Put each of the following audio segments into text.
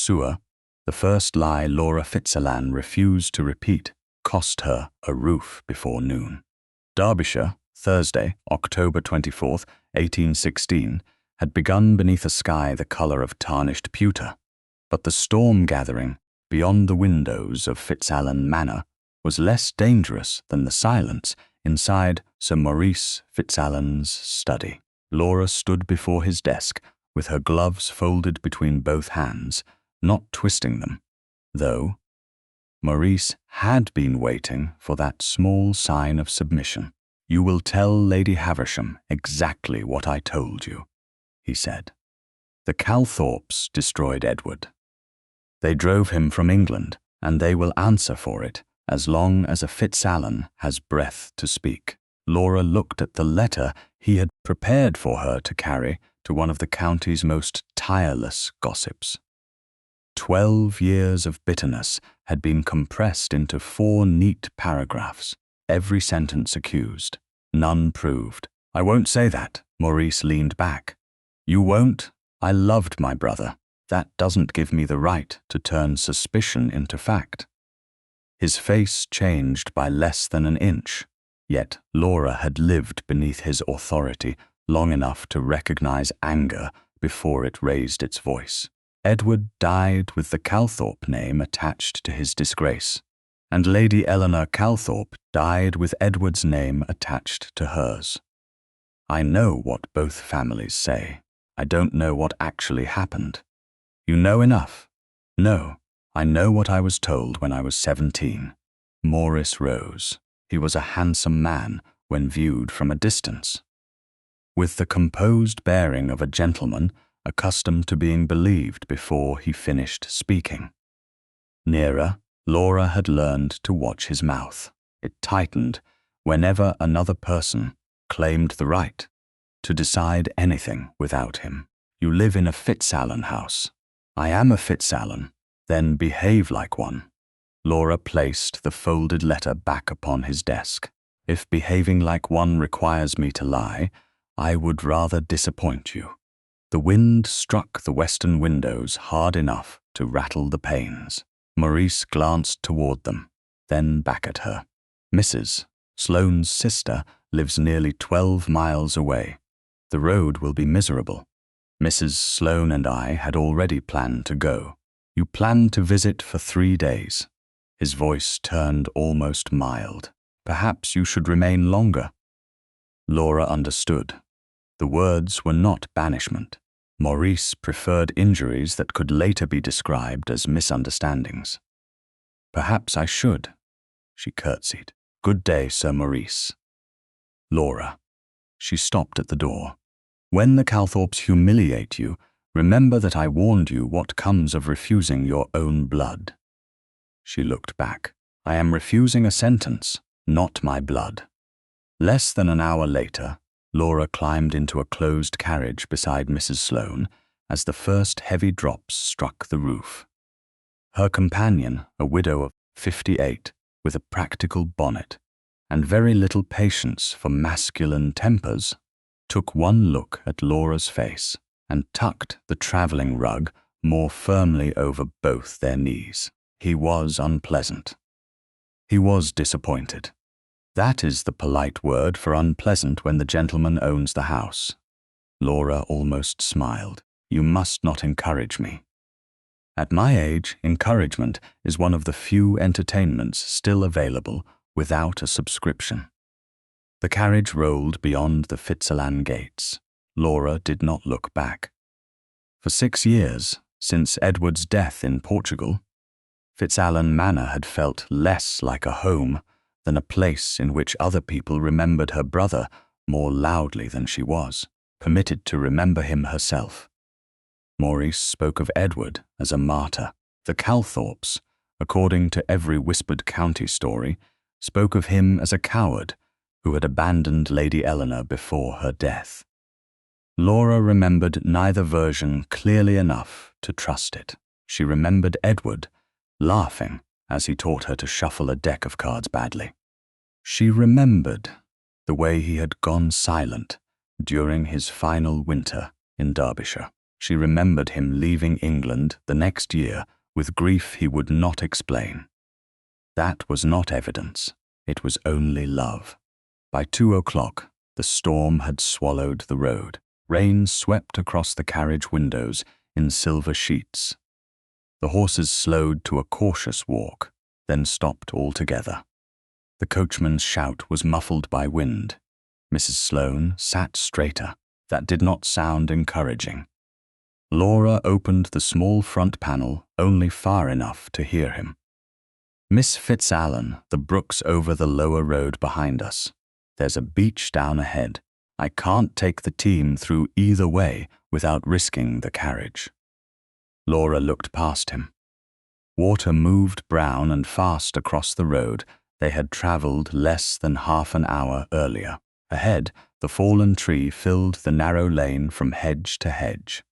sewer, the first lie Laura Fitzalan refused to repeat cost her a roof before noon. Derbyshire, Thursday, October 24th, 1816, had begun beneath a sky the colour of tarnished pewter, but the storm gathering beyond the windows of Fitzalan Manor was less dangerous than the silence inside Sir Maurice Fitzalan's study. Laura stood before his desk with her gloves folded between both hands, not twisting them, though Maurice had been waiting for that small sign of submission. "You will tell Lady Havisham exactly what I told you," he said. "The Calthorpes destroyed Edward. They drove him from England, and they will answer for it as long as a Fitzalan has breath to speak." Laura looked at the letter he had prepared for her to carry to one of the county's most tireless gossips. 12 years of bitterness had been compressed into 4 neat paragraphs, every sentence accused, none proved. "I won't say that," Maurice leaned back. "You won't? I loved my brother. That doesn't give me the right to turn suspicion into fact." His face changed by less than an inch, yet Laura had lived beneath his authority long enough to recognize anger before it raised its voice. Edward died with the Calthorpe name attached to his disgrace, and Lady Eleanor Calthorpe died with Edward's name attached to hers. I know what both families say. I don't know what actually happened. You know enough. No, I know what I was told when I was 17. Maurice rose. He was a handsome man when viewed from a distance, with the composed bearing of a gentleman accustomed to being believed before he finished speaking. Nearer, Laura had learned to watch his mouth. It tightened whenever another person claimed the right to decide anything without him. "You live in a Fitzalan house." "I am a Fitzalan." "Then behave like one." Laura placed the folded letter back upon his desk. "If behaving like one requires me to lie, I would rather disappoint you." The wind struck the western windows hard enough to rattle the panes. Maurice glanced toward them, then back at her. "Mrs. Sloane's sister lives nearly 12 miles away. The road will be miserable. Mrs. Sloane and I had already planned to go. You planned to visit for 3 days." His voice turned almost mild. "Perhaps you should remain longer." Laura understood. The words were not banishment. Maurice preferred injuries that could later be described as misunderstandings. "Perhaps I should," she curtsied. "Good day, Sir Maurice." "Laura." She stopped at the door. "When the Calthorpes humiliate you, remember that I warned you what comes of refusing your own blood." She looked back. "I am refusing a sentence, not my blood." Less than an hour later, Laura climbed into a closed carriage beside Mrs. Sloane as the first heavy drops struck the roof. Her companion, a widow of 58, with a practical bonnet and very little patience for masculine tempers, took one look at Laura's face and tucked the travelling rug more firmly over both their knees. He was unpleasant. He was disappointed. That is the polite word for unpleasant when the gentleman owns the house. Laura almost smiled. "You must not encourage me." At my age, encouragement is one of the few entertainments still available without a subscription. The carriage rolled beyond the Fitzalan gates. Laura did not look back. For 6 years, since Edward's death in Portugal, Fitzalan Manor had felt less like a home than a place in which other people remembered her brother more loudly than she was permitted to remember him herself. Maurice spoke of Edward as a martyr. The Calthorpes, according to every whispered county story, spoke of him as a coward who had abandoned Lady Eleanor before her death. Laura remembered neither version clearly enough to trust it. She remembered Edward laughing as he taught her to shuffle a deck of cards badly. She remembered the way he had gone silent during his final winter in Derbyshire. She remembered him leaving England the next year with grief he would not explain. That was not evidence. It was only love. By 2 o'clock, the storm had swallowed the road. Rain swept across the carriage windows in silver sheets. The horses slowed to a cautious walk, then stopped altogether. The coachman's shout was muffled by wind. Mrs. Sloane sat straighter. That did not sound encouraging. Laura opened the small front panel only far enough to hear him. "Miss Fitzalan, the brook's over the lower road behind us. There's a beach down ahead. I can't take the team through either way without risking the carriage." Laura looked past him. Water moved brown and fast across the road they had travelled less than half an hour earlier. Ahead, the fallen tree filled the narrow lane from hedge to hedge.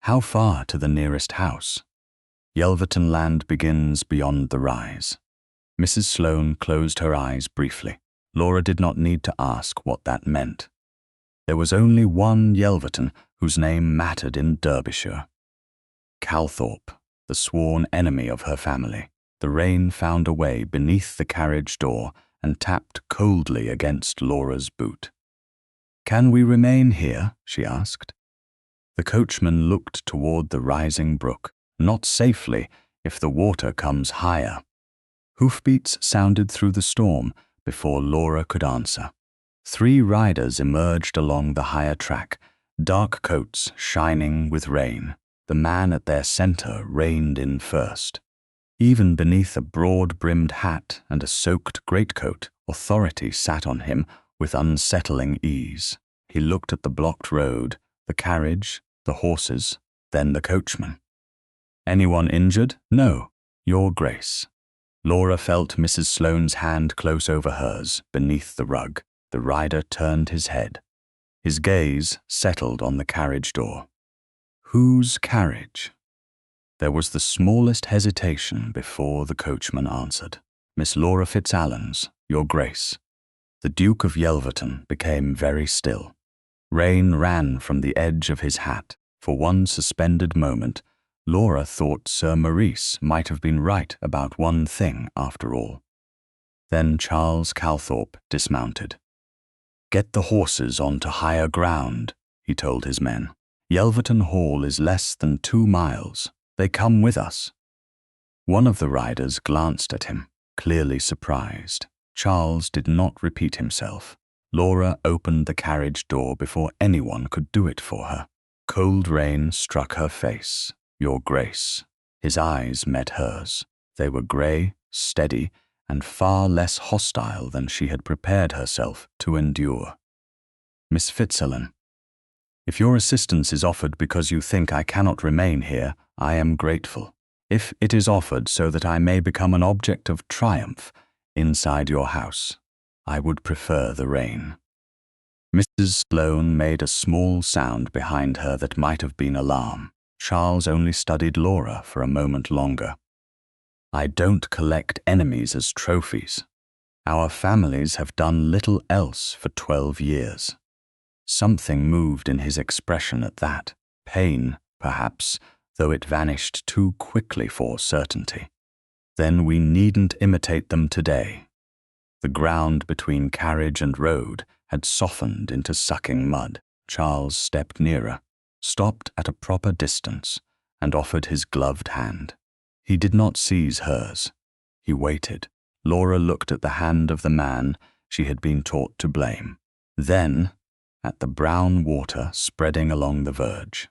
How far to the nearest house? Yelverton land begins beyond the rise. Mrs. Sloane closed her eyes briefly. Laura did not need to ask what that meant. There was only one Yelverton whose name mattered in Derbyshire. Calthorpe, the sworn enemy of her family. The rain found a way beneath the carriage door and tapped coldly against Laura's boot. "Can we remain here?" she asked. The coachman looked toward the rising brook. "Not safely if the water comes higher." Hoofbeats sounded through the storm before Laura could answer. 3 riders emerged along the higher track, dark coats shining with rain. The man at their center reined in first. Even beneath a broad-brimmed hat and a soaked greatcoat, authority sat on him with unsettling ease. He looked at the blocked road, the carriage, the horses, then the coachman. "Anyone injured?" "No, Your Grace." Laura felt Mrs. Sloane's hand close over hers, beneath the rug. The rider turned his head. His gaze settled on the carriage door. "Whose carriage?" There was the smallest hesitation before the coachman answered. "Miss Laura Fitzalan's, Your Grace." The Duke of Yelverton became very still. Rain ran from the edge of his hat. For one suspended moment, Laura thought Sir Maurice might have been right about one thing after all. Then Charles Calthorpe dismounted. "Get the horses onto higher ground," he told his men. "Yelverton Hall is less than 2 miles. They come with us." One of the riders glanced at him, clearly surprised. Charles did not repeat himself. Laura opened the carriage door before anyone could do it for her. Cold rain struck her face. "Your Grace." His eyes met hers. They were grey, steady, and far less hostile than she had prepared herself to endure. "Miss Fitzalan, if your assistance is offered because you think I cannot remain here, I am grateful. If it is offered so that I may become an object of triumph inside your house, I would prefer the rain." Mrs. Sloane made a small sound behind her that might have been alarm. Charles only studied Laura for a moment longer. "I don't collect enemies as trophies. Our families have done little else for 12 years. Something moved in his expression at that. Pain, perhaps, though it vanished too quickly for certainty. "Then we needn't imitate them today." The ground between carriage and road had softened into sucking mud. Charles stepped nearer, stopped at a proper distance, and offered his gloved hand. He did not seize hers. He waited. Laura looked at the hand of the man she had been taught to blame. Then, at the brown water spreading along the verge.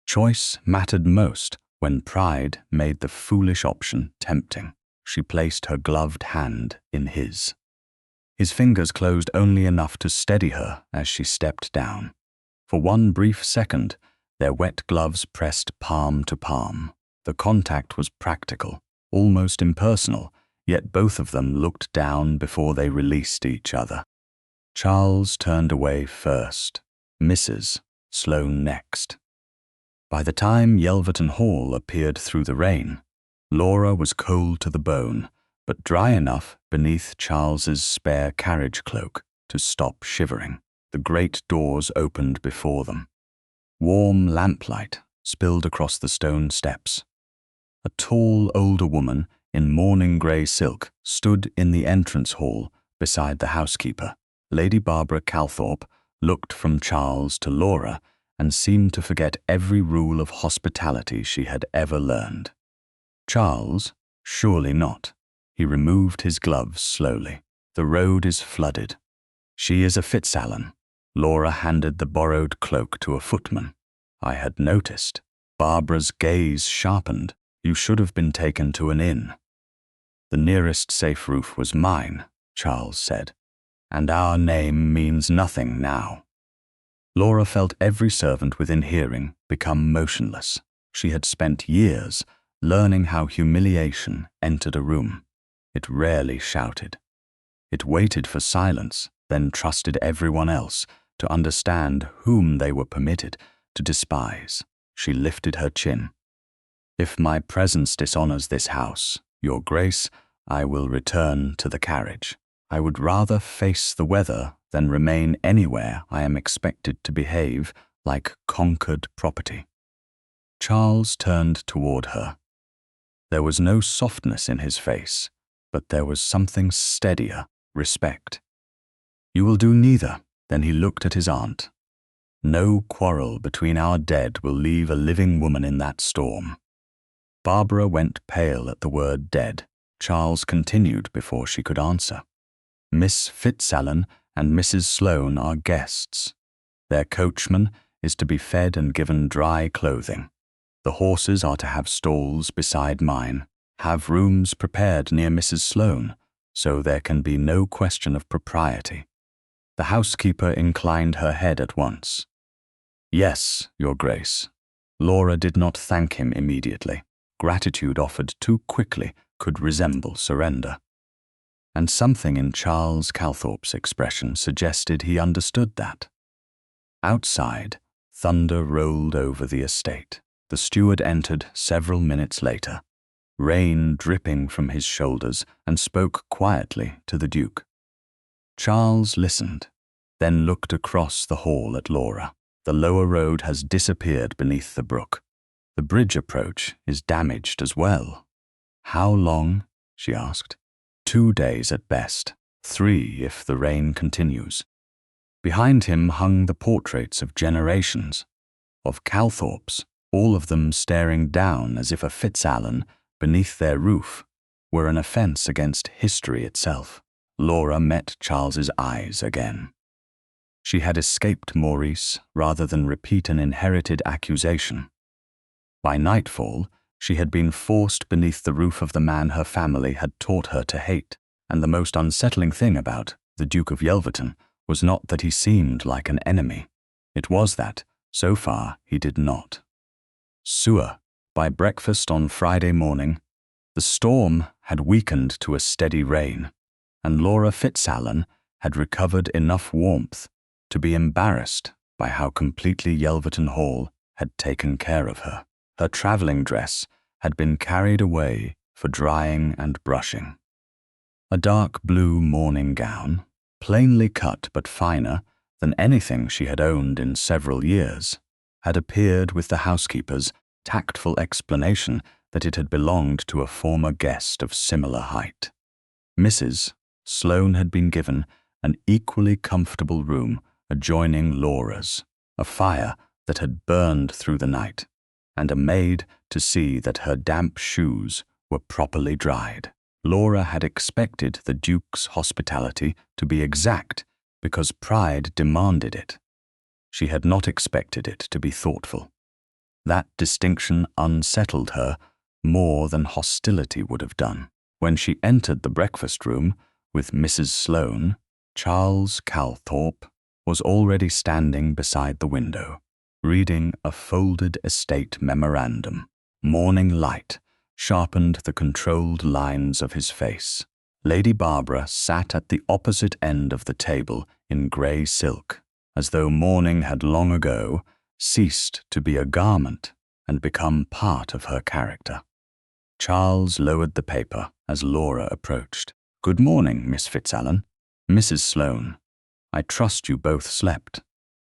Choice mattered most when pride made the foolish option tempting. She placed her gloved hand in his. His fingers closed only enough to steady her as she stepped down. For one brief second, their wet gloves pressed palm to palm. The contact was practical, almost impersonal, yet both of them looked down before they released each other. Charles turned away first, Mrs. Sloane next. By the time Yelverton Hall appeared through the rain, Laura was cold to the bone, but dry enough beneath Charles's spare carriage cloak to stop shivering. The great doors opened before them. Warm lamplight spilled across the stone steps. A tall older woman in mourning grey silk stood in the entrance hall beside the housekeeper. Lady Barbara Calthorpe looked from Charles to Laura and seemed to forget every rule of hospitality she had ever learned. Charles? Surely not. He removed his gloves slowly. The road is flooded. She is a Fitzalan. Laura handed the borrowed cloak to a footman. I had noticed. Barbara's gaze sharpened. You should have been taken to an inn. The nearest safe roof was mine, Charles said, and our name means nothing now. Laura felt every servant within hearing become motionless. She had spent years learning how humiliation entered a room. It rarely shouted. It waited for silence, then trusted everyone else to understand whom they were permitted to despise. She lifted her chin. If my presence dishonors this house, Your Grace, I will return to the carriage. I would rather face the weather than remain anywhere I am expected to behave like conquered property. Charles turned toward her. There was no softness in his face, but there was something steadier, respect. You will do neither. Then he looked at his aunt. No quarrel between our dead will leave a living woman in that storm. Barbara went pale at the word dead. Charles continued before she could answer. Miss Fitzalan and Mrs. Sloane are guests. Their coachman is to be fed and given dry clothing. The horses are to have stalls beside mine. Have rooms prepared near Mrs. Sloane, so there can be no question of propriety. The housekeeper inclined her head at once. Yes, Your Grace. Laura did not thank him immediately. Gratitude offered too quickly could resemble surrender. And something in Charles Calthorpe's expression suggested he understood that. Outside, thunder rolled over the estate. The steward entered several minutes later, rain dripping from his shoulders, and spoke quietly to the Duke. Charles listened, then looked across the hall at Laura. The lower road has disappeared beneath the brook. The bridge approach is damaged as well. How long? She asked. 2 days at best, 3 if the rain continues. Behind him hung the portraits of generations, of Calthorpes, all of them staring down as if a Fitzalan beneath their roof were an offense against history itself. Laura met Charles's eyes again. She had escaped Maurice rather than repeat an inherited accusation. By nightfall, she had been forced beneath the roof of the man her family had taught her to hate, and the most unsettling thing about the Duke of Yelverton was not that he seemed like an enemy. It was that, so far, he did not. Sewer. By breakfast on Friday morning, the storm had weakened to a steady rain, and Laura Fitzalan had recovered enough warmth to be embarrassed by how completely Yelverton Hall had taken care of her. Her travelling dress had been carried away for drying and brushing. A dark blue morning gown, plainly cut but finer than anything she had owned in several years, had appeared with the housekeeper's tactful explanation that it had belonged to a former guest of similar height. Mrs. Sloane had been given an equally comfortable room adjoining Laura's, a fire that had burned through the night, and a maid to see that her damp shoes were properly dried. Laura had expected the Duke's hospitality to be exact because pride demanded it. She had not expected it to be thoughtful. That distinction unsettled her more than hostility would have done. When she entered the breakfast room with Mrs. Sloane, Charles Calthorpe was already standing beside the window, reading a folded estate memorandum. Morning light sharpened the controlled lines of his face. Lady Barbara sat at the opposite end of the table in grey silk, as though mourning had long ago ceased to be a garment and become part of her character. Charles lowered the paper as Laura approached. Good morning, Miss Fitzalan. Mrs. Sloane, I trust you both slept.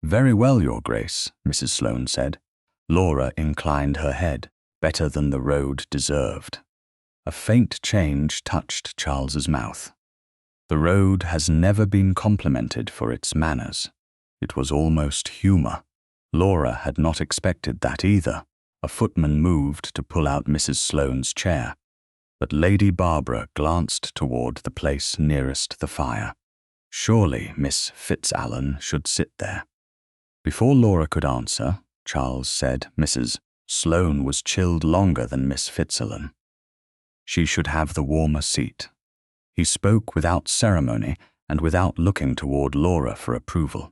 "Very well, Your Grace," Mrs. Sloane said. Laura inclined her head, better than the road deserved. A faint change touched Charles's mouth. The road has never been complimented for its manners. It was almost humour. Laura had not expected that either. A footman moved to pull out Mrs. Sloane's chair, but Lady Barbara glanced toward the place nearest the fire. Surely Miss Fitzalan should sit there. Before Laura could answer, Charles said Mrs. Sloane was chilled longer than Miss Fitzalan. She should have the warmer seat. He spoke without ceremony and without looking toward Laura for approval.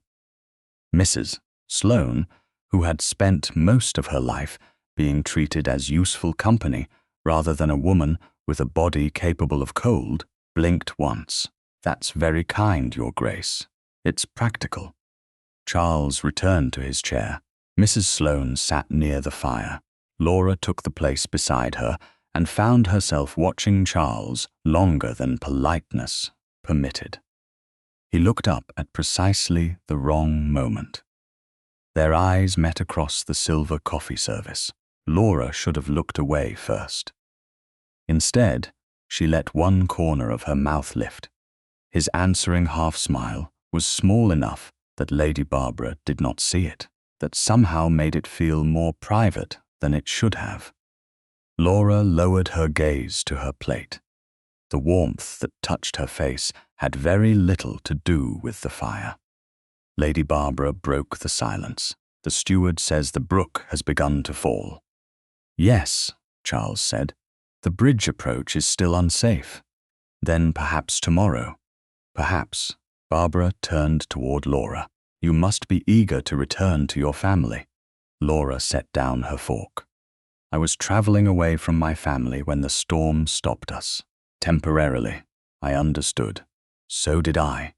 Mrs. Sloane, who had spent most of her life being treated as useful company rather than a woman with a body capable of cold, blinked once. "That's very kind, Your Grace. It's practical." Charles returned to his chair. Mrs. Sloane sat near the fire. Laura took the place beside her and found herself watching Charles longer than politeness permitted. He looked up at precisely the wrong moment. Their eyes met across the silver coffee service. Laura should have looked away first. Instead, she let one corner of her mouth lift. His answering half-smile was small enough that Lady Barbara did not see it, that somehow made it feel more private than it should have. Laura lowered her gaze to her plate. The warmth that touched her face had very little to do with the fire. Lady Barbara broke the silence. "The steward says the brook has begun to fall." "Yes," Charles said. "The bridge approach is still unsafe. Then perhaps tomorrow." "Perhaps." Barbara turned toward Laura. "You must be eager to return to your family." Laura set down her fork. "I was traveling away from my family when the storm stopped us. Temporarily. I understood. So did I."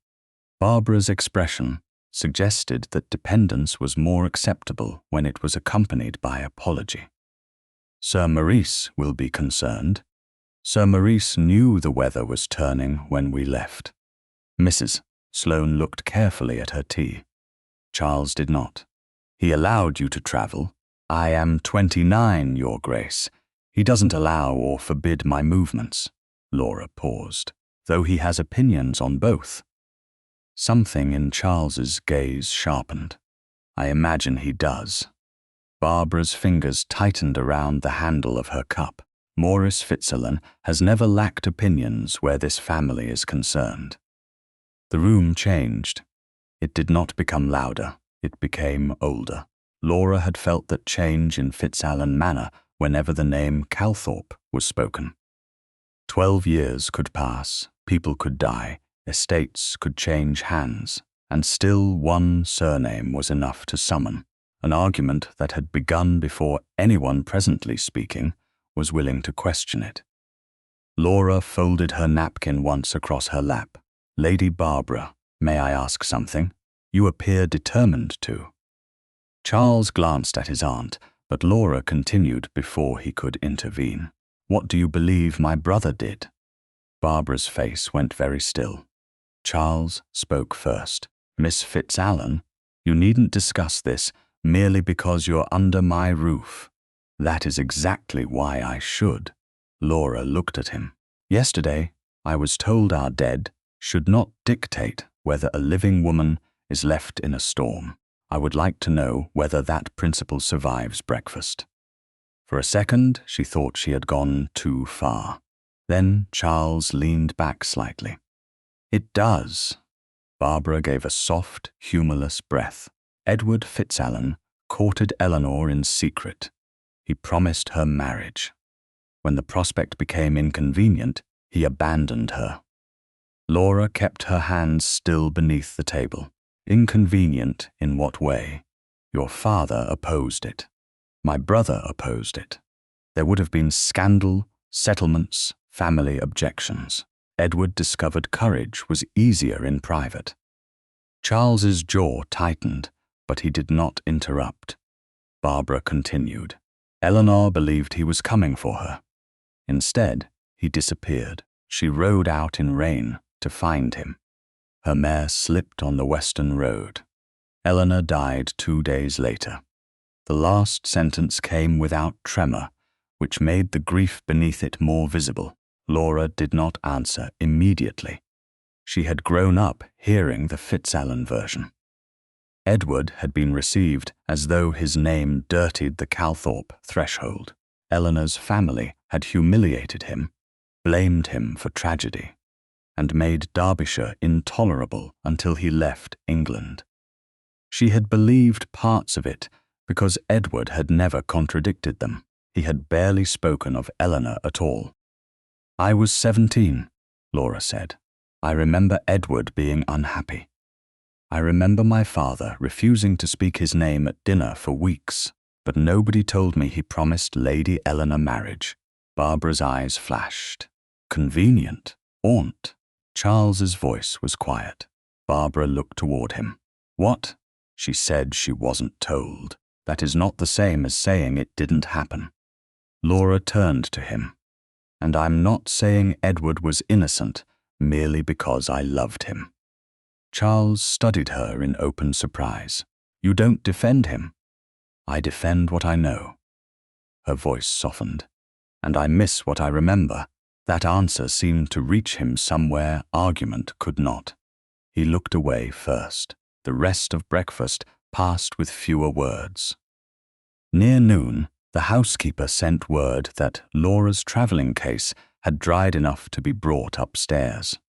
Barbara's expression suggested that dependence was more acceptable when it was accompanied by apology. "Sir Maurice will be concerned." "Sir Maurice knew the weather was turning when we left." Mrs. Sloane looked carefully at her tea. Charles did not. "He allowed you to travel." "I am 29, Your Grace. He doesn't allow or forbid my movements." Laura paused. "Though he has opinions on both." Something in Charles's gaze sharpened. "I imagine he does." Barbara's fingers tightened around the handle of her cup. "Maurice Fitzalan has never lacked opinions where this family is concerned." The room changed. It did not become louder. It became older. Laura had felt that change in Fitzalan Manor whenever the name Calthorpe was spoken. 12 years could pass, people could die, estates could change hands, and still one surname was enough to summon. An argument that had begun before anyone presently speaking was willing to question it. Laura folded her napkin once across her lap. "Lady Barbara, may I ask something? You appear determined to." Charles glanced at his aunt, but Laura continued before he could intervene. "What do you believe my brother did?" Barbara's face went very still. Charles spoke first. "Miss Fitzalan, you needn't discuss this merely because you're under my roof." "That is exactly why I should." Laura looked at him. "Yesterday, I was told our dead should not dictate whether a living woman is left in a storm. I would like to know whether that principle survives breakfast." For a second, she thought she had gone too far. Then Charles leaned back slightly. "It does." Barbara gave a soft, humorless breath. "Edward Fitzalan courted Eleanor in secret. He promised her marriage. When the prospect became inconvenient, he abandoned her." Laura kept her hands still beneath the table. "Inconvenient in what way?" "Your father opposed it. My brother opposed it. There would have been scandal, settlements, family objections. Edward discovered courage was easier in private." Charles's jaw tightened, but he did not interrupt. Barbara continued. "Eleanor believed he was coming for her. Instead, he disappeared. She rode out in rain to find him. Her mare slipped on the western road. Eleanor died 2 days later. The last sentence came without tremor, which made the grief beneath it more visible. Laura did not answer immediately. She had grown up hearing the Fitzalan version. Edward had been received as though his name dirtied the Calthorpe threshold. Eleanor's family had humiliated him, blamed him for tragedy, and made Derbyshire intolerable until he left England. She had believed parts of it because Edward had never contradicted them. He had barely spoken of Eleanor at all. "I was 17, Laura said. "I remember Edward being unhappy. I remember my father refusing to speak his name at dinner for weeks, but nobody told me he promised Lady Eleanor marriage." Barbara's eyes flashed. "Convenient, aunt." Charles's voice was quiet. Barbara looked toward him. "What?" She said she wasn't told. That is not the same as saying it didn't happen. Laura turned to him. "And I'm not saying Edward was innocent merely because I loved him." Charles studied her in open surprise. "You don't defend him." "I defend what I know." Her voice softened. "And I miss what I remember." That answer seemed to reach him somewhere argument could not. He looked away first. The rest of breakfast passed with fewer words. Near noon, the housekeeper sent word that Laura's travelling case had dried enough to be brought upstairs.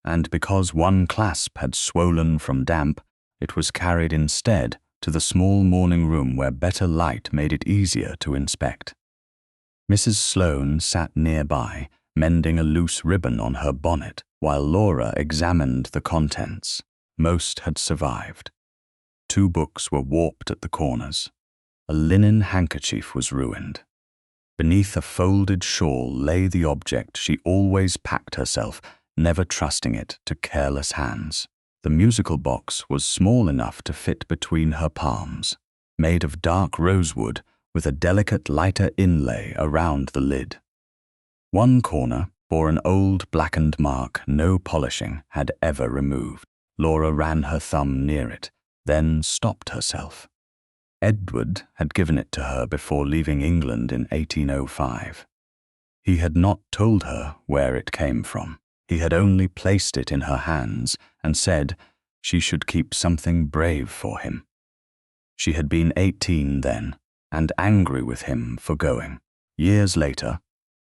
And because one clasp had swollen from damp, it was carried instead to the small morning room where better light made it easier to inspect. Mrs. Sloane sat nearby, mending a loose ribbon on her bonnet, while Laura examined the contents. Most had survived. 2 books were warped at the corners. A linen handkerchief was ruined. Beneath a folded shawl lay the object she always packed herself, never trusting it to careless hands. The musical box was small enough to fit between her palms, made of dark rosewood with a delicate lighter inlay around the lid. One corner bore an old blackened mark no polishing had ever removed. Laura ran her thumb near it, then stopped herself. Edward had given it to her before leaving England in 1805. He had not told her where it came from. He had only placed it in her hands and said she should keep something brave for him. She had been 18 then, and angry with him for going. Years later,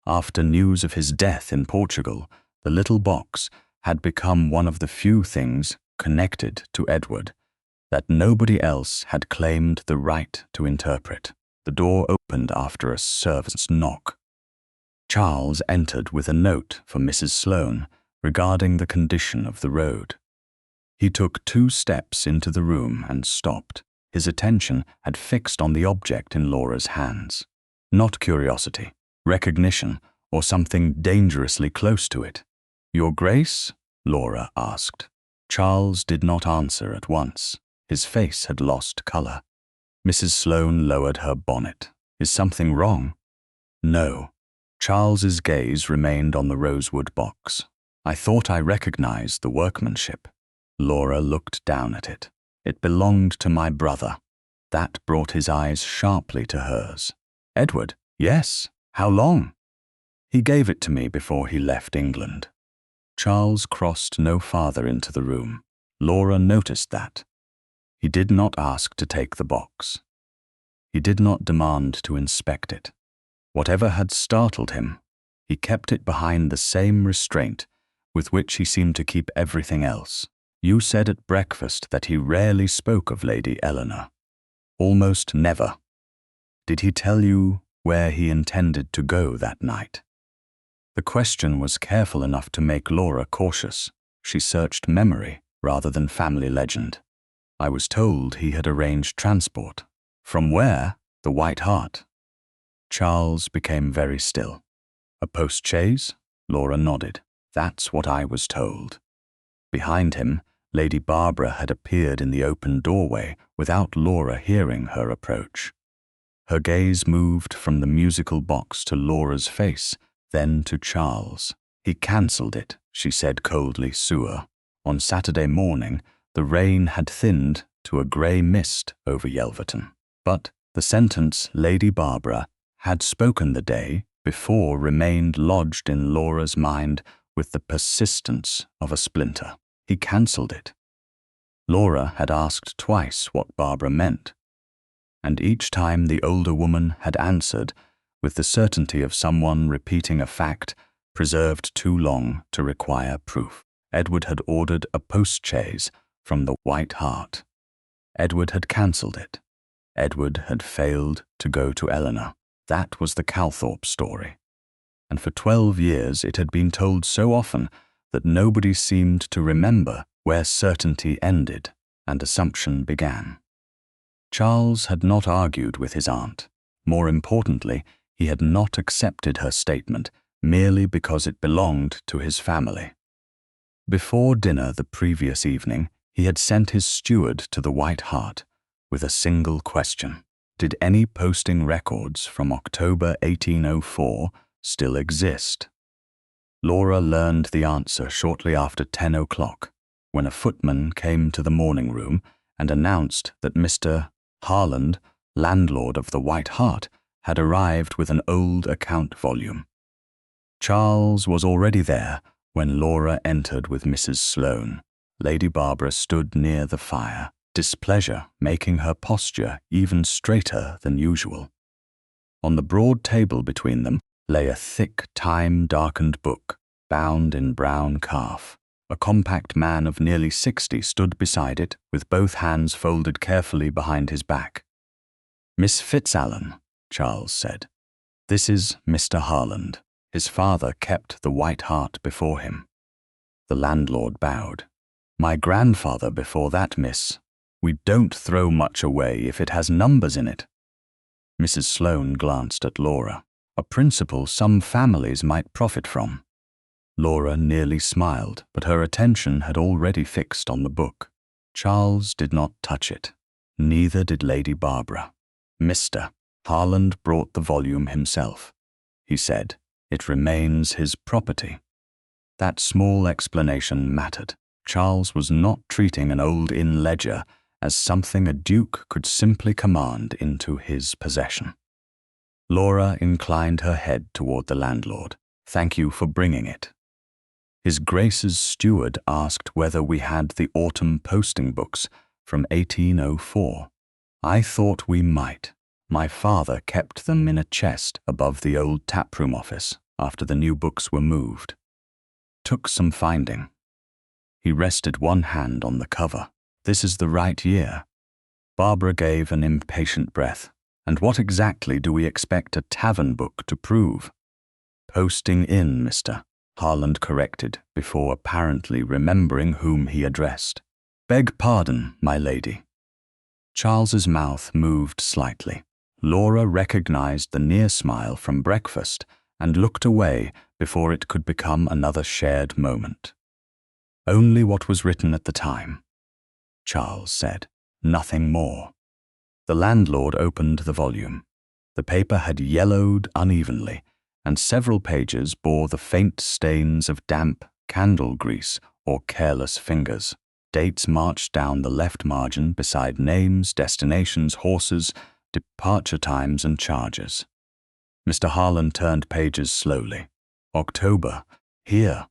after news of his death in Portugal, the little box had become one of the few things connected to Edward that nobody else had claimed the right to interpret. The door opened after a servant's knock. Charles entered with a note for Mrs. Sloane regarding the condition of the road. He took 2 steps into the room and stopped. His attention had fixed on the object in Laura's hands. Not curiosity, recognition, or something dangerously close to it. "Your Grace?" Laura asked. Charles did not answer at once. His face had lost color. Mrs. Sloane lowered her bonnet. "Is something wrong?" "No." Charles's gaze remained on the rosewood box. "I thought I recognized the workmanship." Laura looked down at it. "It belonged to my brother." That brought his eyes sharply to hers. "Edward?" "Yes. How long?" "He gave it to me before he left England." Charles crossed no farther into the room. Laura noticed that. He did not ask to take the box. He did not demand to inspect it. Whatever had startled him, he kept it behind the same restraint with which he seemed to keep everything else. "You said at breakfast that he rarely spoke of Lady Eleanor." "Almost never." "Did he tell you where he intended to go that night?" The question was careful enough to make Laura cautious. She searched memory rather than family legend. "I was told he had arranged transport." "From where?" "The White Hart." Charles became very still. "A post-chaise?" Laura nodded. "That's what I was told." Behind him, Lady Barbara had appeared in the open doorway without Laura hearing her approach. Her gaze moved from the musical box to Laura's face, then to Charles. "He cancelled it," she said coldly, "Sewer. On Saturday morning, the rain had thinned to a grey mist over Yelverton. But the sentence Lady Barbara had spoken the day before remained lodged in Laura's mind with the persistence of a splinter. He cancelled it. Laura had asked twice what Barbara meant, and each time the older woman had answered with the certainty of someone repeating a fact preserved too long to require proof. Edward had ordered a post-chaise from the White Hart. Edward had cancelled it. Edward had failed to go to Eleanor. That was the Calthorpe story. And for 12 years it had been told so often that nobody seemed to remember where certainty ended and assumption began. Charles had not argued with his aunt. More importantly, he had not accepted her statement merely because it belonged to his family. Before dinner the previous evening, he had sent his steward to the White Hart with a single question. Did any posting records from October 1804 still exist? Laura learned the answer shortly after 10 o'clock, when a footman came to the morning room and announced that Mr. Harland, landlord of the White Hart, had arrived with an old account volume. Charles was already there when Laura entered with Mrs. Sloane. Lady Barbara stood near the fire, displeasure making her posture even straighter than usual. On the broad table between them lay a thick, time-darkened book, bound in brown calf. A compact man of nearly 60 stood beside it, with both hands folded carefully behind his back. "Miss Fitzalan," Charles said. "This is Mr. Harland." His father kept the White Hart before him. The landlord bowed. "My grandfather before that, miss. We don't throw much away if it has numbers in it." Mrs. Sloane glanced at Laura, a principle some families might profit from. Laura nearly smiled, but her attention had already fixed on the book. Charles did not touch it. Neither did Lady Barbara. "Mr. Harland brought the volume himself," he said. "It remains his property." That small explanation mattered. Charles was not treating an old inn ledger as something a duke could simply command into his possession. Laura inclined her head toward the landlord. "Thank you for bringing it." His Grace's steward asked whether we had the autumn posting books from 1804. "I thought we might. My father kept them in a chest above the old taproom office after the new books were moved. Took some finding." He rested one hand on the cover. "This is the right year." Barbara gave an impatient breath. "And what exactly do we expect a tavern book to prove?" "Posting in, Mr." Harland corrected before apparently remembering whom he addressed. "Beg pardon, my lady." Charles's mouth moved slightly. Laura recognized the near smile from breakfast and looked away before it could become another shared moment. "Only what was written at the time," Charles said. "Nothing more." The landlord opened the volume. The paper had yellowed unevenly, and several pages bore the faint stains of damp candle grease or careless fingers. Dates marched down the left margin beside names, destinations, horses, departure times, and charges. Mr. Harland turned pages slowly. "October. Here."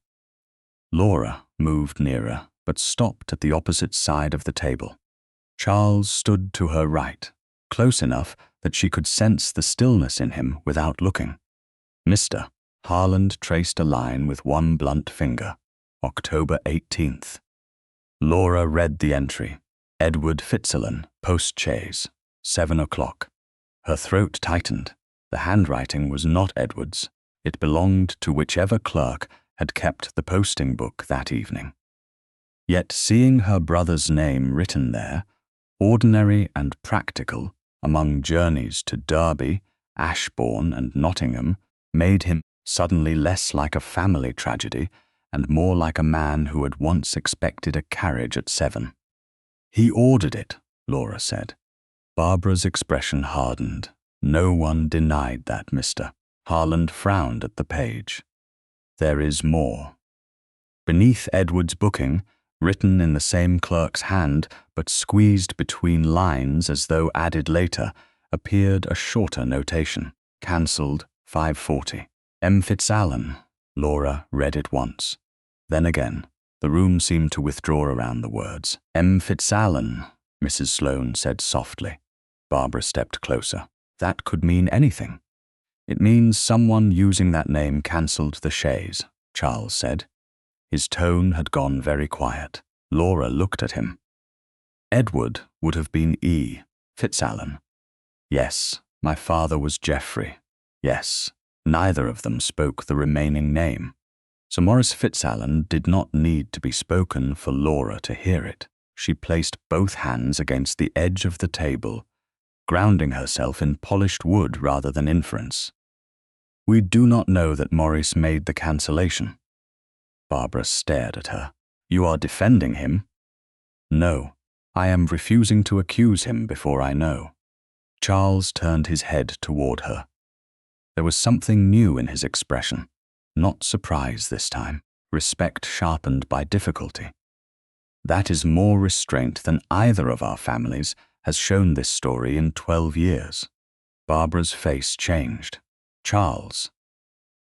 Laura moved nearer, but stopped at the opposite side of the table. Charles stood to her right, close enough that she could sense the stillness in him without looking. "Mr." Harland traced a line with one blunt finger. "October 18th. Laura read the entry. "Edward Fitzalan, post-chaise, 7 o'clock. Her throat tightened. The handwriting was not Edward's. It belonged to whichever clerk had kept the posting book that evening. Yet seeing her brother's name written there, ordinary and practical, among journeys to Derby, Ashbourne, and Nottingham, made him suddenly less like a family tragedy and more like a man who had once expected a carriage at 7. "He ordered it," Laura said. Barbara's expression hardened. "No one denied that, Mr." Harland frowned at the page. "There is more. Beneath Edward's booking, Written in the same clerk's hand, but squeezed between lines as though added later, appeared a shorter notation. Cancelled 5:40. M. Fitzalan. Laura read it once. Then again. The room seemed to withdraw around the words. M. Fitzalan, Mrs. Sloane said softly. Barbara stepped closer. That could mean anything. It means someone using that name cancelled the chaise, Charles said. His tone had gone very quiet. Laura looked at him. Edward would have been E. Fitzalan. Yes, my father was Geoffrey. Yes, neither of them spoke the remaining name. Sir Maurice Fitzalan did not need to be spoken for Laura to hear it. She placed both hands against the edge of the table, grounding herself in polished wood rather than inference. We do not know that Maurice made the cancellation. Barbara stared at her. You are defending him? No, I am refusing to accuse him before I know. Charles turned his head toward her. There was something new in his expression. Not surprise this time, respect sharpened by difficulty. That is more restraint than either of our families has shown this story in 12 years. Barbara's face changed. Charles.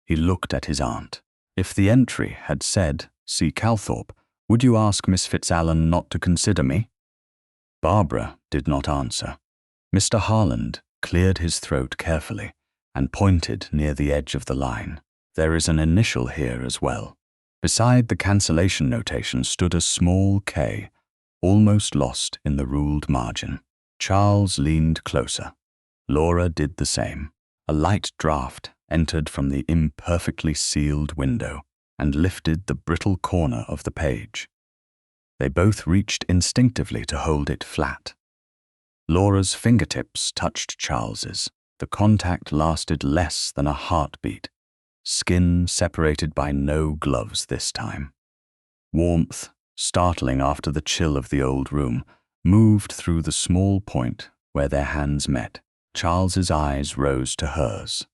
He looked at his aunt. If the entry had said, see Calthorpe, would you ask Miss Fitzalan not to consider me? Barbara did not answer. Mr. Harland cleared his throat carefully and pointed near the edge of the line. There is an initial here as well. Beside the cancellation notation stood a small K, almost lost in the ruled margin. Charles leaned closer. Laura did the same. A light draught entered from the imperfectly sealed window and lifted the brittle corner of the page. They both reached instinctively to hold it flat. Laura's fingertips touched Charles's. The contact lasted less than a heartbeat. Skin separated by no gloves this time. Warmth, startling after the chill of the old room, moved through the small point where their hands met. Charles's eyes rose to hers.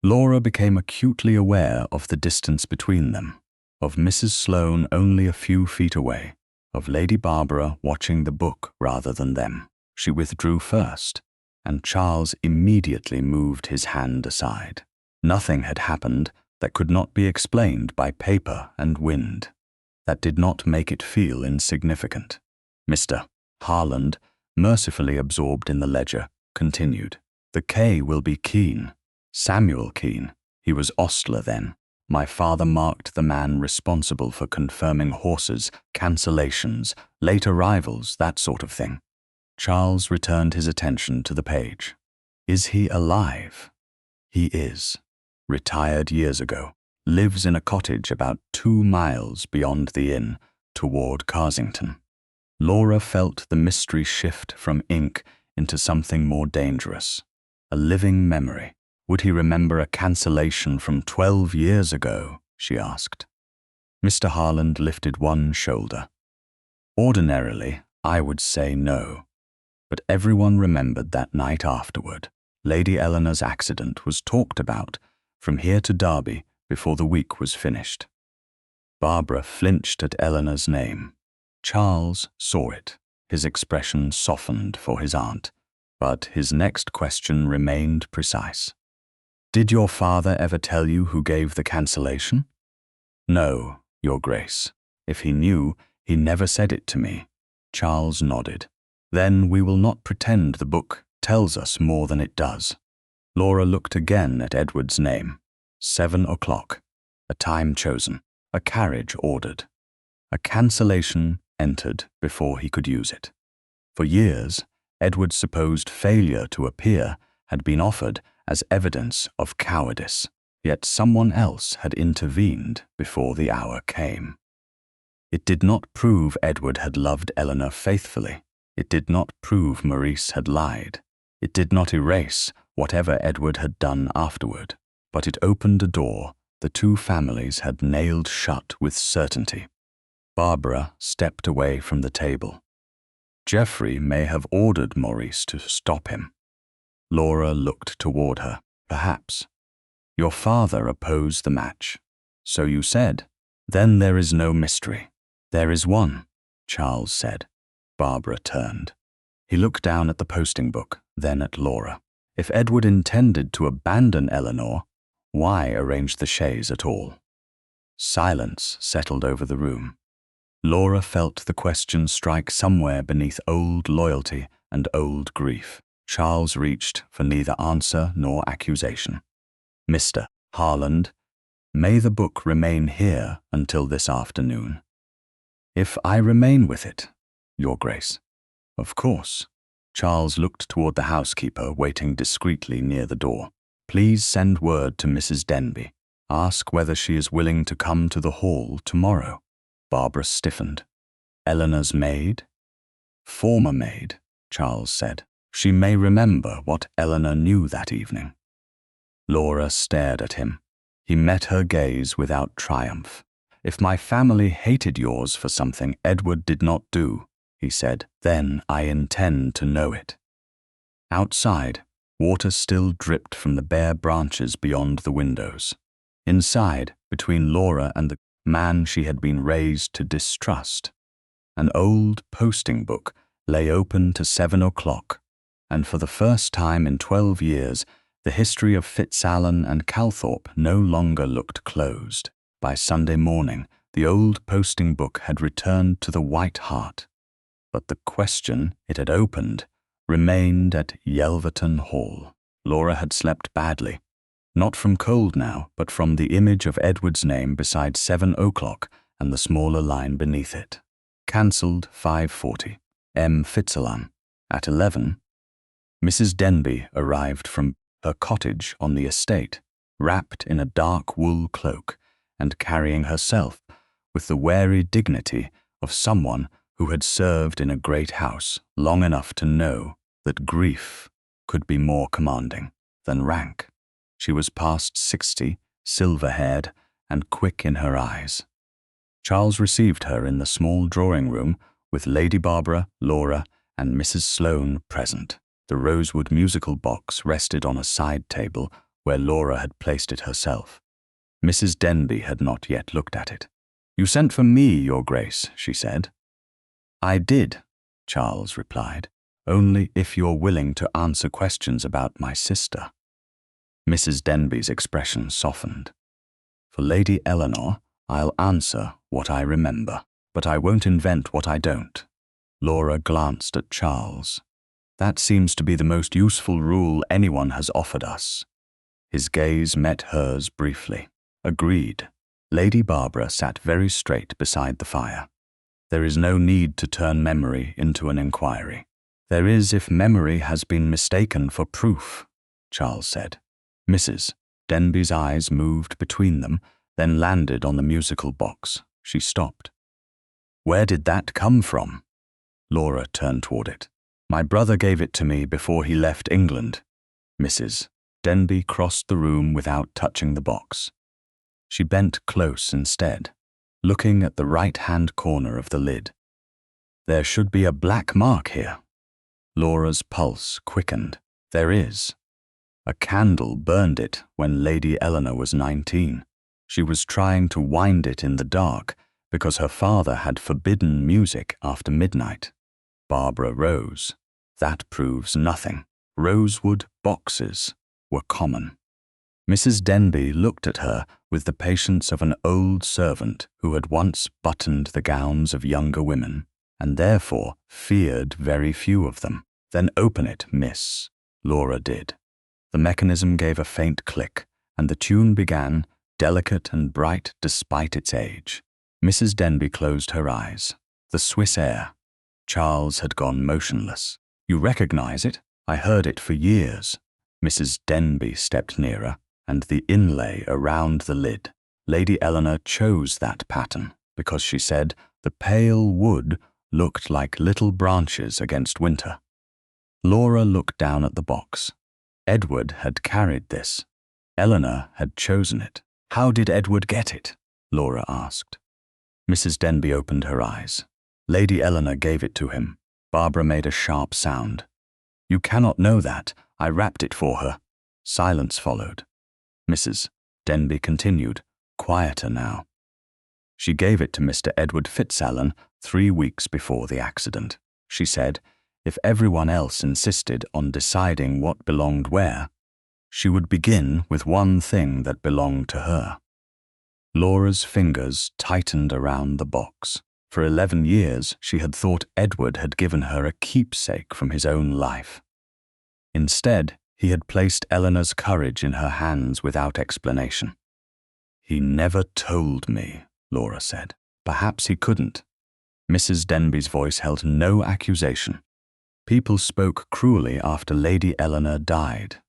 Laura became acutely aware of the distance between them, of Mrs. Sloane only a few feet away, of Lady Barbara watching the book rather than them. She withdrew first, and Charles immediately moved his hand aside. Nothing had happened that could not be explained by paper and wind. That did not make it feel insignificant. Mr. Harland, mercifully absorbed in the ledger, continued. The K will be Keene. Samuel Keene. He was ostler then. My father marked the man responsible for confirming horses, cancellations, late arrivals, that sort of thing. Charles returned his attention to the page. Is he alive? He is. Retired years ago, lives in a cottage about 2 miles beyond the inn, toward Carsington. Laura felt the mystery shift from ink into something more dangerous. A living memory. Would he remember a cancellation from 12 years ago? She asked. Mr. Harland lifted one shoulder. Ordinarily, I would say no. But everyone remembered that night afterward. Lady Eleanor's accident was talked about from here to Derby before the week was finished. Barbara flinched at Eleanor's name. Charles saw it. His expression softened for his aunt, but his next question remained precise. Did your father ever tell you who gave the cancellation? No, Your Grace. If he knew, he never said it to me. Charles nodded. Then we will not pretend the book tells us more than it does. Laura looked again at Edward's name. 7 o'clock. A time chosen. A carriage ordered. A cancellation entered before he could use it. For years, Edward's supposed failure to appear had been offered as evidence of cowardice, yet someone else had intervened before the hour came. It did not prove Edward had loved Eleanor faithfully. It did not prove Maurice had lied. It did not erase whatever Edward had done afterward, but it opened a door the two families had nailed shut with certainty. Barbara stepped away from the table. Geoffrey may have ordered Maurice to stop him. Laura looked toward her. Perhaps. Your father opposed the match. So you said. Then there is no mystery. There is one, Charles said. Barbara turned. He looked down at the posting book, then at Laura. If Edward intended to abandon Eleanor, why arrange the chaise at all? Silence settled over the room. Laura felt the question strike somewhere beneath old loyalty and old grief. Charles reached for neither answer nor accusation. Mr. Harland, may the book remain here until this afternoon? If I remain with it, Your Grace. Of course. Charles looked toward the housekeeper waiting discreetly near the door. Please send word to Mrs. Denby. Ask whether she is willing to come to the hall tomorrow. Barbara stiffened. Eleanor's maid? Former maid, Charles said. She may remember what Eleanor knew that evening. Laura stared at him. He met her gaze without triumph. If my family hated yours for something Edward did not do, he said, then I intend to know it. Outside, water still dripped from the bare branches beyond the windows. Inside, between Laura and the man she had been raised to distrust, an old posting book lay open to 7 o'clock, and for the first time in 12 years, the history of Fitzalan and Calthorpe no longer looked closed. By Sunday morning, the old posting book had returned to the White Hart, but the question it had opened remained at Yelverton Hall. Laura had slept badly, not from cold now, but from the image of Edward's name beside 7 o'clock and the smaller line beneath it. Cancelled 5:40. M. Fitzalan. At 11, Mrs. Denby arrived from her cottage on the estate, wrapped in a dark wool cloak and carrying herself with the wary dignity of someone who had served in a great house long enough to know that grief could be more commanding than rank. She was past 60, silver-haired, and quick in her eyes. Charles received her in the small drawing-room with Lady Barbara, Laura, and Mrs. Sloane present. The rosewood musical box rested on a side table where Laura had placed it herself. Mrs. Denby had not yet looked at it. "You sent for me, Your Grace," she said. "I did," Charles replied, "only if you're willing to answer questions about my sister." Mrs. Denby's expression softened. "For Lady Eleanor, I'll answer what I remember, but I won't invent what I don't." Laura glanced at Charles. "That seems to be the most useful rule anyone has offered us." His gaze met hers briefly. "Agreed." Lady Barbara sat very straight beside the fire. "There is no need to turn memory into an inquiry." "There is if memory has been mistaken for proof," Charles said. Mrs. Denby's eyes moved between them, then landed on the musical box. She stopped. "Where did that come from?" Laura turned toward it. "My brother gave it to me before he left England." Mrs. Denby crossed the room without touching the box. She bent close instead, looking at the right-hand corner of the lid. "There should be a black mark here." Laura's pulse quickened. "There is. A candle burned it when Lady Eleanor was 19. She was trying to wind it in the dark because her father had forbidden music after midnight." Barbara rose. "That proves nothing. Rosewood boxes were common." Mrs. Denby looked at her with the patience of an old servant who had once buttoned the gowns of younger women, and therefore feared very few of them. "Then open it, miss." Laura did. The mechanism gave a faint click, and the tune began, delicate and bright despite its age. Mrs. Denby closed her eyes. The Swiss air. Charles had gone motionless. "You recognize it? I heard it for years." Mrs. Denby stepped nearer, and the inlay around the lid. Lady Eleanor chose that pattern because she said the pale wood looked like little branches against winter. Laura looked down at the box. Edward had carried this. Eleanor had chosen it. "How did Edward get it?" Laura asked. Mrs. Denby opened her eyes. "Lady Eleanor gave it to him." Barbara made a sharp sound. "You cannot know that. I wrapped it for her." Silence followed. Mrs. Denby continued, quieter now. She gave it to Mr. Edward Fitzalan 3 weeks before the accident. She said, if everyone else insisted on deciding what belonged where, she would begin with one thing that belonged to her. Laura's fingers tightened around the box. For 11 years, she had thought Edward had given her a keepsake from his own life. Instead, he had placed Eleanor's courage in her hands without explanation. He never told me, Laura said. Perhaps he couldn't. Mrs. Denby's voice held no accusation. People spoke cruelly after Lady Eleanor died.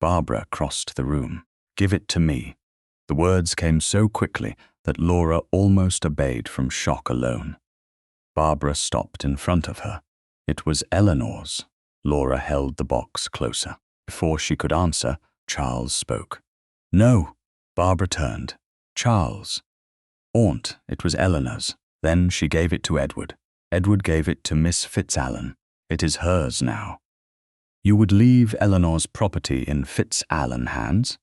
Barbara crossed the room. Give it to me. The words came so quickly that Laura almost obeyed from shock alone. Barbara stopped in front of her. It was Eleanor's. Laura held the box closer. Before she could answer, Charles spoke. No. Barbara turned. Charles. Aunt, it was Eleanor's. Then she gave it to Edward. Edward gave it to Miss Fitzalan. It is hers now. You would leave Eleanor's property in Fitzalan hands?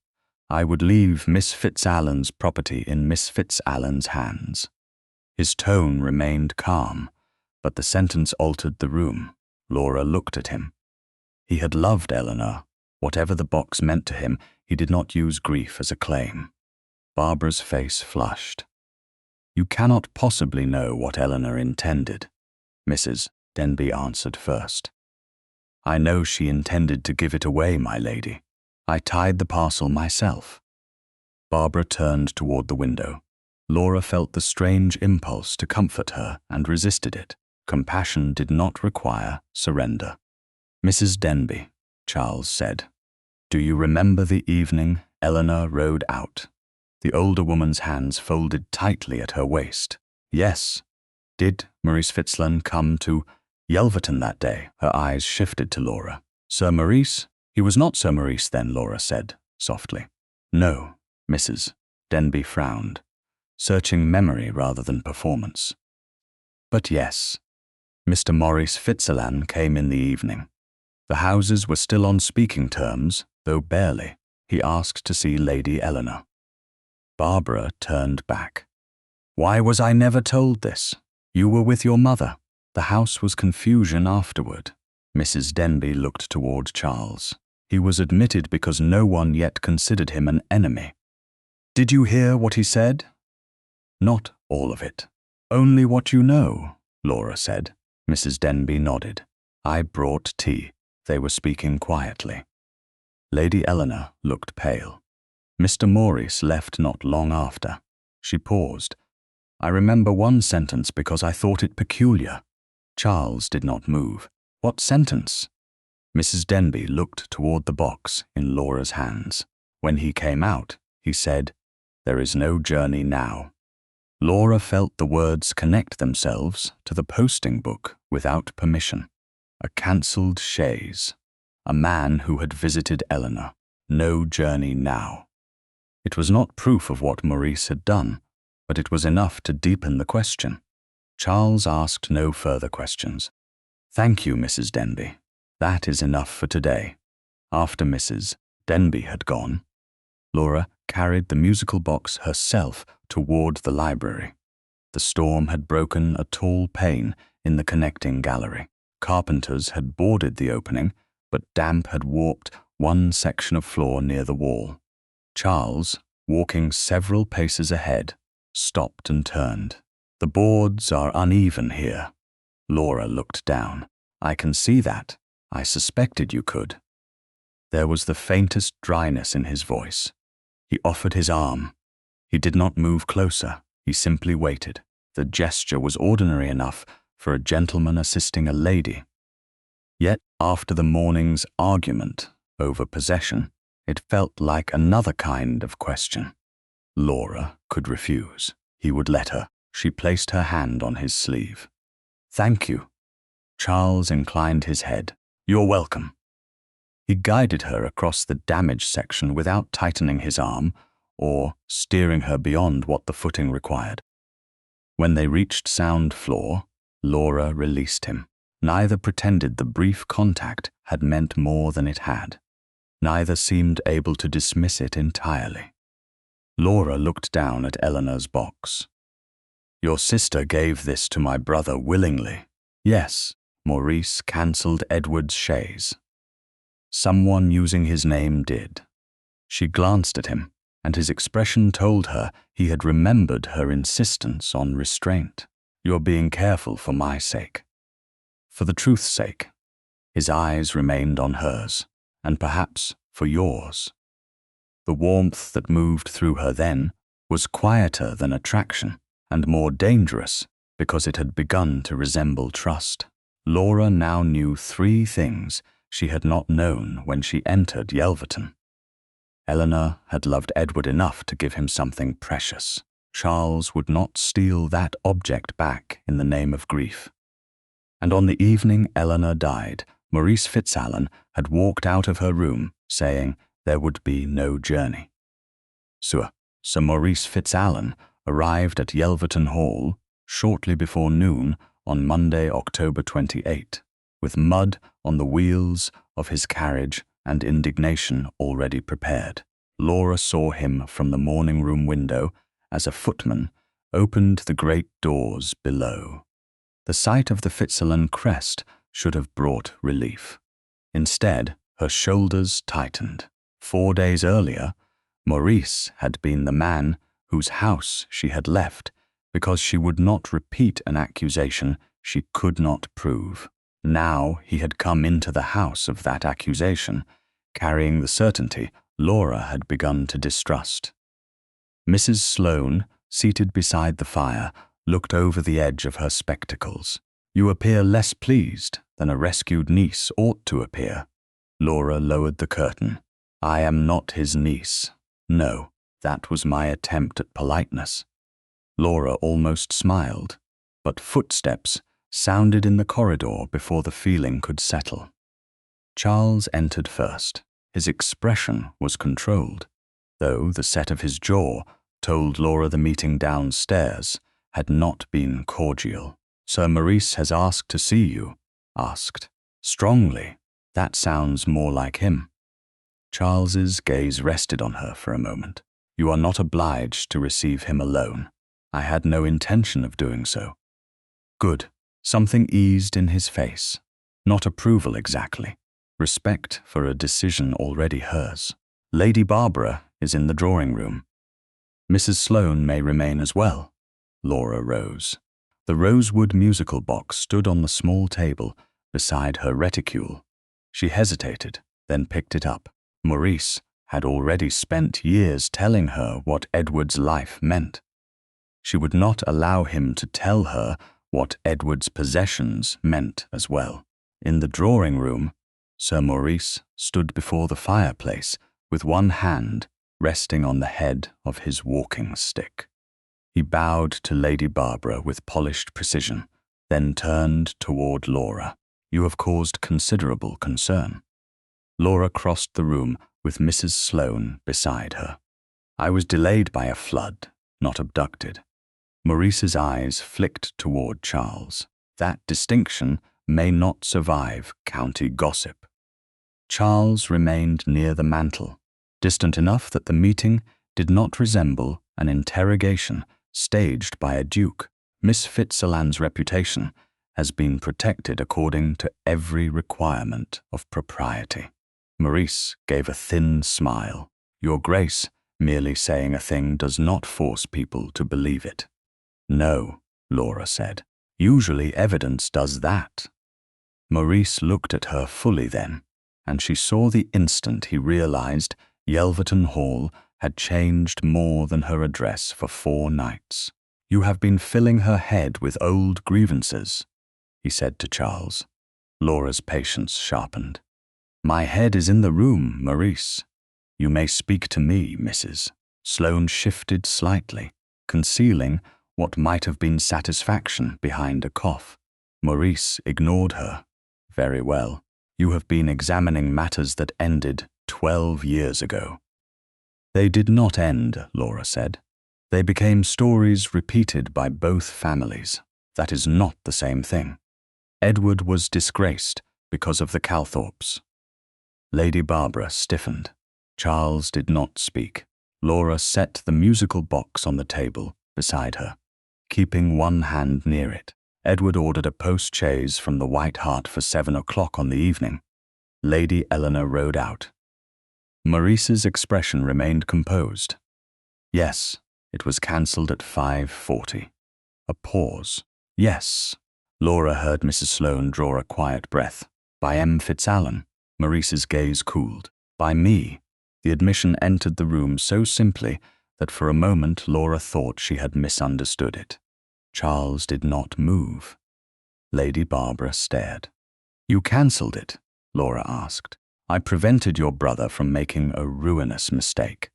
I would leave Miss Fitzalan's property in Miss Fitzalan's hands. His tone remained calm, but the sentence altered the room. Laura looked at him. He had loved Eleanor. Whatever the box meant to him, he did not use grief as a claim. Barbara's face flushed. You cannot possibly know what Eleanor intended. Mrs. Denby answered first. I know she intended to give it away, my lady. I tied the parcel myself. Barbara turned toward the window. Laura felt the strange impulse to comfort her and resisted it. Compassion did not require surrender. Mrs. Denby, Charles said, do you remember the evening Eleanor rode out? The older woman's hands folded tightly at her waist. Yes. Did Maurice Fitzalan come to Yelverton that day? Her eyes shifted to Laura. Sir Maurice? He was not Sir Maurice then, Laura said, softly. No, Mrs. Denby frowned, searching memory rather than performance. But yes, Mr. Maurice Fitzalan came in the evening. The houses were still on speaking terms, though barely. He asked to see Lady Eleanor. Barbara turned back. Why was I never told this? You were with your mother. The house was confusion afterward. Mrs. Denby looked toward Charles. He was admitted because no one yet considered him an enemy. Did you hear what he said? Not all of it. Only what you know, Laura said. Mrs. Denby nodded. I brought tea. They were speaking quietly. Lady Eleanor looked pale. Mr. Maurice left not long after. She paused. I remember one sentence because I thought it peculiar. Charles did not move. What sentence? Mrs. Denby looked toward the box in Laura's hands. When he came out, he said, there is no journey now. Laura felt the words connect themselves to the posting book without permission. A cancelled chaise. A man who had visited Eleanor. No journey now. It was not proof of what Maurice had done, but it was enough to deepen the question. Charles asked no further questions. Thank you, Mrs. Denby. That is enough for today. After Mrs. Denby had gone, Laura carried the musical box herself toward the library. The storm had broken a tall pane in the connecting gallery. Carpenters had boarded the opening, but damp had warped one section of floor near the wall. Charles, walking several paces ahead, stopped and turned. The boards are uneven here. Laura looked down. I can see that. I suspected you could. There was the faintest dryness in his voice. He offered his arm. He did not move closer. He simply waited. The gesture was ordinary enough for a gentleman assisting a lady. Yet, after the morning's argument over possession, it felt like another kind of question. Laura could refuse. He would let her. She placed her hand on his sleeve. Thank you. Charles inclined his head. You're welcome. He guided her across the damaged section without tightening his arm or steering her beyond what the footing required. When they reached sound floor, Laura released him. Neither pretended the brief contact had meant more than it had. Neither seemed able to dismiss it entirely. Laura looked down at Eleanor's box. Your sister gave this to my brother willingly. Yes, Maurice cancelled Edward's chaise. Someone using his name did. She glanced at him, and his expression told her he had remembered her insistence on restraint. You're being careful for my sake. For the truth's sake. His eyes remained on hers, and perhaps for yours. The warmth that moved through her then was quieter than attraction, and more dangerous because it had begun to resemble trust. Laura now knew 3 things she had not known when she entered Yelverton. Eleanor had loved Edward enough to give him something precious. Charles would not steal that object back in the name of grief. And on the evening Eleanor died, Maurice Fitzalan had walked out of her room, saying there would be no journey. Sir Maurice Fitzalan arrived at Yelverton Hall shortly before noon on Monday, October 28, with mud on the wheels of his carriage and indignation already prepared. Laura saw him from the morning-room window as a footman opened the great doors below. The sight of the Fitzalan crest should have brought relief. Instead, her shoulders tightened. 4 days earlier, Maurice had been the man whose house she had left because she would not repeat an accusation she could not prove. Now he had come into the house of that accusation, carrying the certainty Laura had begun to distrust. Mrs. Sloane, seated beside the fire, looked over the edge of her spectacles. You appear less pleased than a rescued niece ought to appear. Laura lowered the curtain. I am not his niece. No, that was my attempt at politeness. Laura almost smiled, but footsteps sounded in the corridor before the feeling could settle. Charles entered first. His expression was controlled, though the set of his jaw told Laura the meeting downstairs had not been cordial. Sir Maurice has asked to see you. Asked. Strongly. That sounds more like him. Charles's gaze rested on her for a moment. You are not obliged to receive him alone. I had no intention of doing so. Good. Something eased in his face. Not approval exactly. Respect for a decision already hers. Lady Barbara is in the drawing-room. Mrs. Sloane may remain as well. Laura rose. The rosewood musical box stood on the small table beside her reticule. She hesitated, then picked it up. Maurice had already spent years telling her what Edward's life meant. She would not allow him to tell her what Edward's possessions meant as well. In the drawing-room, Sir Maurice stood before the fireplace with one hand resting on the head of his walking stick. He bowed to Lady Barbara with polished precision, then turned toward Laura. You have caused considerable concern. Laura crossed the room with Mrs. Sloane beside her. I was delayed by a flood, not abducted. Maurice's eyes flicked toward Charles. That distinction may not survive county gossip. Charles remained near the mantel, distant enough that the meeting did not resemble an interrogation staged by a duke. Miss Fitzalan's reputation has been protected according to every requirement of propriety. Maurice gave a thin smile. Your Grace, merely saying a thing does not force people to believe it. No, Laura said. Usually evidence does that. Maurice looked at her fully then, and she saw the instant he realized Yelverton Hall had changed more than her address for 4 nights. You have been filling her head with old grievances, he said to Charles. Laura's patience sharpened. My head is in the room, Maurice. You may speak to me, Mrs. Sloane shifted slightly, concealing what might have been satisfaction behind a cough. Maurice ignored her. Very well. You have been examining matters that ended 12 years ago. They did not end, Laura said. They became stories repeated by both families. That is not the same thing. Edward was disgraced because of the Calthorpes. Lady Barbara stiffened. Charles did not speak. Laura set the musical box on the table beside her. keeping one hand near it. Edward ordered a post-chaise from the White Hart for 7 o'clock on the evening. Lady Eleanor rode out. Maurice's expression remained composed. Yes, it was cancelled at 5:40. A pause. Yes. Laura heard Mrs. Sloane draw a quiet breath. By M. Fitzalan. Maurice's gaze cooled. By me. The admission entered the room so simply that for a moment Laura thought she had misunderstood it. Charles did not move. Lady Barbara stared. You cancelled it? Laura asked. I prevented your brother from making a ruinous mistake.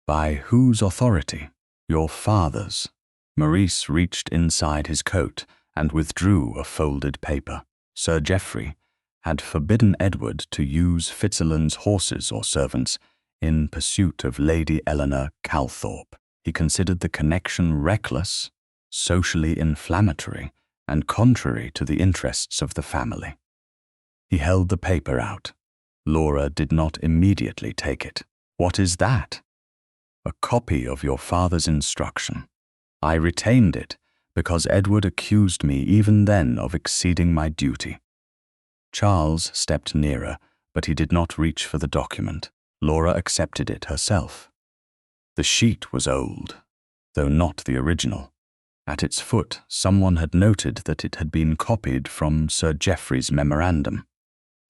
By whose authority? Your father's. Maurice reached inside his coat and withdrew a folded paper. Sir Geoffrey had forbidden Edward to use Fitzalan's horses or servants in pursuit of Lady Eleanor Calthorpe. He considered the connection reckless, socially inflammatory, and contrary to the interests of the family. He held the paper out. Laura did not immediately take it. What is that? A copy of your father's instruction. I retained it because Edward accused me even then of exceeding my duty. Charles stepped nearer, but he did not reach for the document. Laura accepted it herself. The sheet was old, though not the original. At its foot, someone had noted that it had been copied from Sir Geoffrey's memorandum.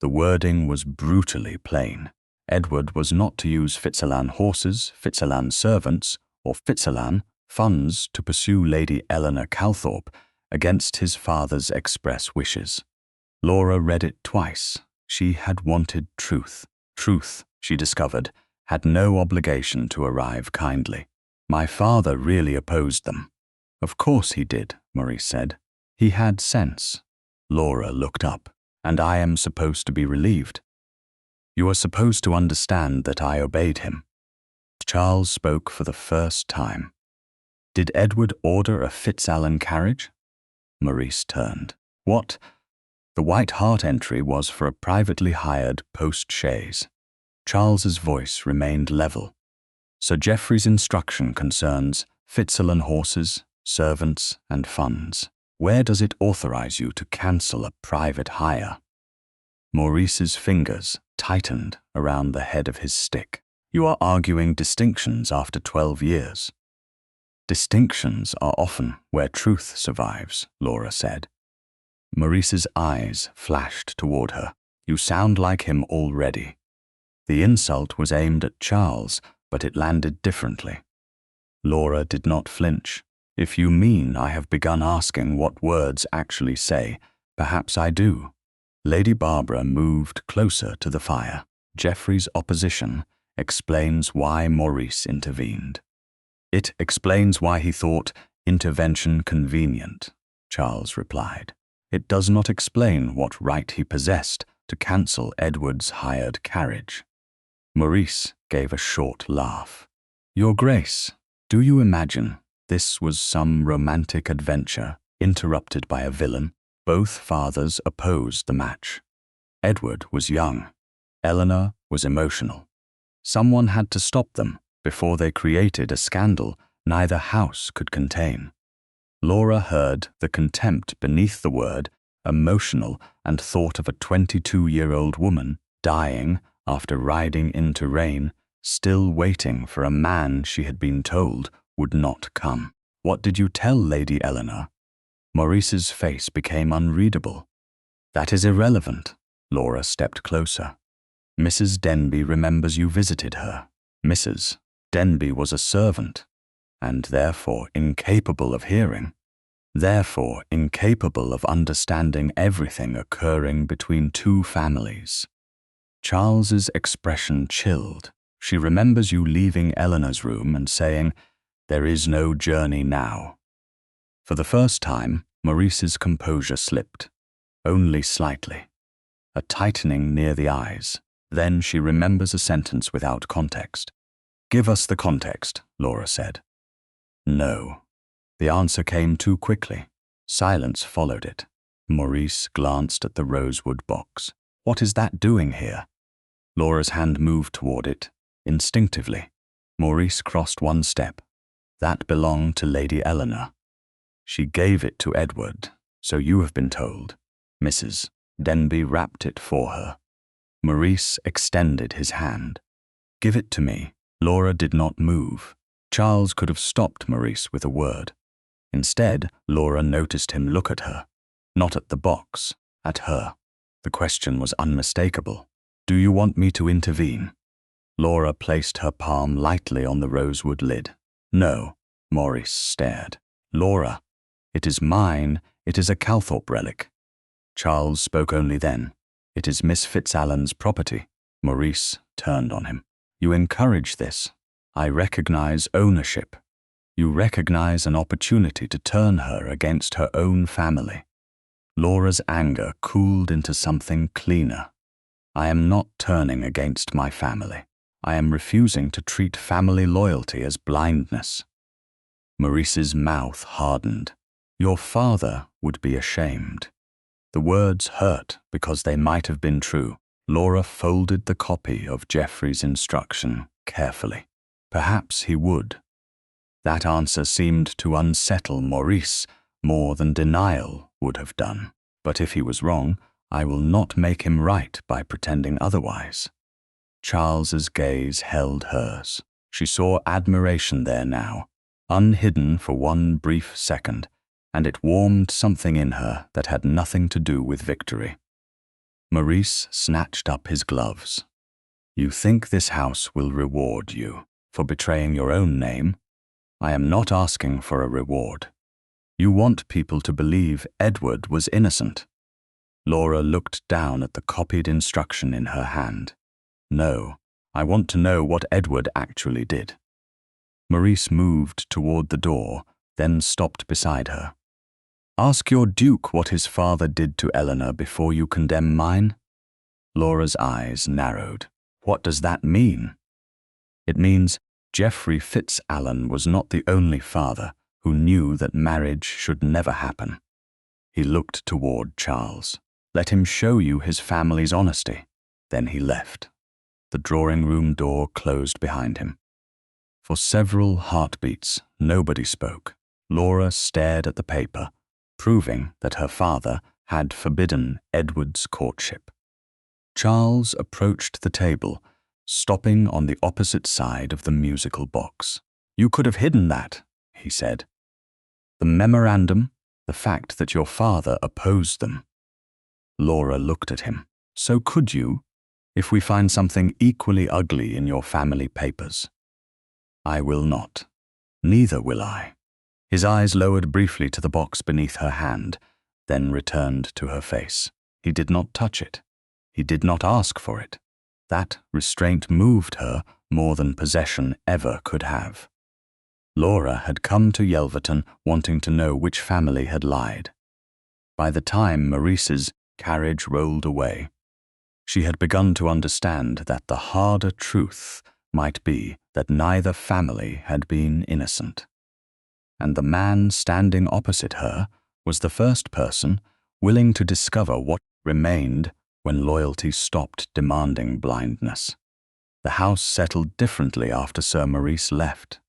The wording was brutally plain. Edward was not to use Fitzalan horses, Fitzalan servants, or Fitzalan funds to pursue Lady Eleanor Calthorpe against his father's express wishes. Laura read it twice. She had wanted truth. Truth, she discovered, had no obligation to arrive kindly. My father really opposed them. Of course he did, Maurice said. He had sense. Laura looked up. And I am supposed to be relieved. You are supposed to understand that I obeyed him. Charles spoke for the first time. Did Edward order a Fitzalan carriage? Maurice turned. What? The White Hart entry was for a privately hired post-chaise. Charles's voice remained level. Sir Geoffrey's instruction concerns Fitzalan horses, servants, and funds. Where does it authorize you to cancel a private hire? Maurice's fingers tightened around the head of his stick. You are arguing distinctions after 12 years. Distinctions are often where truth survives, Laura said. Maurice's eyes flashed toward her. You sound like him already. The insult was aimed at Charles, but it landed differently. Laura did not flinch. If you mean I have begun asking what words actually say, perhaps I do. Lady Barbara moved closer to the fire. Geoffrey's opposition explains why Maurice intervened. It explains why he thought intervention convenient, Charles replied. It does not explain what right he possessed to cancel Edward's hired carriage. Maurice gave a short laugh. Your Grace, do you imagine this was some romantic adventure interrupted by a villain? Both fathers opposed the match. Edward was young. Eleanor was emotional. Someone had to stop them before they created a scandal neither house could contain. Laura heard the contempt beneath the word emotional and thought of a 22-year-old woman dying after riding into rain, still waiting for a man she had been told would not come. What did you tell Lady Eleanor? Maurice's face became unreadable. That is irrelevant. Laura stepped closer. Mrs. Denby remembers you visited her. Mrs. Denby was a servant, and therefore incapable of hearing, therefore incapable of understanding everything occurring between two families. Charles's expression chilled. She remembers you leaving Eleanor's room and saying, "There is no journey now." For the first time, Maurice's composure slipped, only slightly. A tightening near the eyes. Then she remembers a sentence without context. Give us the context, Laura said. No. The answer came too quickly. Silence followed it. Maurice glanced at the rosewood box. What is that doing here? Laura's hand moved toward it, instinctively. Maurice crossed one step. That belonged to Lady Eleanor. She gave it to Edward, so you have been told. Mrs. Denby wrapped it for her. Maurice extended his hand. Give it to me. Laura did not move. Charles could have stopped Maurice with a word. Instead, Laura noticed him look at her. Not at the box, at her. The question was unmistakable. Do you want me to intervene? Laura placed her palm lightly on the rosewood lid. No, Maurice stared. Laura, it is mine, it is a Calthorpe relic. Charles spoke only then. It is Miss Fitzalan's property. Maurice turned on him. You encourage this. I recognize ownership. You recognize an opportunity to turn her against her own family. Laura's anger cooled into something cleaner. I am not turning against my family. I am refusing to treat family loyalty as blindness. Maurice's mouth hardened. Your father would be ashamed. The words hurt because they might have been true. Laura folded the copy of Geoffrey's instruction carefully. Perhaps he would. That answer seemed to unsettle Maurice more than denial would have done. But if he was wrong, I will not make him right by pretending otherwise. Charles's gaze held hers. She saw admiration there now, unhidden for one brief second, and it warmed something in her that had nothing to do with victory. Maurice snatched up his gloves. You think this house will reward you for betraying your own name? I am not asking for a reward. You want people to believe Edward was innocent. Laura looked down at the copied instruction in her hand. No, I want to know what Edward actually did. Maurice moved toward the door, then stopped beside her. Ask your Duke what his father did to Eleanor before you condemn mine. Laura's eyes narrowed. What does that mean? It means Geoffrey Fitzalan was not the only father who knew that marriage should never happen. He looked toward Charles. Let him show you his family's honesty. Then he left. The drawing-room door closed behind him. For several heartbeats, nobody spoke. Laura stared at the paper, proving that her father had forbidden Edward's courtship. Charles approached the table, stopping on the opposite side of the musical box. You could have hidden that, he said. The memorandum, the fact that your father opposed them. Laura looked at him. So could you, if we find something equally ugly in your family papers. I will not. Neither will I. His eyes lowered briefly to the box beneath her hand, then returned to her face. He did not touch it. He did not ask for it. That restraint moved her more than possession ever could have. Laura had come to Yelverton wanting to know which family had lied. By the time Maurice's carriage rolled away, she had begun to understand that the harder truth might be that neither family had been innocent. And the man standing opposite her was the first person willing to discover what remained when loyalty stopped demanding blindness. The house settled differently after Sir Maurice left.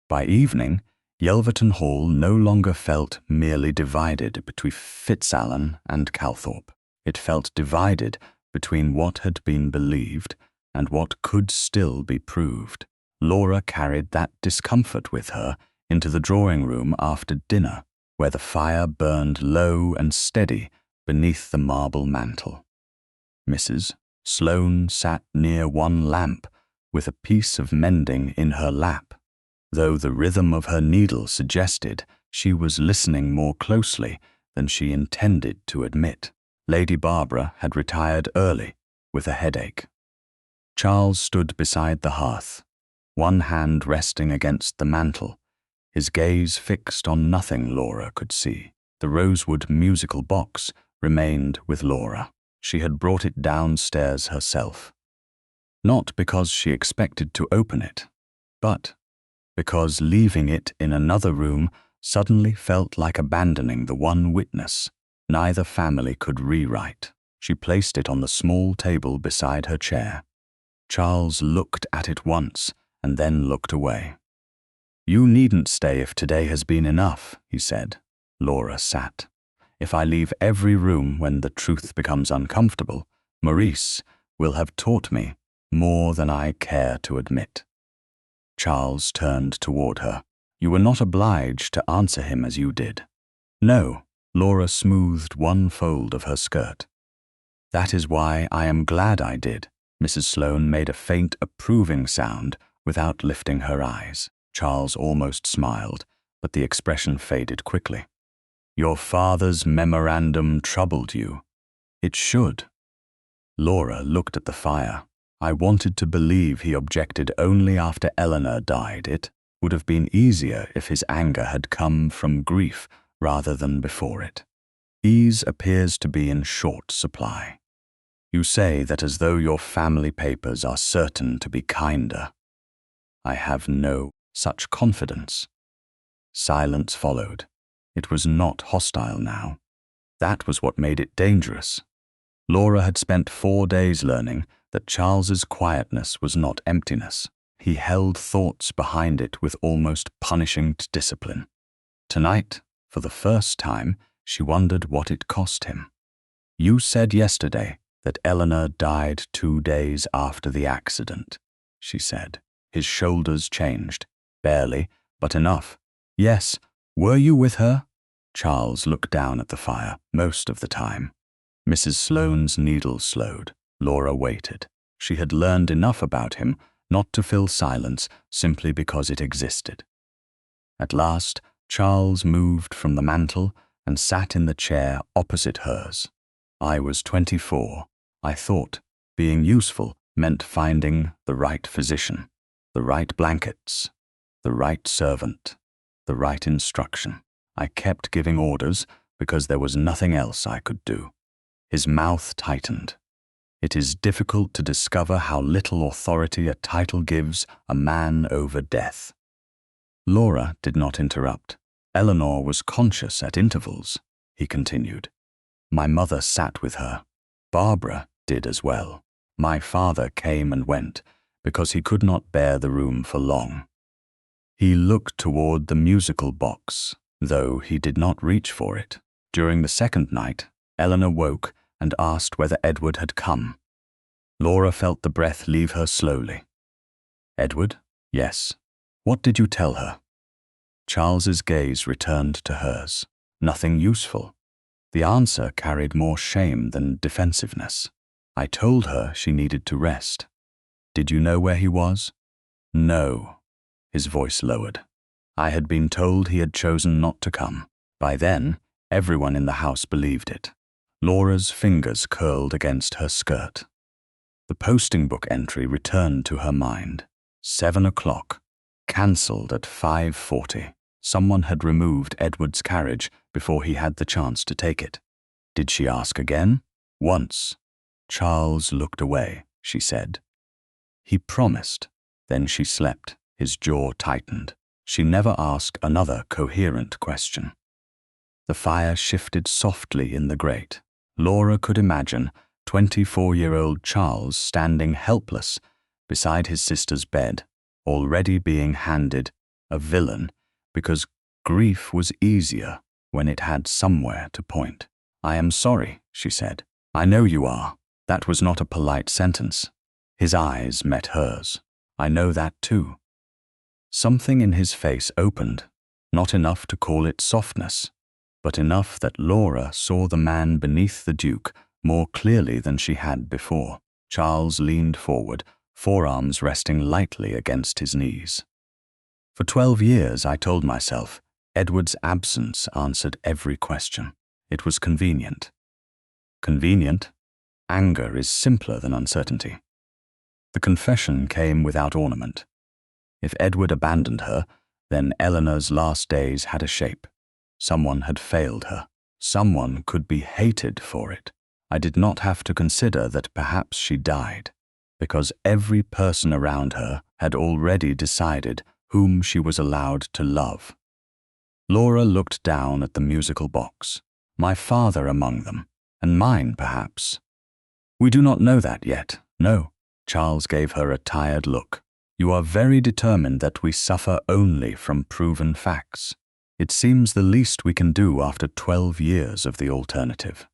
By evening, Yelverton Hall no longer felt merely divided between Fitzalan and Calthorpe. It felt divided between what had been believed and what could still be proved. Laura carried that discomfort with her into the drawing-room after dinner, where the fire burned low and steady beneath the marble mantel. Mrs. Sloane sat near one lamp with a piece of mending in her lap, though the rhythm of her needle suggested she was listening more closely than she intended to admit. Lady Barbara had retired early with a headache. Charles stood beside the hearth, one hand resting against the mantel, his gaze fixed on nothing Laura could see. The rosewood musical box remained with Laura. She had brought it downstairs herself, not because she expected to open it, but because leaving it in another room suddenly felt like abandoning the one witness neither family could rewrite. She placed it on the small table beside her chair. Charles looked at it once and then looked away. You needn't stay if today has been enough, he said. Laura sat. If I leave every room when the truth becomes uncomfortable, Maurice will have taught me more than I care to admit. Charles turned toward her. You were not obliged to answer him as you did. No, Laura smoothed one fold of her skirt. That is why I am glad I did. Mrs. Sloane made a faint, approving sound without lifting her eyes. Charles almost smiled, but the expression faded quickly. Your father's memorandum troubled you. It should. Laura looked at the fire. I wanted to believe he objected only after Eleanor died. It would have been easier if his anger had come from grief rather than before it. Ease appears to be in short supply. You say that as though your family papers are certain to be kinder. I have no such confidence. Silence followed. It was not hostile now. That was what made it dangerous. Laura had spent 4 days learning that Charles's quietness was not emptiness. He held thoughts behind it with almost punishing discipline. Tonight, for the first time, she wondered what it cost him. You said yesterday that Eleanor died 2 days after the accident, she said. His shoulders changed. Barely, but enough. Yes, were you with her? Charles looked down at the fire most of the time. Mrs. Sloane's needle slowed. Laura waited. She had learned enough about him not to fill silence simply because it existed. At last, Charles moved from the mantel and sat in the chair opposite hers. I was 24. I thought being useful meant finding the right physician, the right blankets, the right servant, the right instruction. I kept giving orders because there was nothing else I could do. His mouth tightened. It is difficult to discover how little authority a title gives a man over death. Laura did not interrupt. Eleanor was conscious at intervals, he continued. My mother sat with her. Barbara did as well. My father came and went because he could not bear the room for long. He looked toward the musical box, though he did not reach for it. During the second night, Eleanor woke and asked whether Edward had come. Laura felt the breath leave her slowly. Edward? Yes. What did you tell her? Charles's gaze returned to hers. Nothing useful. The answer carried more shame than defensiveness. I told her she needed to rest. Did you know where he was? No. His voice lowered. I had been told he had chosen not to come. By then, everyone in the house believed it. Laura's fingers curled against her skirt. The posting book entry returned to her mind. 7 o'clock. Cancelled at 5:40. Someone had removed Edward's carriage before he had the chance to take it. Did she ask again? Once. Charles looked away, she said. He promised. Then she slept. His jaw tightened. She never asked another coherent question. The fire shifted softly in the grate. Laura could imagine 24-year-old Charles standing helpless beside his sister's bed, already being handed a villain because grief was easier when it had somewhere to point. I am sorry, she said. I know you are. That was not a polite sentence. His eyes met hers. I know that too. Something in his face opened, not enough to call it softness, but enough that Laura saw the man beneath the Duke more clearly than she had before. Charles leaned forward, forearms resting lightly against his knees. For 12 years, I told myself, Edward's absence answered every question. It was convenient. Convenient? Anger is simpler than uncertainty. The confession came without ornament. If Edward abandoned her, then Eleanor's last days had a shape. Someone had failed her. Someone could be hated for it. I did not have to consider that perhaps she died, because every person around her had already decided whom she was allowed to love. Laura looked down at the musical box. My father among them, and mine perhaps. We do not know that yet, no. Charles gave her a tired look. You are very determined that we suffer only from proven facts. It seems the least we can do after 12 years of the alternative."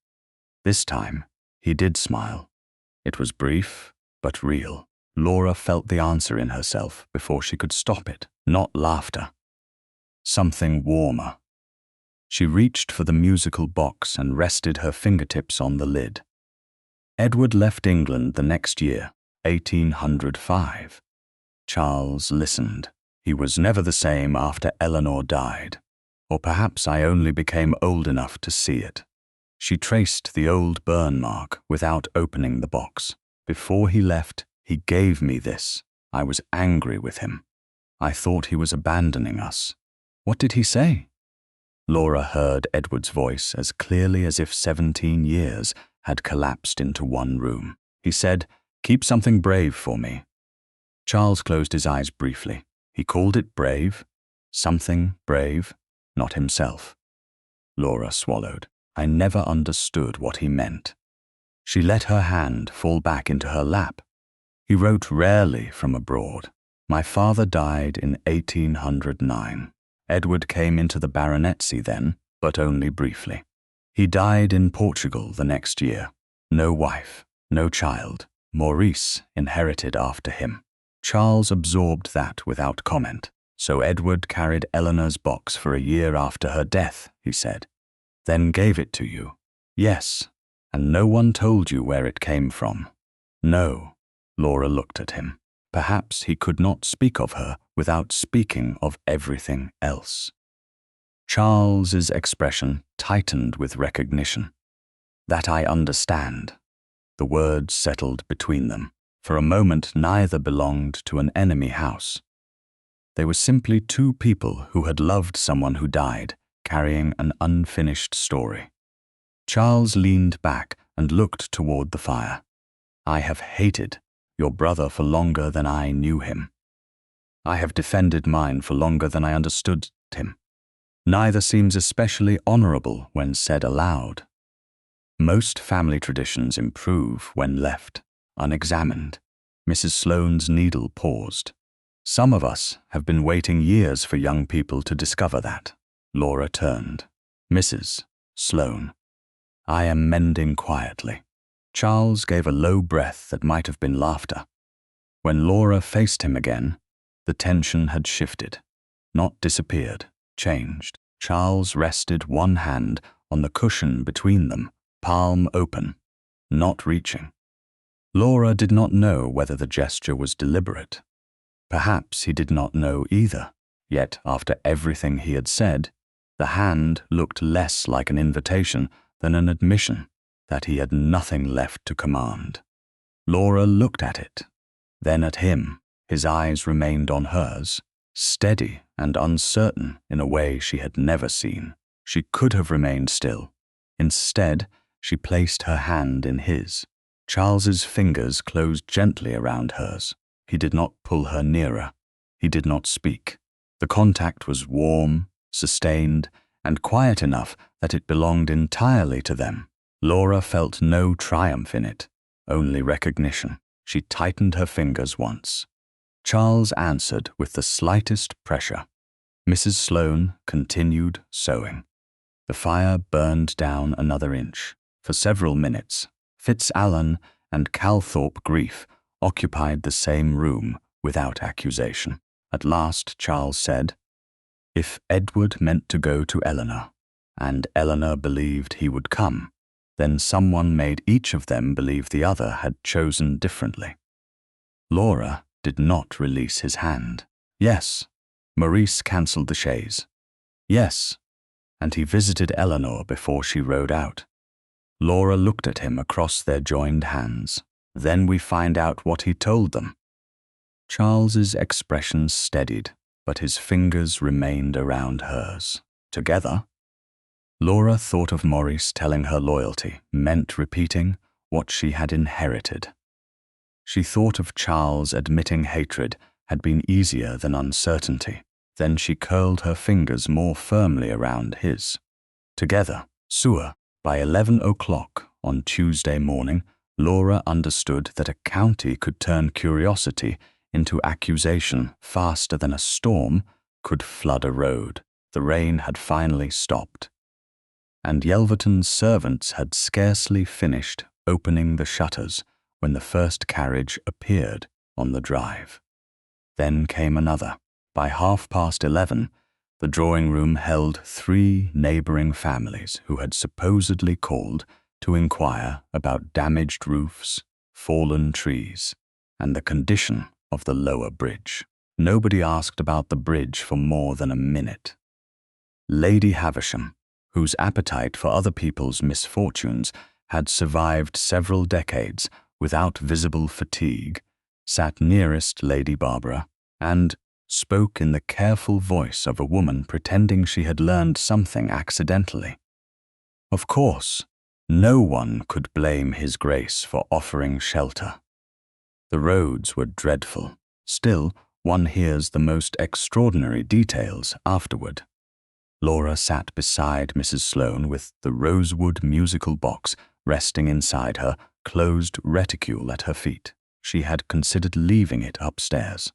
This time, he did smile. It was brief, but real. Laura felt the answer in herself before she could stop it. Not laughter. Something warmer. She reached for the musical box and rested her fingertips on the lid. Edward left England the next year, 1805. Charles listened. He was never the same after Eleanor died. Or perhaps I only became old enough to see it. She traced the old burn mark without opening the box. Before he left, he gave me this. I was angry with him. I thought he was abandoning us. What did he say? Laura heard Edward's voice as clearly as if 17 years had collapsed into one room. He said, "Keep something brave for me." Charles closed his eyes briefly. He called it brave. Something brave, not himself. Laura swallowed. I never understood what he meant. She let her hand fall back into her lap. He wrote rarely from abroad. My father died in 1809. Edward came into the baronetcy then, but only briefly. He died in Portugal the next year. No wife, no child. Maurice inherited after him. Charles absorbed that without comment. So Edward carried Eleanor's box for a year after her death, he said. Then gave it to you. Yes, and no one told you where it came from. No. Laura looked at him. Perhaps he could not speak of her without speaking of everything else. Charles's expression tightened with recognition. That I understand. The words settled between them. For a moment, neither belonged to an enemy house. They were simply two people who had loved someone who died, carrying an unfinished story. Charles leaned back and looked toward the fire. I have hated your brother for longer than I knew him. I have defended mine for longer than I understood him. Neither seems especially honorable when said aloud. Most family traditions improve when left unexamined. Mrs. Sloane's needle paused. Some of us have been waiting years for young people to discover that. Laura turned. Mrs. Sloane. I am mending quietly. Charles gave a low breath that might have been laughter. When Laura faced him again, the tension had shifted, not disappeared, changed. Charles rested one hand on the cushion between them, palm open, not reaching. Laura did not know whether the gesture was deliberate. Perhaps he did not know either, yet after everything he had said, the hand looked less like an invitation than an admission that he had nothing left to command. Laura looked at it, then at him. His eyes remained on hers, steady and uncertain in a way she had never seen. She could have remained still. Instead, she placed her hand in his. Charles's fingers closed gently around hers. He did not pull her nearer. He did not speak. The contact was warm, sustained, and quiet enough that it belonged entirely to them. Laura felt no triumph in it, only recognition. She tightened her fingers once. Charles answered with the slightest pressure. Mrs. Sloane continued sewing. The fire burned down another inch. For several minutes, Fitzalan and Calthorpe grief occupied the same room without accusation. At last Charles said, if Edward meant to go to Eleanor, and Eleanor believed he would come, then someone made each of them believe the other had chosen differently. Laura did not release his hand. Yes, Maurice cancelled the chaise. Yes, and he visited Eleanor before she rode out. Laura looked at him across their joined hands. Then we find out what he told them. Charles's expression steadied, but his fingers remained around hers. Together, Laura thought of Maurice telling her loyalty meant repeating what she had inherited. She thought of Charles admitting hatred had been easier than uncertainty. Then she curled her fingers more firmly around his. Together, Sewer. By 11 o'clock on Tuesday morning, Laura understood that a county could turn curiosity into accusation faster than a storm could flood a road. The rain had finally stopped, and Yelverton's servants had scarcely finished opening the shutters when the first carriage appeared on the drive. Then came another. By 11:30, the drawing-room held 3 neighboring families who had supposedly called to inquire about damaged roofs, fallen trees, and the condition of the lower bridge. Nobody asked about the bridge for more than a minute. Lady Havisham, whose appetite for other people's misfortunes had survived several decades without visible fatigue, sat nearest Lady Barbara and spoke in the careful voice of a woman pretending she had learned something accidentally. Of course, no one could blame His Grace for offering shelter. The roads were dreadful. Still, one hears the most extraordinary details afterward. Laura sat beside Mrs. Sloane with the rosewood musical box resting inside her closed reticule at her feet. She had considered leaving it upstairs.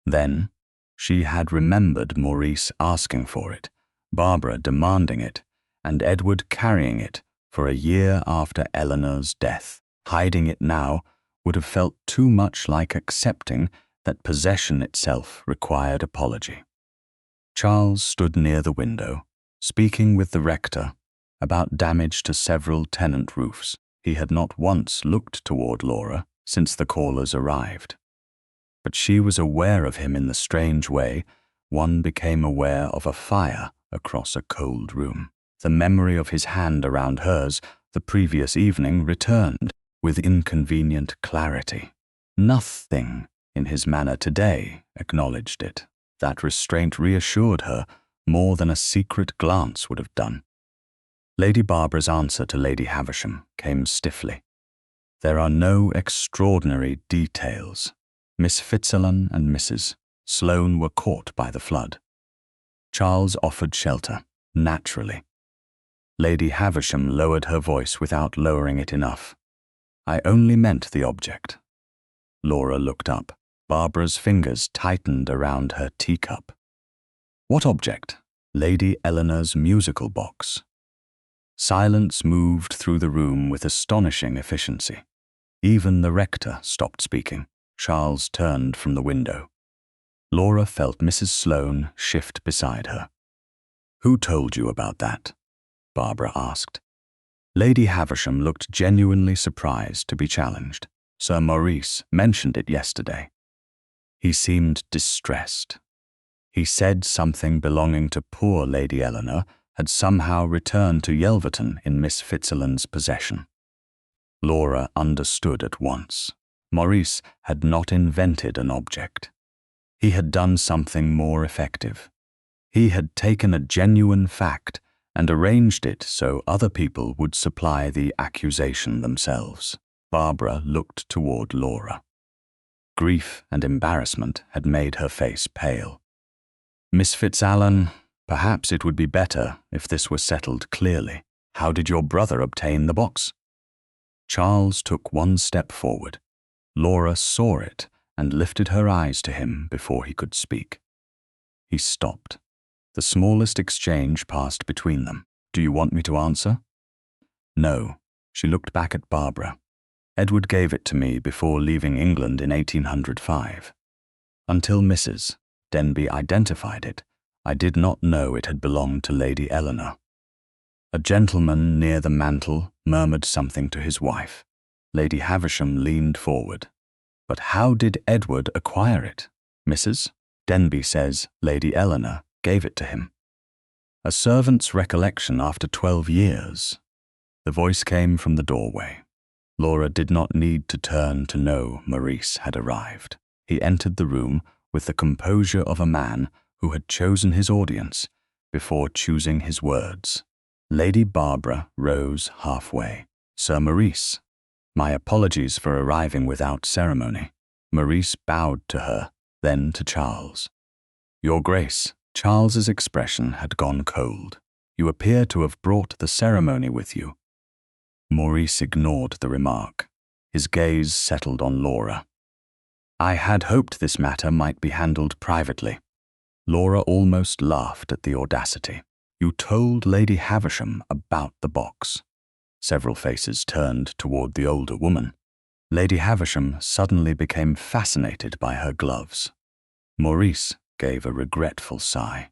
Then, she had remembered Maurice asking for it, Barbara demanding it, and Edward carrying it for a year after Eleanor's death. Hiding it now would have felt too much like accepting that possession itself required apology. Charles stood near the window, speaking with the rector about damage to several tenant roofs. He had not once looked toward Laura since the callers arrived. But she was aware of him in the strange way one became aware of a fire across a cold room. The memory of his hand around hers the previous evening returned with inconvenient clarity. Nothing in his manner today acknowledged it. That restraint reassured her more than a secret glance would have done. Lady Barbara's answer to Lady Havisham came stiffly. There are no extraordinary details. Miss Fitzalan and Mrs. Sloane were caught by the flood. Charles offered shelter, naturally. Lady Havisham lowered her voice without lowering it enough. I only meant the object. Laura looked up. Barbara's fingers tightened around her teacup. What object? Lady Eleanor's musical box. Silence moved through the room with astonishing efficiency. Even the rector stopped speaking. Charles turned from the window. Laura felt Mrs. Sloane shift beside her. Who told you about that? Barbara asked. Lady Havisham looked genuinely surprised to be challenged. Sir Maurice mentioned it yesterday. He seemed distressed. He said something belonging to poor Lady Eleanor had somehow returned to Yelverton in Miss Fitzalan's possession. Laura understood at once. Maurice had not invented an object. He had done something more effective. He had taken a genuine fact and arranged it so other people would supply the accusation themselves. Barbara looked toward Laura. Grief and embarrassment had made her face pale. Miss Fitzalan, perhaps it would be better if this were settled clearly. How did your brother obtain the box? Charles took one step forward. Laura saw it and lifted her eyes to him before he could speak. He stopped. The smallest exchange passed between them. Do you want me to answer? No. She looked back at Barbara. Edward gave it to me before leaving England in 1805. Until Mrs. Denby identified it, I did not know it had belonged to Lady Eleanor. A gentleman near the mantel murmured something to his wife. Lady Havisham leaned forward. But how did Edward acquire it? Mrs. Denby says Lady Eleanor gave it to him. A servant's recollection after 12 years. The voice came from the doorway. Laura did not need to turn to know Maurice had arrived. He entered the room with the composure of a man who had chosen his audience before choosing his words. Lady Barbara rose halfway. Sir Maurice, my apologies for arriving without ceremony. Maurice bowed to her, then to Charles. Your Grace, Charles's expression had gone cold. You appear to have brought the ceremony with you. Maurice ignored the remark. His gaze settled on Laura. I had hoped this matter might be handled privately. Laura almost laughed at the audacity. You told Lady Havisham about the box. Several faces turned toward the older woman. Lady Havisham suddenly became fascinated by her gloves. Maurice gave a regretful sigh.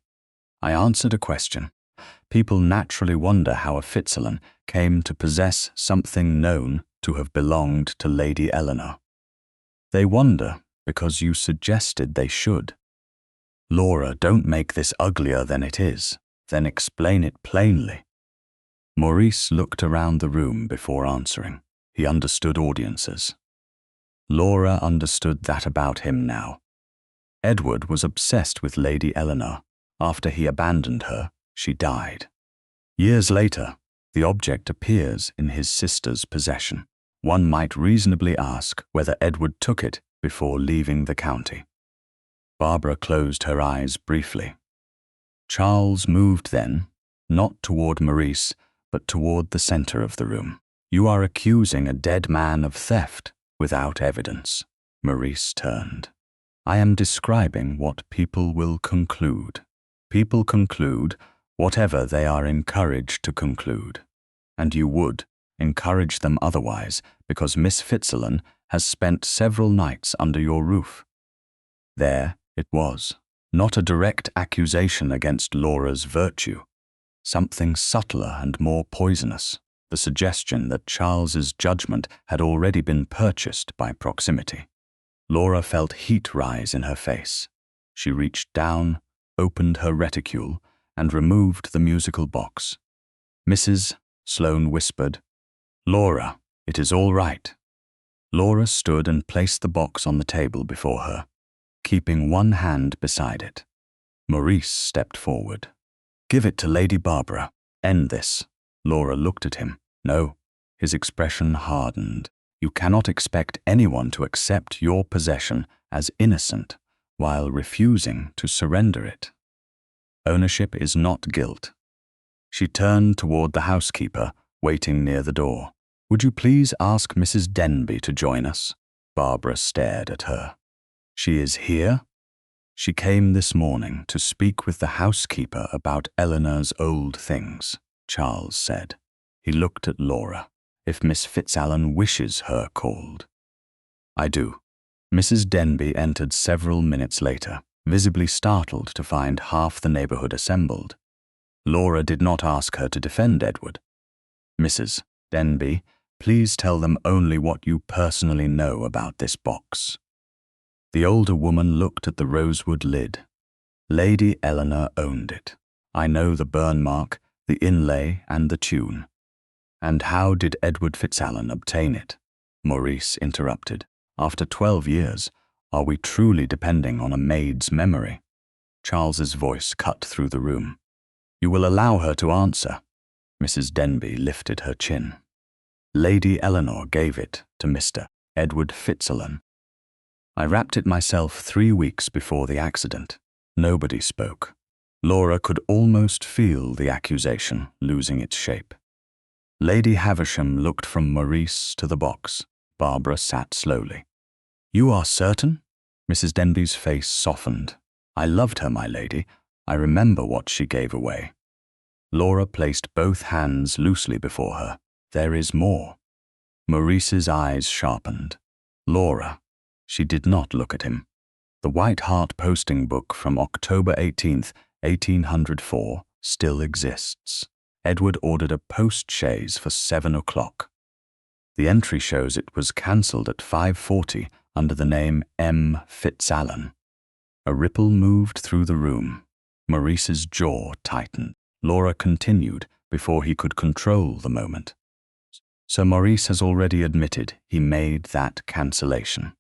I answered a question. People naturally wonder how a Fitzalan came to possess something known to have belonged to Lady Eleanor. They wonder because you suggested they should. Laura, don't make this uglier than it is, then explain it plainly. Maurice looked around the room before answering. He understood audiences. Laura understood that about him now. Edward was obsessed with Lady Eleanor. After he abandoned her, she died. Years later, the object appears in his sister's possession. One might reasonably ask whether Edward took it before leaving the county. Barbara closed her eyes briefly. Charles moved then, not toward Maurice, but toward the center of the room. You are accusing a dead man of theft without evidence. Maurice turned. I am describing what people will conclude. People conclude whatever they are encouraged to conclude. And you would encourage them otherwise because Miss Fitzalan has spent several nights under your roof. There it was, not a direct accusation against Laura's virtue. Something subtler and more poisonous, the suggestion that Charles's judgment had already been purchased by proximity. Laura felt heat rise in her face. She reached down, opened her reticule, and removed the musical box. Mrs. Sloane whispered, "Laura, it is all right." Laura stood and placed the box on the table before her, keeping one hand beside it. Maurice stepped forward. "Give it to Lady Barbara. End this." Laura looked at him. No. His expression hardened. You cannot expect anyone to accept your possession as innocent while refusing to surrender it. Ownership is not guilt. She turned toward the housekeeper, waiting near the door. "Would you please ask Mrs. Denby to join us?" Barbara stared at her. "She is here?" "She came this morning to speak with the housekeeper about Eleanor's old things," Charles said. He looked at Laura. "If Miss Fitzalan wishes her called." "I do." Mrs. Denby entered several minutes later, visibly startled to find half the neighborhood assembled. Laura did not ask her to defend Edward. "Mrs. Denby, please tell them only what you personally know about this box." The older woman looked at the rosewood lid. "Lady Eleanor owned it. I know the burn mark, the inlay, and the tune." "And how did Edward Fitzalan obtain it?" Maurice interrupted. "After 12 years, are we truly depending on a maid's memory?" Charles's voice cut through the room. "You will allow her to answer." Mrs. Denby lifted her chin. "Lady Eleanor gave it to Mr. Edward Fitzalan. I wrapped it myself 3 weeks before the accident." Nobody spoke. Laura could almost feel the accusation losing its shape. Lady Havisham looked from Maurice to the box. Barbara sat slowly. "You are certain?" Mrs. Denby's face softened. "I loved her, my lady. I remember what she gave away." Laura placed both hands loosely before her. "There is more." Maurice's eyes sharpened. "Laura." She did not look at him. "The White Hart posting book from October 18th, 1804 still exists. Edward ordered a post-chaise for 7 o'clock. The entry shows it was cancelled at 5:40 under the name M. Fitzalan." A ripple moved through the room. Maurice's jaw tightened. Laura continued before he could control the moment. "So Maurice has already admitted he made that cancellation."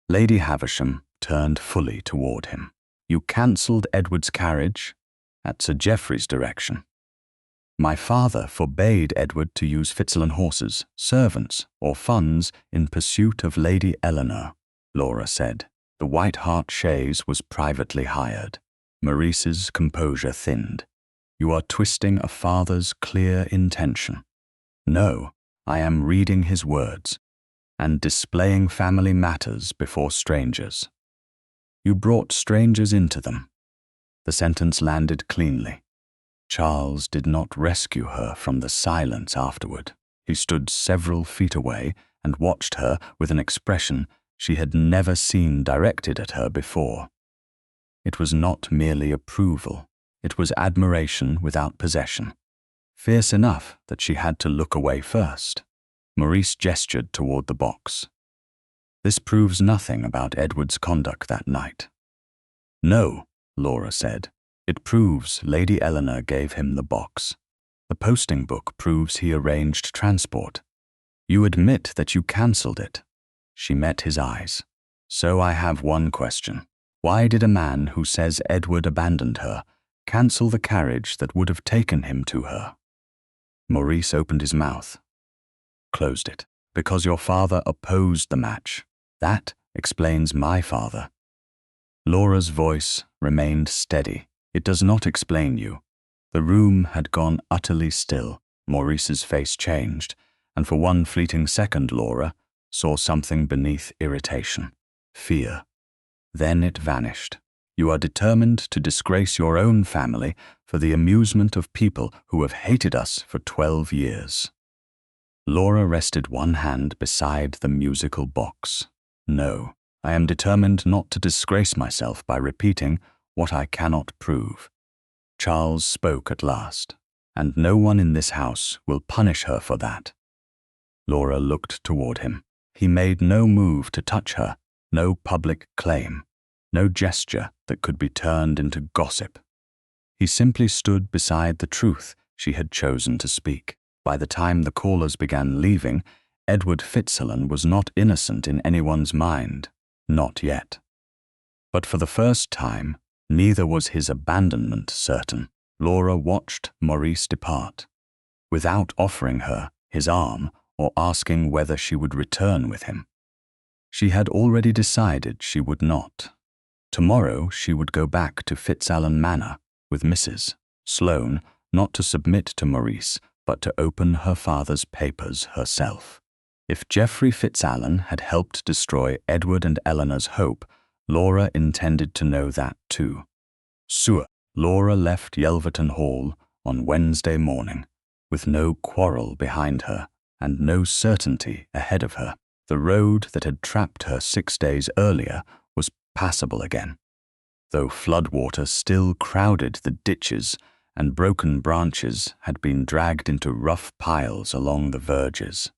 Lady Havisham turned fully toward him. "You cancelled Edward's carriage at Sir Geoffrey's direction." "My father forbade Edward to use Fitzalan horses, servants, or funds in pursuit of Lady Eleanor," Laura said. "The White Hart chaise was privately hired." Maurice's composure thinned. "You are twisting a father's clear intention." "No, I am reading his words." and displaying family matters before strangers. You brought strangers into them. The sentence landed cleanly. Charles did not rescue her from the silence afterward. He stood several feet away and watched her with an expression she had never seen directed at her before. It was not merely approval. It was admiration without possession. Fierce enough that she had to look away first. Maurice gestured toward the box. This proves nothing about Edward's conduct that night. No, Laura said. It proves Lady Eleanor gave him the box. The posting book proves he arranged transport. You admit that you cancelled it. She met his eyes. So I have one question. Why did a man who says Edward abandoned her cancel the carriage that would have taken him to her? Maurice opened his mouth, closed it. Because your father opposed the match. That explains my father. Laura's voice remained steady. It does not explain you. The room had gone utterly still. Maurice's face changed, and for one fleeting second Laura saw something beneath irritation, fear. Then it vanished. You are determined to disgrace your own family for the amusement of people who have hated us for 12 years. Laura rested one hand beside the musical box. No, I am determined not to disgrace myself by repeating what I cannot prove. Charles spoke at last, and no one in this house will punish her for that. Laura looked toward him. He made no move to touch her, no public claim, no gesture that could be turned into gossip. He simply stood beside the truth she had chosen to speak. By the time the callers began leaving, Edward Fitzalan was not innocent in anyone's mind, not yet. But for the first time, neither was his abandonment certain. Laura watched Maurice depart, without offering her his arm or asking whether she would return with him. She had already decided she would not. Tomorrow she would go back to Fitzalan Manor with Mrs. Sloane, not to submit to Maurice, but to open her father's papers herself. If Geoffrey Fitzalan had helped destroy Edward and Eleanor's hope, Laura intended to know that too. Laura left Yelverton Hall on Wednesday morning, with no quarrel behind her and no certainty ahead of her. The road that had trapped her 6 days earlier was passable again, though floodwater still crowded the ditches and broken branches had been dragged into rough piles along the verges.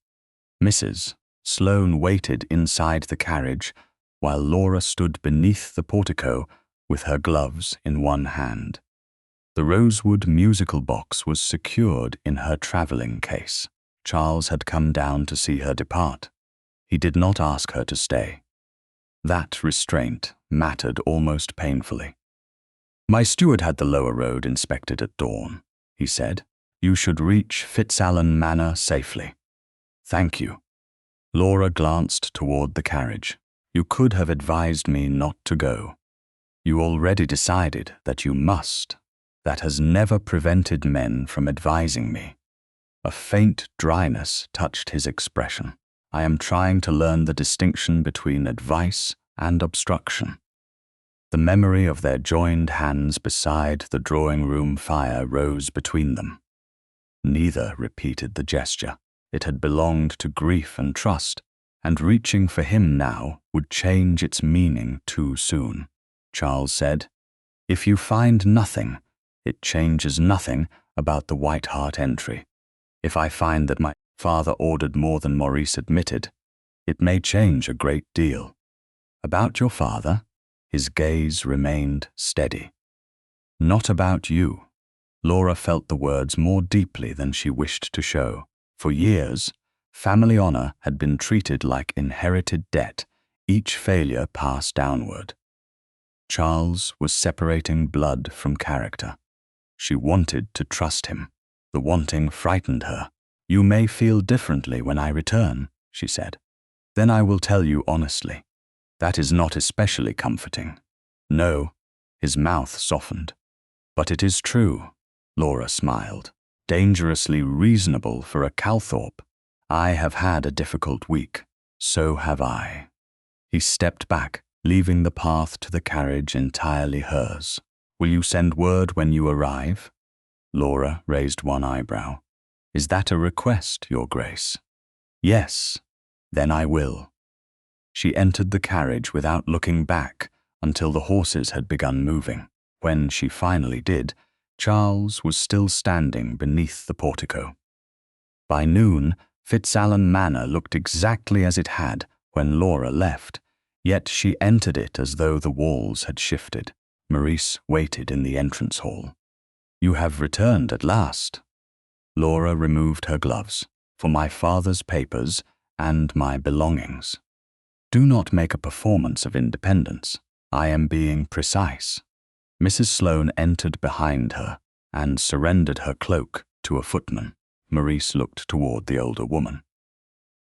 Mrs. Sloane waited inside the carriage while Laura stood beneath the portico with her gloves in one hand. The rosewood musical box was secured in her travelling case. Charles had come down to see her depart. He did not ask her to stay. That restraint mattered almost painfully. My steward had the lower road inspected at dawn, he said. You should reach Fitzalan Manor safely. Thank you. Laura glanced toward the carriage. You could have advised me not to go. You already decided that you must. That has never prevented men from advising me. A faint dryness touched his expression. I am trying to learn the distinction between advice and obstruction. The memory of their joined hands beside the drawing-room fire rose between them. Neither repeated the gesture. It had belonged to grief and trust, and reaching for him now would change its meaning too soon. Charles said, If you find nothing, it changes nothing about the White Hart entry. If I find that my father ordered more than Maurice admitted, it may change a great deal. About your father, his gaze remained steady. Not about you. Laura felt the words more deeply than she wished to show. For years, family honor had been treated like inherited debt, each failure passed downward. Charles was separating blood from character. She wanted to trust him. The wanting frightened her. You may feel differently when I return, she said. Then I will tell you honestly. That is not especially comforting. No, his mouth softened. But it is true, Laura smiled. Dangerously reasonable for a Calthorpe. I have had a difficult week. So have I. He stepped back, leaving the path to the carriage entirely hers. Will you send word when you arrive? Laura raised one eyebrow. Is that a request, Your Grace? Yes, then I will. She entered the carriage without looking back until the horses had begun moving. When she finally did, Charles was still standing beneath the portico. By noon, Fitzalan Manor looked exactly as it had when Laura left, yet she entered it as though the walls had shifted. Maurice waited in the entrance hall. You have returned at last. Laura removed her gloves. For my father's papers and my belongings. Do not make a performance of independence. I am being precise. Mrs. Sloane entered behind her and surrendered her cloak to a footman. Maurice looked toward the older woman.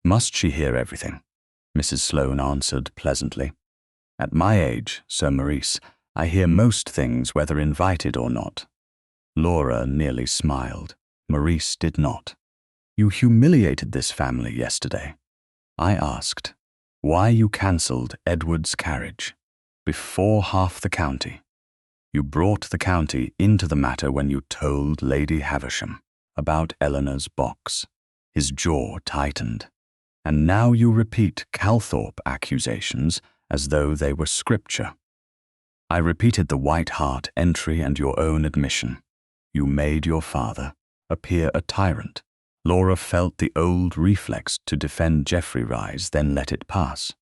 Must she hear everything? Mrs. Sloane answered pleasantly. At my age, Sir Maurice, I hear most things whether invited or not. Laura nearly smiled. Maurice did not. You humiliated this family yesterday. I asked why you cancelled Edward's carriage before half the county. You brought the county into the matter when you told Lady Havisham about Eleanor's box. His jaw tightened. And now you repeat Calthorpe accusations as though they were scripture. I repeated the White Hart entry and your own admission. You made your father appear a tyrant. Laura felt the old reflex to defend Geoffrey Rise, then let it pass.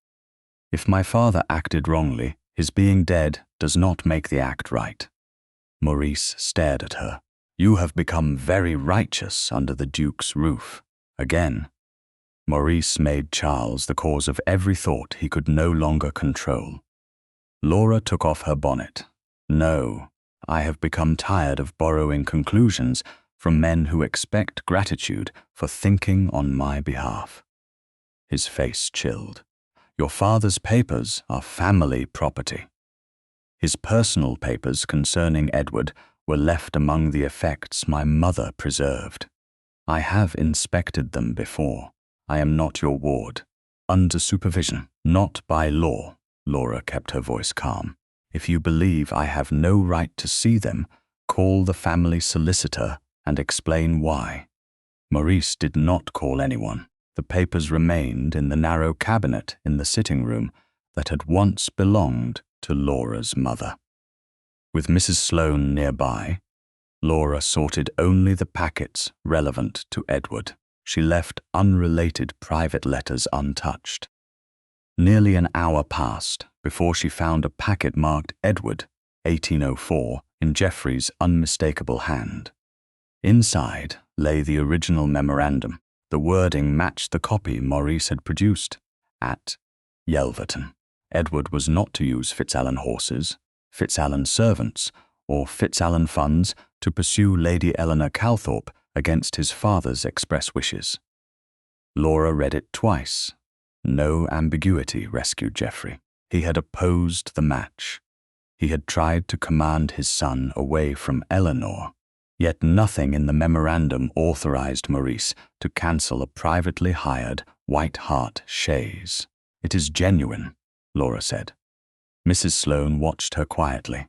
If my father acted wrongly, his being dead does not make the act right. Maurice stared at her. You have become very righteous under the Duke's roof. Again. Maurice made Charles the cause of every thought he could no longer control. Laura took off her bonnet. No, I have become tired of borrowing conclusions from men who expect gratitude for thinking on my behalf. His face chilled. Your father's papers are family property. His personal papers concerning Edward were left among the effects my mother preserved. I have inspected them before. I am not your ward. Under supervision, not by law. Laura kept her voice calm. If you believe I have no right to see them, call the family solicitor and explain why. Maurice did not call anyone. The papers remained in the narrow cabinet in the sitting room that had once belonged to Laura's mother. With Mrs. Sloane nearby, Laura sorted only the packets relevant to Edward. She left unrelated private letters untouched. Nearly an hour passed before she found a packet marked Edward, 1804, in Geoffrey's unmistakable hand. Inside lay the original memorandum. The wording matched the copy Maurice had produced. At Yelverton, Edward was not to use Fitzalan horses, Fitzalan servants, or Fitzalan funds to pursue Lady Eleanor Calthorpe against his father's express wishes. Laura read it twice. No ambiguity rescued Geoffrey. He had opposed the match. He had tried to command his son away from Eleanor. Yet nothing in the memorandum authorized Maurice to cancel a privately hired White Hart chaise. It is genuine, Laura said. Mrs. Sloane watched her quietly.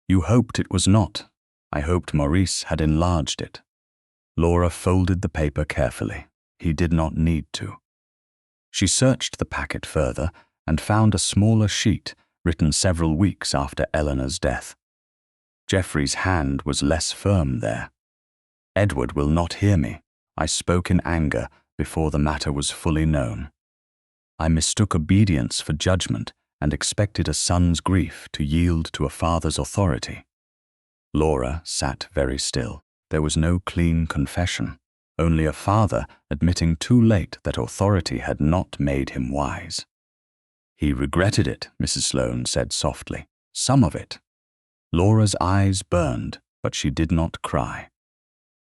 You hoped it was not. I hoped Maurice had enlarged it. Laura folded the paper carefully. He did not need to. She searched the packet further and found a smaller sheet written several weeks after Eleanor's death. Geoffrey's hand was less firm there. Edward will not hear me. I spoke in anger before the matter was fully known. I mistook obedience for judgment and expected a son's grief to yield to a father's authority. Laura sat very still. There was no clean confession, only a father admitting too late that authority had not made him wise. He regretted it, Mrs. Sloane said softly. Some of it. Laura's eyes burned, but she did not cry.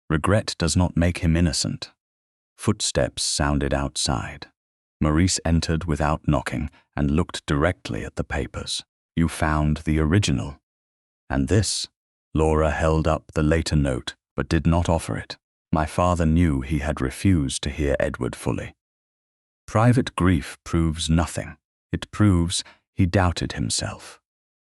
Regret does not make him innocent. Footsteps sounded outside. Maurice entered without knocking and looked directly at the papers. You found the original. And this? Laura held up the later note, but did not offer it. My father knew he had refused to hear Edward fully. Private grief proves nothing. It proves he doubted himself.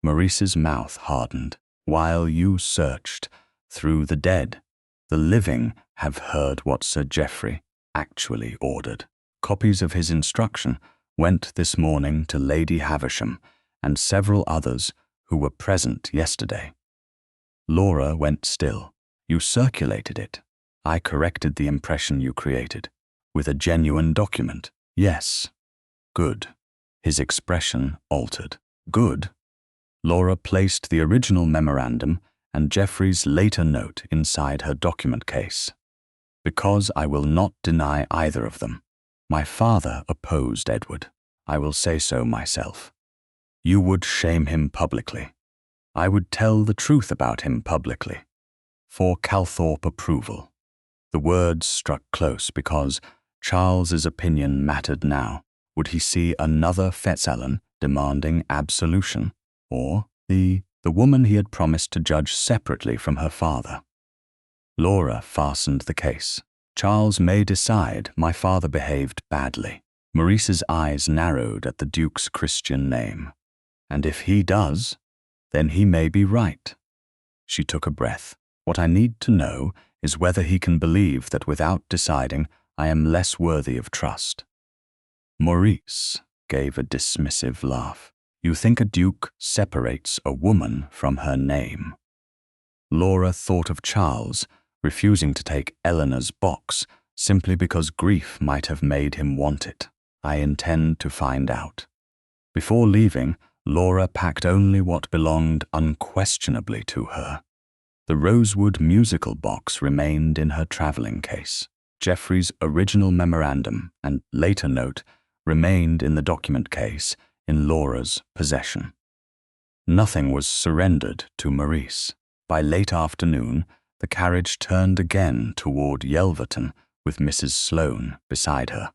Maurice's mouth hardened. While you searched through the dead, the living have heard what Sir Geoffrey actually ordered. Copies of his instruction went this morning to Lady Havisham and several others who were present yesterday. Laura went still. You circulated it. I corrected the impression you created. With a genuine document. Yes. Good. His expression altered. Good. Laura placed the original memorandum and Geoffrey's later note inside her document case. Because I will not deny either of them. My father opposed Edward. I will say so myself. You would shame him publicly. I would tell the truth about him publicly. For Calthorpe approval. The words struck close because Charles's opinion mattered now. Would he see another Fitzalan demanding absolution, or the woman he had promised to judge separately from her father? Laura fastened the case. Charles may decide my father behaved badly. Maurice's eyes narrowed at the Duke's Christian name. And if he does, then he may be right. She took a breath. What I need to know is whether he can believe that without deciding, I am less worthy of trust. Maurice gave a dismissive laugh. You think a duke separates a woman from her name. Laura thought of Charles refusing to take Eleanor's box simply because grief might have made him want it. I intend to find out. Before leaving, Laura packed only what belonged unquestionably to her. The rosewood musical box remained in her travelling case. Geoffrey's original memorandum and later note remained in the document case in Laura's possession. Nothing was surrendered to Maurice. By late afternoon, the carriage turned again toward Yelverton with Mrs. Sloane beside her.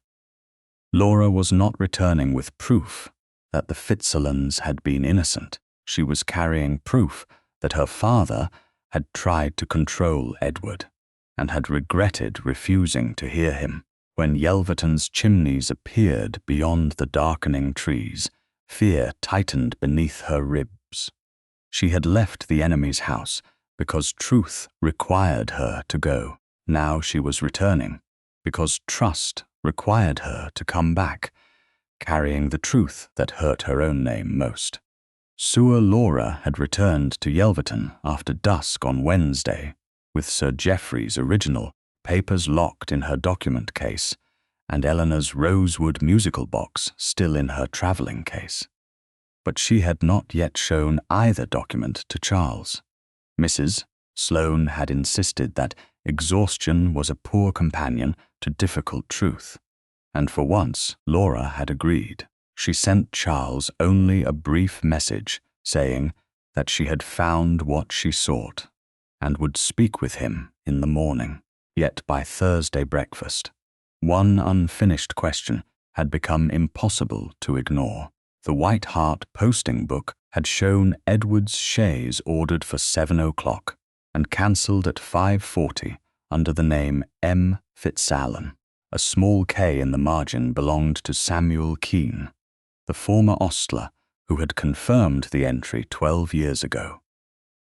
Laura was not returning with proof that the Fitzalans had been innocent. She was carrying proof that her father had tried to control Edward and had regretted refusing to hear him. When Yelverton's chimneys appeared beyond the darkening trees, fear tightened beneath her ribs. She had left the enemy's house because truth required her to go. Now she was returning because trust required her to come back, carrying the truth that hurt her own name most. Sewer Laura had returned to Yelverton after dusk on Wednesday, with Sir Geoffrey's original, papers locked in her document case, and Eleanor's rosewood musical box still in her travelling case. But she had not yet shown either document to Charles. Mrs. Sloane had insisted that exhaustion was a poor companion to difficult truth, and for once Laura had agreed. She sent Charles only a brief message saying that she had found what she sought and would speak with him in the morning. Yet by Thursday breakfast, one unfinished question had become impossible to ignore. The White Hart posting book had shown Edward's chaise ordered for 7 o'clock and cancelled at 5:40 under the name M. Fitzalan. A small K in the margin belonged to Samuel Keene, the former ostler who had confirmed the entry 12 years ago.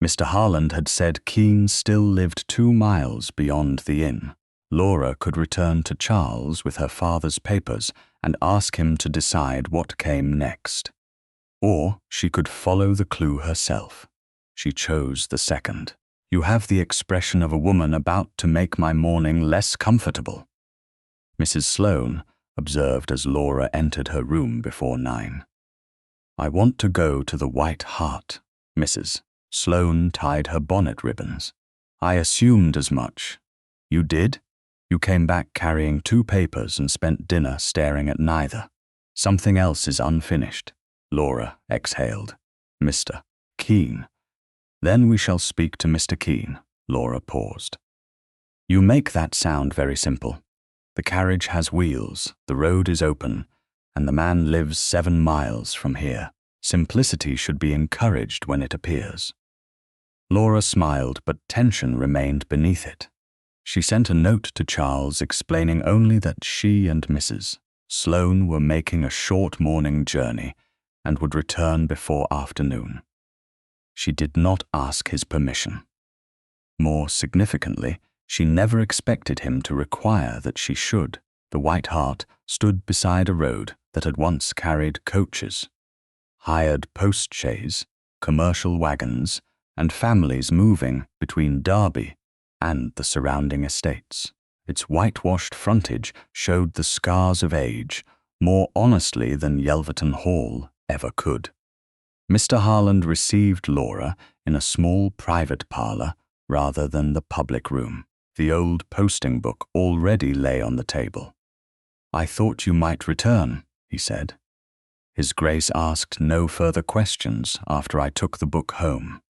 Mr. Harland had said Keene still lived 2 miles beyond the inn. Laura could return to Charles with her father's papers and ask him to decide what came next. Or she could follow the clue herself. She chose the second. You have the expression of a woman about to make my morning less comfortable, Mrs. Sloane observed as Laura entered her room before 9. I want to go to the White Hart, Mrs. Sloane tied her bonnet ribbons. I assumed as much. You did? You came back carrying 2 papers and spent dinner staring at neither. Something else is unfinished, Laura exhaled. Mr. Keene. Then we shall speak to Mr. Keene, Laura paused. You make that sound very simple. The carriage has wheels, the road is open, and the man lives 7 miles from here. Simplicity should be encouraged when it appears. Laura smiled, but tension remained beneath it. She sent a note to Charles explaining only that she and Mrs. Sloane were making a short morning journey and would return before afternoon. She did not ask his permission. More significantly, she never expected him to require that she should. The White Hart stood beside a road that had once carried coaches, hired post-chaise, commercial wagons, and families moving between Derby and the surrounding estates. Its whitewashed frontage showed the scars of age more honestly than Yelverton Hall ever could. Mr. Harland received Laura in a small private parlour rather than the public room. The old posting book already lay on the table. "I thought you might return," he said. His Grace asked no further questions after I took the book home.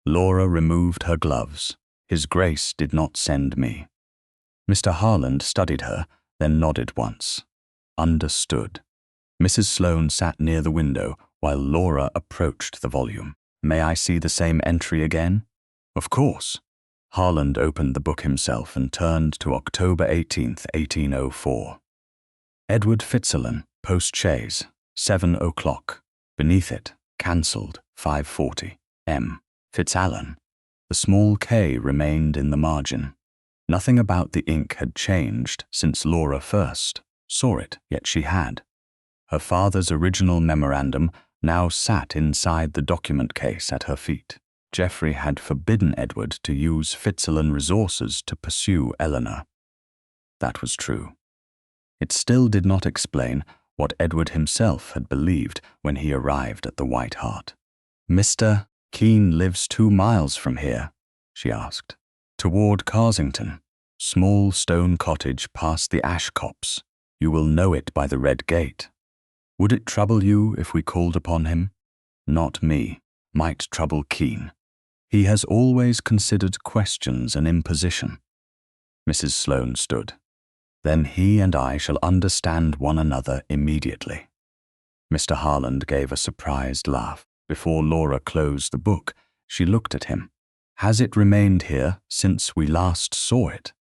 Laura removed her gloves. His Grace did not send me. Mr. Harland studied her, then nodded once. Understood. Mrs. Sloane sat near the window while Laura approached the volume. "May I see the same entry again?" "Of course." Harland opened the book himself and turned to October 18th, 1804. Edward Fitzalan, post-chaise, 7 o'clock. Beneath it, cancelled, 5:40. M. Fitzalan. The small K remained in the margin. Nothing about the ink had changed since Laura first saw it, yet she had. Her father's original memorandum now sat inside the document case at her feet. Geoffrey had forbidden Edward to use Fitzalan resources to pursue Eleanor. That was true. It still did not explain what Edward himself had believed when he arrived at the White Hart. "Mr. Keene lives 2 miles from here?" she asked. "Toward Carsington. Small stone cottage past the ash copse. You will know it by the red gate. Would it trouble you if we called upon him?" "Not me. Might trouble Keene. He has always considered questions an imposition." Mrs. Sloane stood. "Then he and I shall understand one another immediately." Mr. Harland gave a surprised laugh. Before Laura closed the book, she looked at him. "Has it remained here since we last saw it?"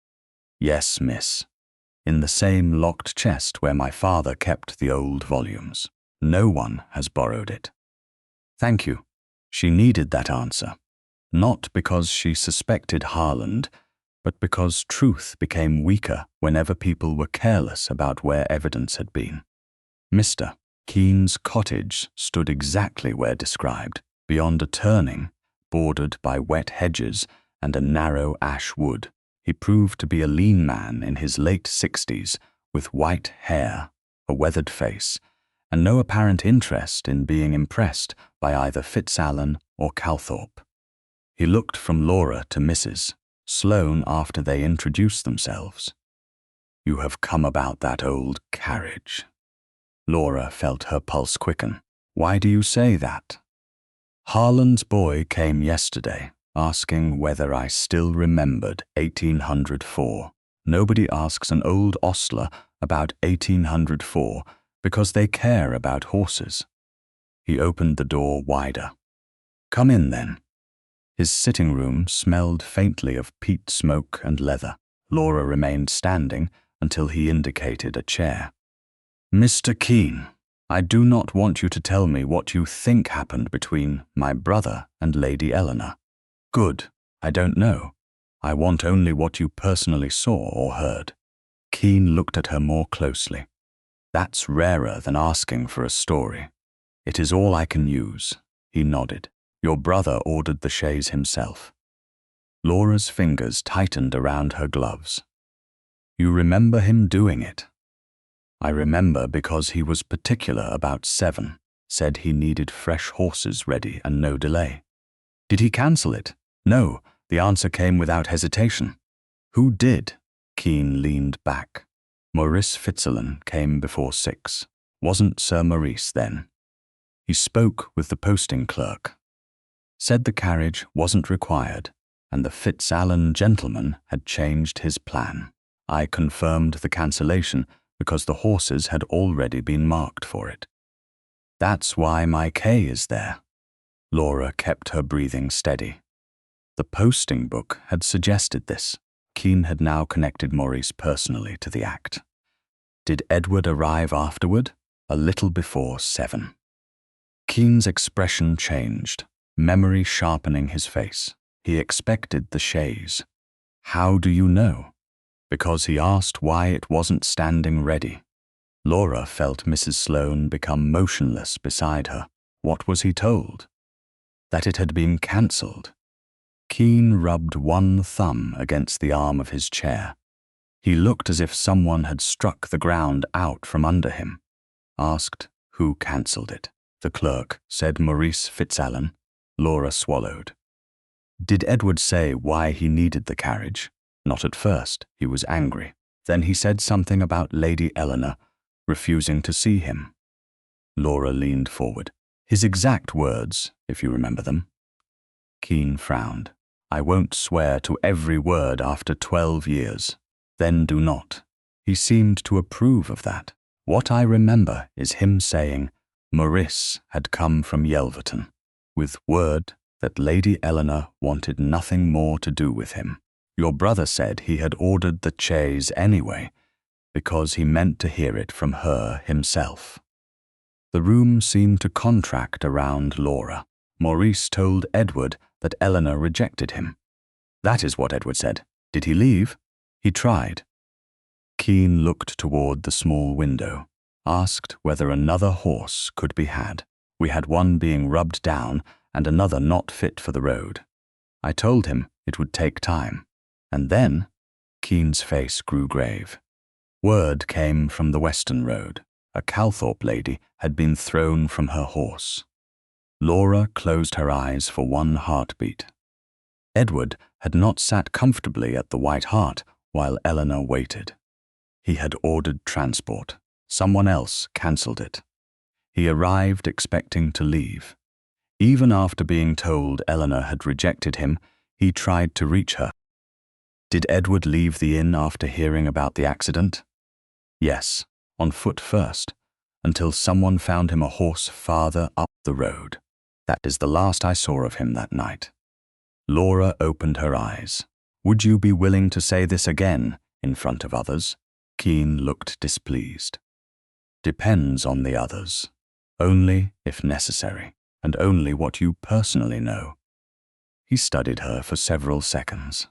"Yes, miss. In the same locked chest where my father kept the old volumes. No one has borrowed it." "Thank you." She needed that answer, not because she suspected Harland, but because truth became weaker whenever people were careless about where evidence had been. Mr. Keene's cottage stood exactly where described, beyond a turning, bordered by wet hedges and a narrow ash wood. He proved to be a lean man in his late 60s, with white hair, a weathered face, and no apparent interest in being impressed by either Fitzalan or Calthorpe. He looked from Laura to Mrs. Sloane after they introduced themselves. "You have come about that old carriage." Laura felt her pulse quicken. "Why do you say that?" "Harland's boy came yesterday, asking whether I still remembered 1804. Nobody asks an old ostler about 1804 because they care about horses." He opened the door wider. "Come in, then." His sitting room smelled faintly of peat smoke and leather. Laura remained standing until he indicated a chair. "Mr. Keene, I do not want you to tell me what you think happened between my brother and Lady Eleanor. Good, I don't know. I want only what you personally saw or heard." Keene looked at her more closely. "That's rarer than asking for a story." "It is all I can use." He nodded. "Your brother ordered the chaise himself." Laura's fingers tightened around her gloves. "You remember him doing it?" "I remember because he was particular about 7, said he needed fresh horses ready and no delay." "Did he cancel it?" "No, the answer came without hesitation." "Who did?" Keene leaned back. "Maurice Fitzalan came before 6. Wasn't Sir Maurice then. He spoke with the posting clerk. Said the carriage wasn't required, and the Fitzalan gentleman had changed his plan. I confirmed the cancellation because the horses had already been marked for it. That's why my K is there." Laura kept her breathing steady. The posting book had suggested this. Keene had now connected Maurice personally to the act. Did Edward arrive afterward? A little before 7. Keen's expression changed, memory sharpening his face. He expected the chaise. How do you know? Because he asked why it wasn't standing ready. Laura felt Mrs. Sloane become motionless beside her. What was he told? That it had been cancelled. Keen rubbed one thumb against the arm of his chair. He looked as if someone had struck the ground out from under him. Asked who cancelled it. The clerk said Maurice Fitzalan. Laura swallowed. Did Edward say why he needed the carriage? Not at first. He was angry. Then he said something about Lady Eleanor refusing to see him. Laura leaned forward. His exact words, if you remember them. Keen frowned. I won't swear to every word after 12 years. Then do not. He seemed to approve of that. What I remember is him saying Maurice had come from Yelverton, with word that Lady Eleanor wanted nothing more to do with him. Your brother said he had ordered the chaise anyway, because he meant to hear it from her himself. The room seemed to contract around Laura. Maurice told Edward that Eleanor rejected him. That is what Edward said. Did he leave? He tried. Keen looked toward the small window, asked whether another horse could be had. We had one being rubbed down and another not fit for the road. I told him it would take time. And then Keen's face grew grave. Word came from the Western Road. A Calthorpe lady had been thrown from her horse. Laura closed her eyes for one heartbeat. Edward had not sat comfortably at the White Hart while Eleanor waited. He had ordered transport. Someone else cancelled it. He arrived expecting to leave. Even after being told Eleanor had rejected him, he tried to reach her. Did Edward leave the inn after hearing about the accident? Yes, on foot first, until someone found him a horse farther up the road. That is the last I saw of him that night. Laura opened her eyes. Would you be willing to say this again in front of others? Keen looked displeased. Depends on the others. Only if necessary, and only what you personally know. He studied her for several seconds.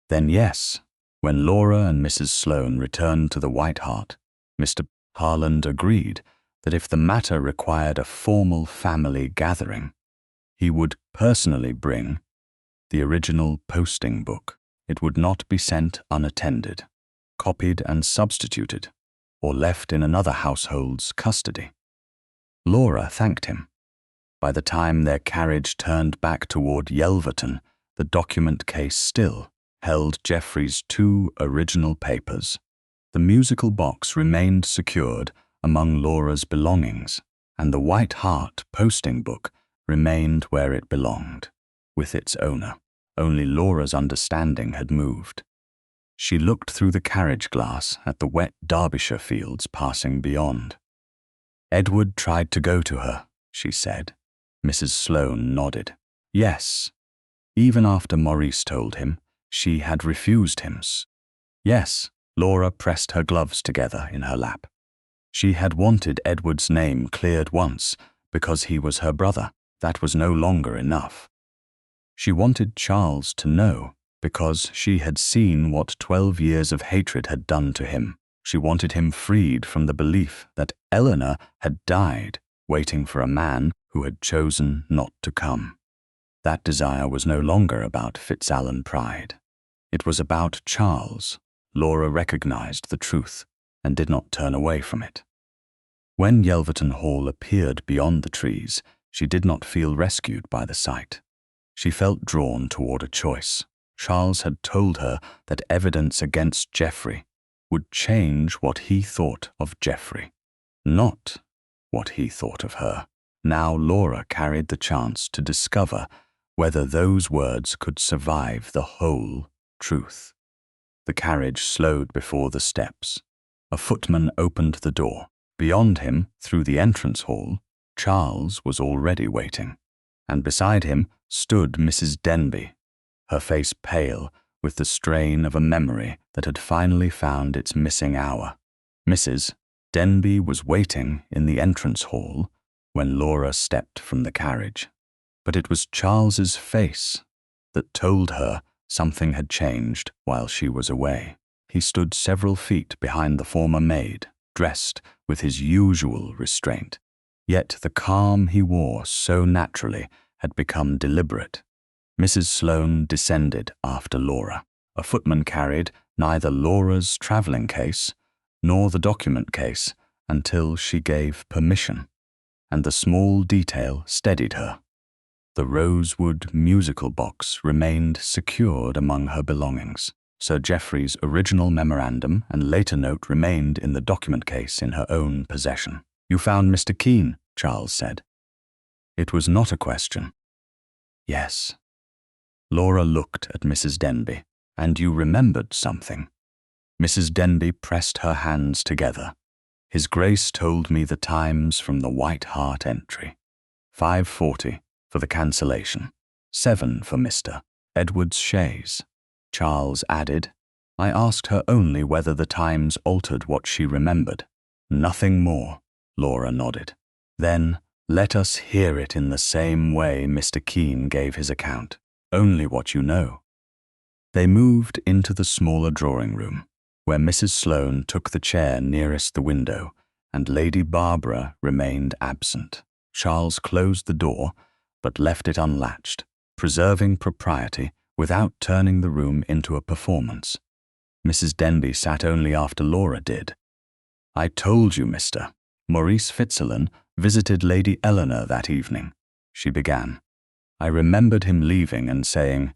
Then yes, when Laura and Mrs. Sloane returned to the White Hart, Mr. Harland agreed that if the matter required a formal family gathering, he would personally bring the original posting book. It would not be sent unattended, copied and substituted, or left in another household's custody. Laura thanked him. By the time their carriage turned back toward Yelverton, the document case still held Geoffrey's 2 original papers. The musical box remained secured among Laura's belongings, and the White Hart posting book remained where it belonged, with its owner. Only Laura's understanding had moved. She looked through the carriage glass at the wet Derbyshire fields passing beyond. Edward tried to go to her, she said. Mrs. Sloane nodded. Yes, even after Maurice told him, she had refused him. Yes, Laura pressed her gloves together in her lap. She had wanted Edward's name cleared once because he was her brother. That was no longer enough. She wanted Charles to know because she had seen what 12 years of hatred had done to him. She wanted him freed from the belief that Eleanor had died waiting for a man who had chosen not to come. That desire was no longer about Fitzalan pride. It was about Charles. Laura recognized the truth and did not turn away from it. When Yelverton Hall appeared beyond the trees, she did not feel rescued by the sight. She felt drawn toward a choice. Charles had told her that evidence against Geoffrey would change what he thought of Geoffrey, not what he thought of her. Now Laura carried the chance to discover whether those words could survive the whole truth. The carriage slowed before the steps. A footman opened the door. Beyond him, through the entrance hall, Charles was already waiting, and beside him stood Mrs. Denby, her face pale with the strain of a memory that had finally found its missing hour. Mrs. Denby was waiting in the entrance hall when Laura stepped from the carriage, but it was Charles's face that told her something had changed while she was away. He stood several feet behind the former maid, dressed with his usual restraint, yet the calm he wore so naturally had become deliberate. Mrs. Sloane descended after Laura. A footman carried neither Laura's travelling case nor the document case until she gave permission, and the small detail steadied her. The rosewood musical box remained secured among her belongings. Sir Geoffrey's original memorandum and later note remained in the document case in her own possession. "You found Mr. Keene," Charles said. It was not a question. "Yes." Laura looked at Mrs. Denby. "And you remembered something?" Mrs. Denby pressed her hands together. "His Grace told me the times from the White Hart entry. 5:40 for the cancellation, 7 for Mr. Edward's chaise." Charles added, "I asked her only whether the times altered what she remembered." "Nothing more," Laura nodded. "Then let us hear it in the same way Mr. Keene gave his account. Only what you know." They moved into the smaller drawing room, where Mrs. Sloane took the chair nearest the window, and Lady Barbara remained absent. Charles closed the door, but left it unlatched, preserving propriety without turning the room into a performance. Mrs. Denby sat only after Laura did. "I told you, Mr. Maurice Fitzalan visited Lady Eleanor that evening," she began. "I remembered him leaving and saying,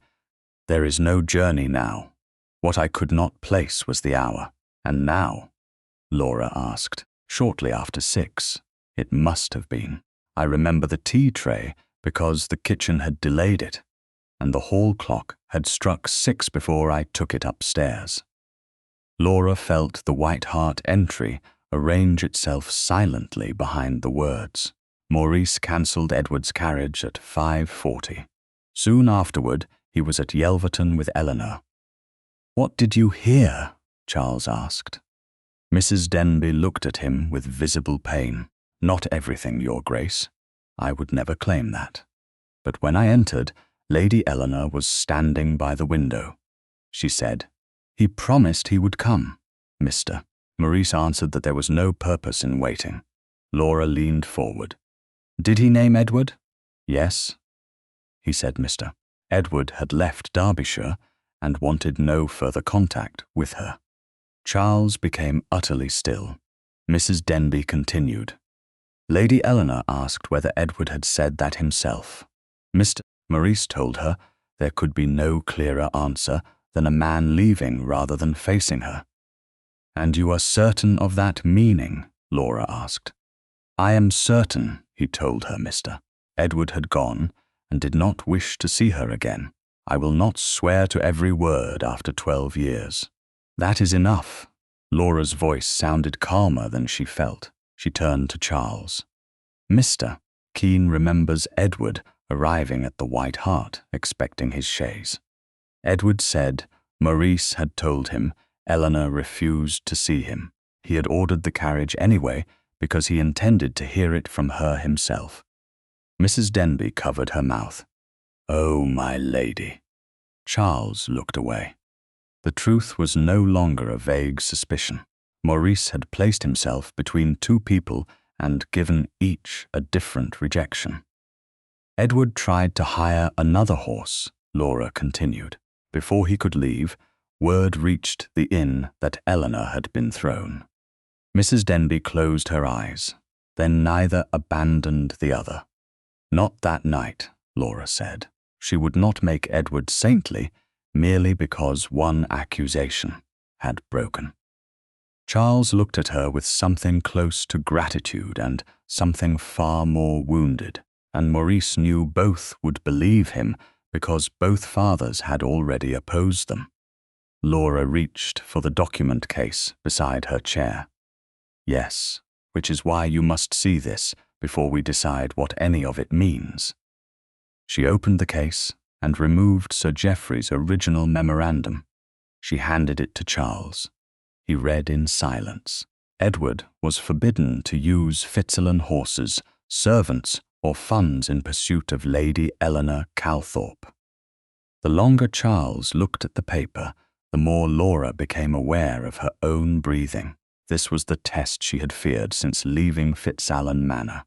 'There is no journey now.' What I could not place was the hour. And now?" Laura asked. "Shortly after 6. It must have been. I remember the tea tray because the kitchen had delayed it, and the hall clock had struck 6 before I took it upstairs." Laura felt the White Hart entry arrange itself silently behind the words. Maurice cancelled Edward's carriage at 5:40. Soon afterward, he was at Yelverton with Eleanor. "What did you hear?" Charles asked. Mrs. Denby looked at him with visible pain. "Not everything, Your Grace. I would never claim that. But when I entered, Lady Eleanor was standing by the window. She said, 'He promised he would come, Mr.' Maurice answered that there was no purpose in waiting. Laura leaned forward. "Did he name Edward?" "Yes." He said, "Mr. Edward had left Derbyshire and wanted no further contact with her." Charles became utterly still. Mrs. Denby continued. Lady Eleanor asked whether Edward had said that himself. Mr. Maurice told her there could be no clearer answer than a man leaving rather than facing her. "And you are certain of that meaning?" Laura asked. "I am certain," he told her, Mr. Edward had gone and did not wish to see her again. "I will not swear to every word after 12 years. "That is enough." Laura's voice sounded calmer than she felt. She turned to Charles. "Mr. Keene remembers Edward arriving at the White Hart, expecting his chaise. Edward said Maurice had told him Eleanor refused to see him. He had ordered the carriage anyway because he intended to hear it from her himself." Mrs. Denby covered her mouth. "Oh, my lady." Charles looked away. The truth was no longer a vague suspicion. Maurice had placed himself between two people and given each a different rejection. "Edward tried to hire another horse," Laura continued. "Before he could leave, word reached the inn that Eleanor had been thrown." Mrs. Denby closed her eyes. Then neither abandoned the other. "Not that night," Laura said. She would not make Edward saintly merely because one accusation had broken. Charles looked at her with something close to gratitude and something far more wounded, and Maurice knew both would believe him because both fathers had already opposed them. Laura reached for the document case beside her chair. "Yes, which is why you must see this before we decide what any of it means." She opened the case and removed Sir Geoffrey's original memorandum. She handed it to Charles. He read in silence. Edward was forbidden to use Fitzalan horses, servants, or funds in pursuit of Lady Eleanor Calthorpe. The longer Charles looked at the paper, the more Laura became aware of her own breathing. This was the test she had feared since leaving Fitzalan Manor.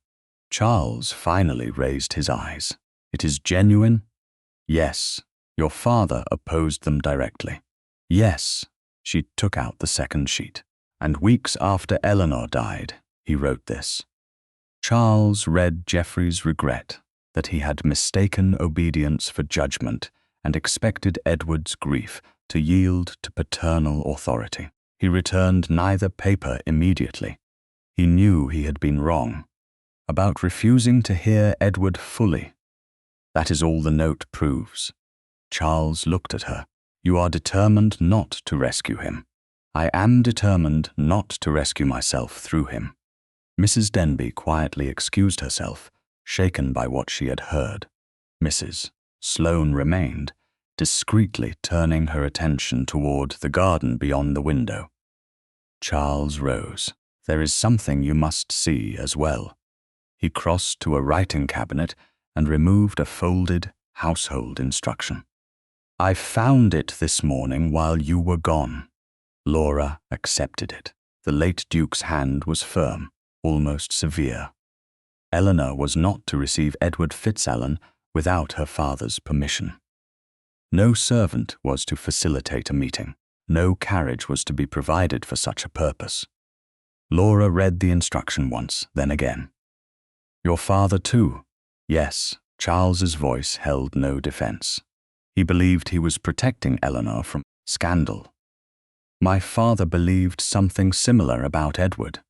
Charles finally raised his eyes. "It is genuine?" "Yes." "Your father opposed them directly?" "Yes." She took out the second sheet. "And weeks after Eleanor died, he wrote this." Charles read Geoffrey's regret that he had mistaken obedience for judgment and expected Edward's grief to yield to paternal authority. He returned neither paper immediately. He knew he had been wrong about refusing to hear Edward fully. "That is all the note proves." Charles looked at her. "You are determined not to rescue him." "I am determined not to rescue myself through him." Mrs. Denby quietly excused herself, shaken by what she had heard. Mrs. Sloane remained, discreetly turning her attention toward the garden beyond the window. Charles rose. "There is something you must see as well." He crossed to a writing cabinet and removed a folded household instruction. "I found it this morning while you were gone." Laura accepted it. The late Duke's hand was firm, almost severe. Eleanor was not to receive Edward Fitzalan without her father's permission. No servant was to facilitate a meeting. No carriage was to be provided for such a purpose. Laura read the instruction once, then again. "Your father too?" "Yes." Charles's voice held no defense. He believed he was protecting Eleanor from scandal. "My father believed something similar about Edward,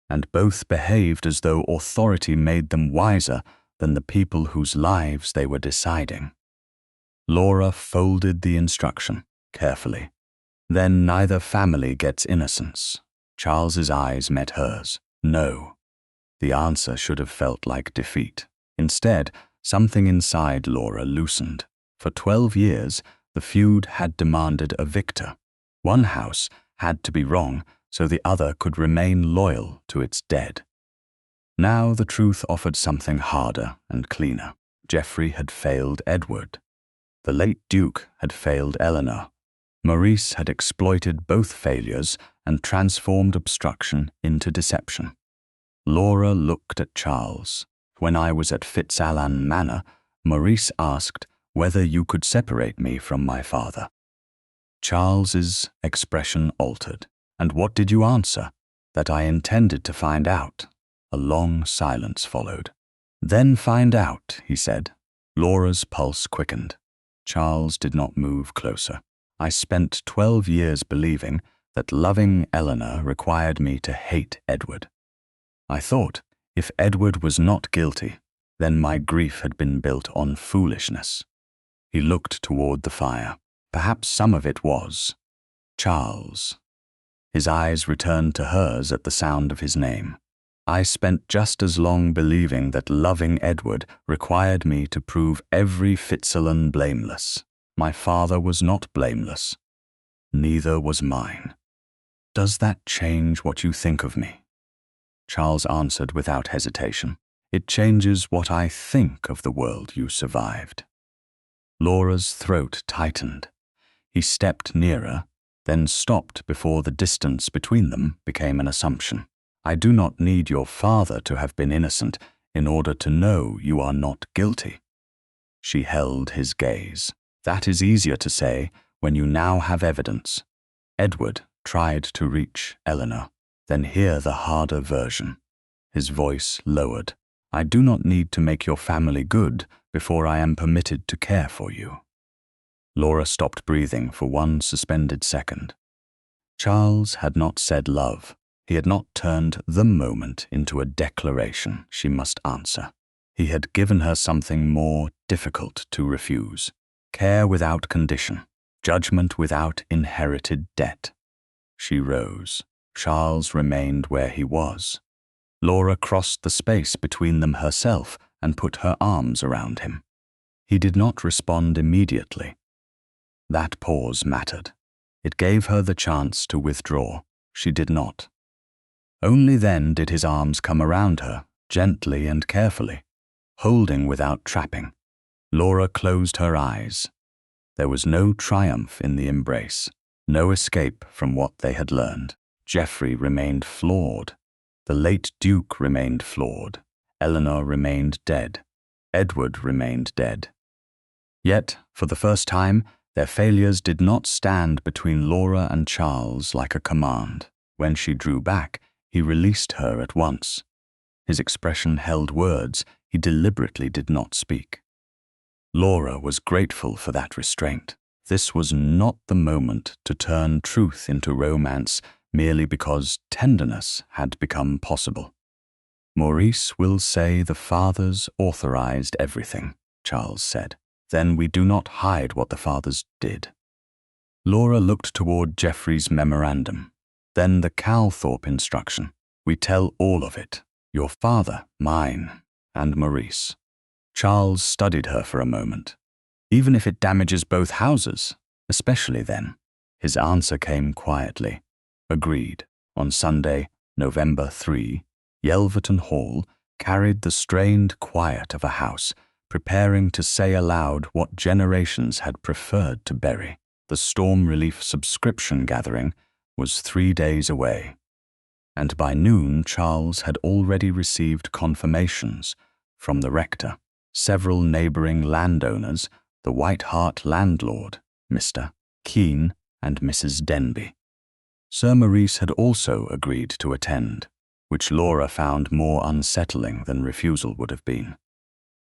and both behaved as though authority made them wiser than the people whose lives they were deciding." Laura folded the instruction carefully. "Then neither family gets innocence." Charles's eyes met hers. "No." The answer should have felt like defeat. Instead, something inside Laura loosened. For 12 years, the feud had demanded a victor. One house had to be wrong so the other could remain loyal to its dead. Now the truth offered something harder and cleaner. Geoffrey had failed Edward. The late Duke had failed Eleanor. Maurice had exploited both failures and transformed obstruction into deception. Laura looked at Charles. "When I was at Fitzalan Manor, Maurice asked whether you could separate me from my father." Charles's expression altered. "And what did you answer?" "That I intended to find out." A long silence followed. "Then find out," he said. Laura's pulse quickened. Charles did not move closer. "I spent 12 years believing that loving Eleanor required me to hate Edward. I thought, if Edward was not guilty, then my grief had been built on foolishness." He looked toward the fire. "Perhaps some of it was." "Charles." His eyes returned to hers at the sound of his name. "I spent just as long believing that loving Edward required me to prove every Fitzalan blameless. My father was not blameless. Neither was mine." "Does that change what you think of me?" Charles answered without hesitation. "It changes what I think of the world you survived." Laura's throat tightened. He stepped nearer, then stopped before the distance between them became an assumption. "I do not need your father to have been innocent in order to know you are not guilty." She held his gaze. "That is easier to say when you now have evidence." Edward tried to reach Eleanor, then hear the harder version. His voice lowered. "I do not need to make your family good before I am permitted to care for you." Laura stopped breathing for one suspended second. Charles had not said love. He had not turned the moment into a declaration she must answer. He had given her something more difficult to refuse. Care without condition, judgment without inherited debt. She rose. Charles remained where he was. Laura crossed the space between them herself and put her arms around him. He did not respond immediately. That pause mattered. It gave her the chance to withdraw. She did not. Only then did his arms come around her, gently and carefully, holding without trapping. Laura closed her eyes. There was no triumph in the embrace, no escape from what they had learned. Geoffrey remained flawed. The late Duke remained flawed. Eleanor remained dead. Edward remained dead. Yet, for the first time, their failures did not stand between Laura and Charles like a command. When she drew back, he released her at once. His expression held words he deliberately did not speak. Laura was grateful for that restraint. This was not the moment to turn truth into romance merely because tenderness had become possible. Maurice will say the fathers authorized everything, Charles said. Then we do not hide what the fathers did. Laura looked toward Geoffrey's memorandum. Then the Calthorpe instruction. We tell all of it. Your father, mine, and Maurice. Charles studied her for a moment. Even if it damages both houses, especially then. His answer came quietly. Agreed. On Sunday, November 3, Yelverton Hall carried the strained quiet of a house, preparing to say aloud what generations had preferred to bury. The Storm Relief subscription gathering was 3 days away, and by noon Charles had already received confirmations from the rector, several neighbouring landowners, the White Hart landlord, Mr. Keene, and Mrs. Denby. Sir Maurice had also agreed to attend, which Laura found more unsettling than refusal would have been.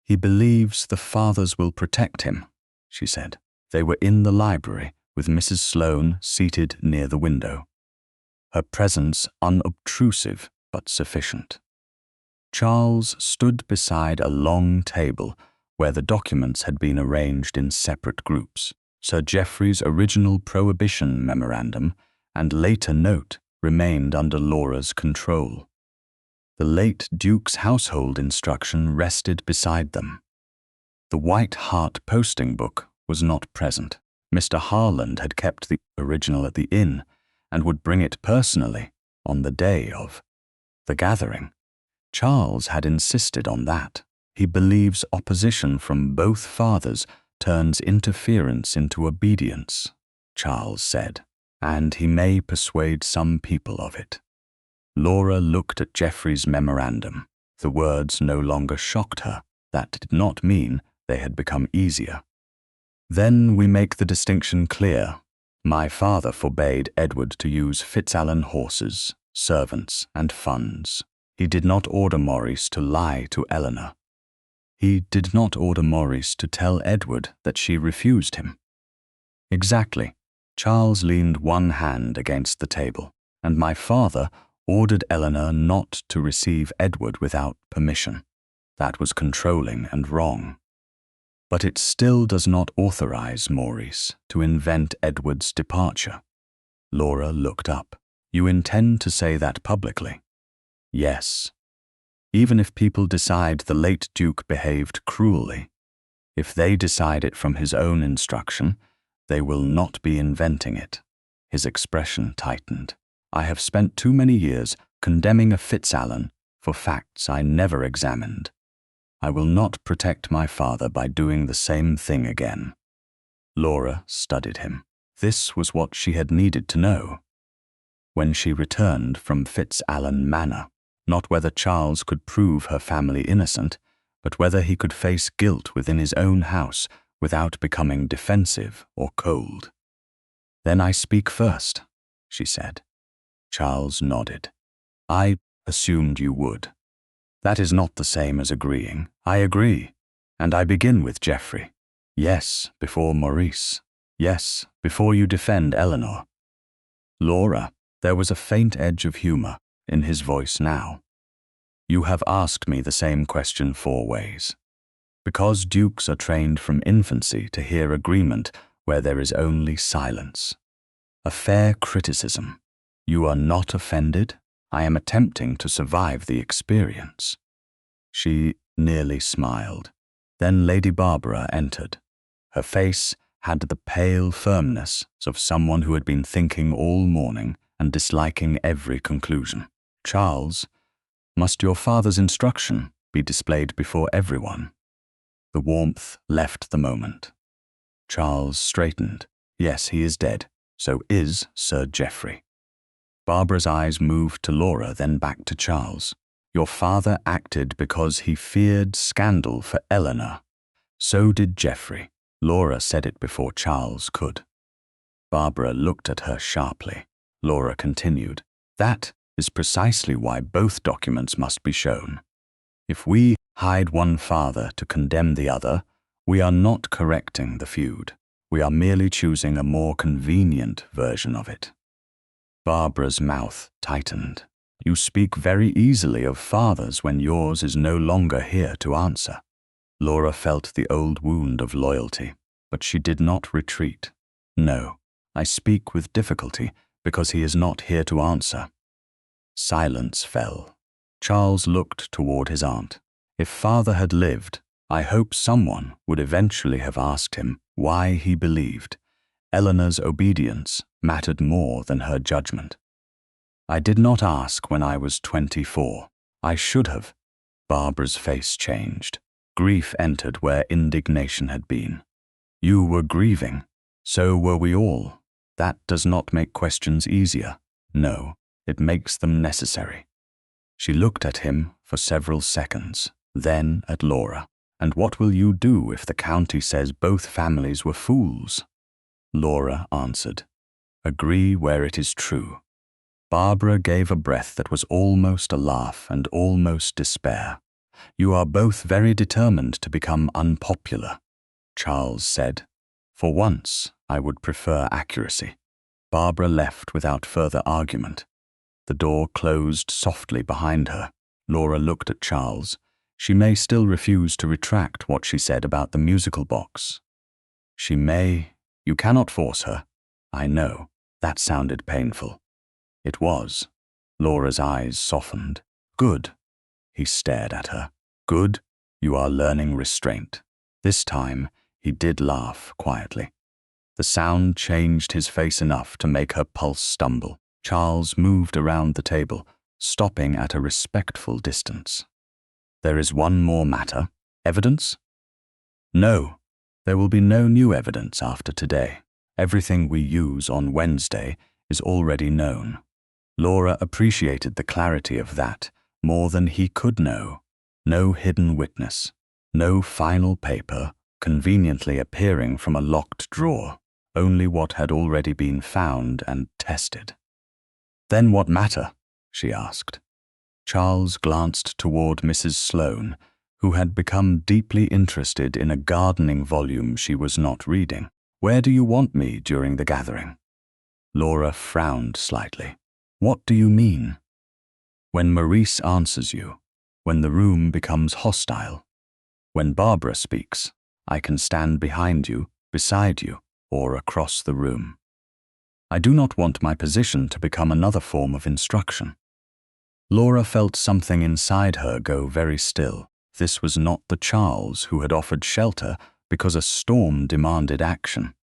He believes the fathers will protect him, she said. They were in the library, with Mrs. Sloane seated near the window. Her presence unobtrusive but sufficient. Charles stood beside a long table where the documents had been arranged in separate groups. Sir Geoffrey's original prohibition memorandum and later note remained under Laura's control. The late Duke's household instruction rested beside them. The White Hart posting book was not present. Mr. Harland had kept the original at the inn and would bring it personally on the day of the gathering. Charles had insisted on that. He believes opposition from both fathers turns interference into obedience, Charles said, and he may persuade some people of it. Laura looked at Geoffrey's memorandum. The words no longer shocked her. That did not mean they had become easier. Then we make the distinction clear. My father forbade Edward to use Fitzalan horses, servants, and funds. He did not order Maurice to lie to Eleanor. He did not order Maurice to tell Edward that she refused him. Exactly. Charles leaned one hand against the table, and my father ordered Eleanor not to receive Edward without permission. That was controlling and wrong. But it still does not authorize Maurice to invent Edward's departure. Laura looked up. You intend to say that publicly? Yes. Even if people decide the late Duke behaved cruelly, if they decide it from his own instruction, they will not be inventing it. His expression tightened. I have spent too many years condemning a Fitzalan for facts I never examined. I will not protect my father by doing the same thing again. Laura studied him. This was what she had needed to know. When she returned from Fitzalan Manor, not whether Charles could prove her family innocent, but whether he could face guilt within his own house without becoming defensive or cold. Then I speak first, she said. Charles nodded. I assumed you would. That is not the same as agreeing. I agree, and I begin with Geoffrey. Yes, before Maurice. Yes, before you defend Eleanor. Laura, there was a faint edge of humor in his voice now. You have asked me the same question 4 ways. Because dukes are trained from infancy to hear agreement where there is only silence. A fair criticism. You are not offended? I am attempting to survive the experience. She nearly smiled. Then Lady Barbara entered. Her face had the pale firmness of someone who had been thinking all morning and disliking every conclusion. Charles, must your father's instruction be displayed before everyone? The warmth left the moment. Charles straightened. Yes, he is dead. So is Sir Geoffrey. Barbara's eyes moved to Laura, then back to Charles. Your father acted because he feared scandal for Eleanor. So did Geoffrey. Laura said it before Charles could. Barbara looked at her sharply. Laura continued, that is precisely why both documents must be shown. If we hide one father to condemn the other, we are not correcting the feud. We are merely choosing a more convenient version of it. Barbara's mouth tightened. You speak very easily of fathers when yours is no longer here to answer. Laura felt the old wound of loyalty, but she did not retreat. No, I speak with difficulty because he is not here to answer. Silence fell. Charles looked toward his aunt. If father had lived, I hope someone would eventually have asked him why he believed Eleanor's obedience mattered more than her judgment. I did not ask when I was 24. I should have. Barbara's face changed. Grief entered where indignation had been. You were grieving. So were we all. That does not make questions easier. No, it makes them necessary. She looked at him for several seconds, then at Laura. And what will you do if the county says both families were fools? Laura answered, agree where it is true. Barbara gave a breath that was almost a laugh and almost despair. You are both very determined to become unpopular, Charles said. For once, I would prefer accuracy. Barbara left without further argument. The door closed softly behind her. Laura looked at Charles. She may still refuse to retract what she said about the musical box. She may. You cannot force her. I know. That sounded painful. It was. Laura's eyes softened. Good. He stared at her. Good. You are learning restraint. This time, he did laugh quietly. The sound changed his face enough to make her pulse stumble. Charles moved around the table, stopping at a respectful distance. There is one more matter. Evidence? No, there will be no new evidence after today. Everything we use on Wednesday is already known. Laura appreciated the clarity of that more than he could know. No hidden witness, no final paper conveniently appearing from a locked drawer, only what had already been found and tested. Then what matter? She asked. Charles glanced toward Mrs. Sloane, who had become deeply interested in a gardening volume she was not reading. Where do you want me during the gathering? Laura frowned slightly. What do you mean? When Maurice answers you, when the room becomes hostile, when Barbara speaks, I can stand behind you, beside you, or across the room. I do not want my position to become another form of instruction. Laura felt something inside her go very still. This was not the Charles who had offered shelter because a storm demanded action.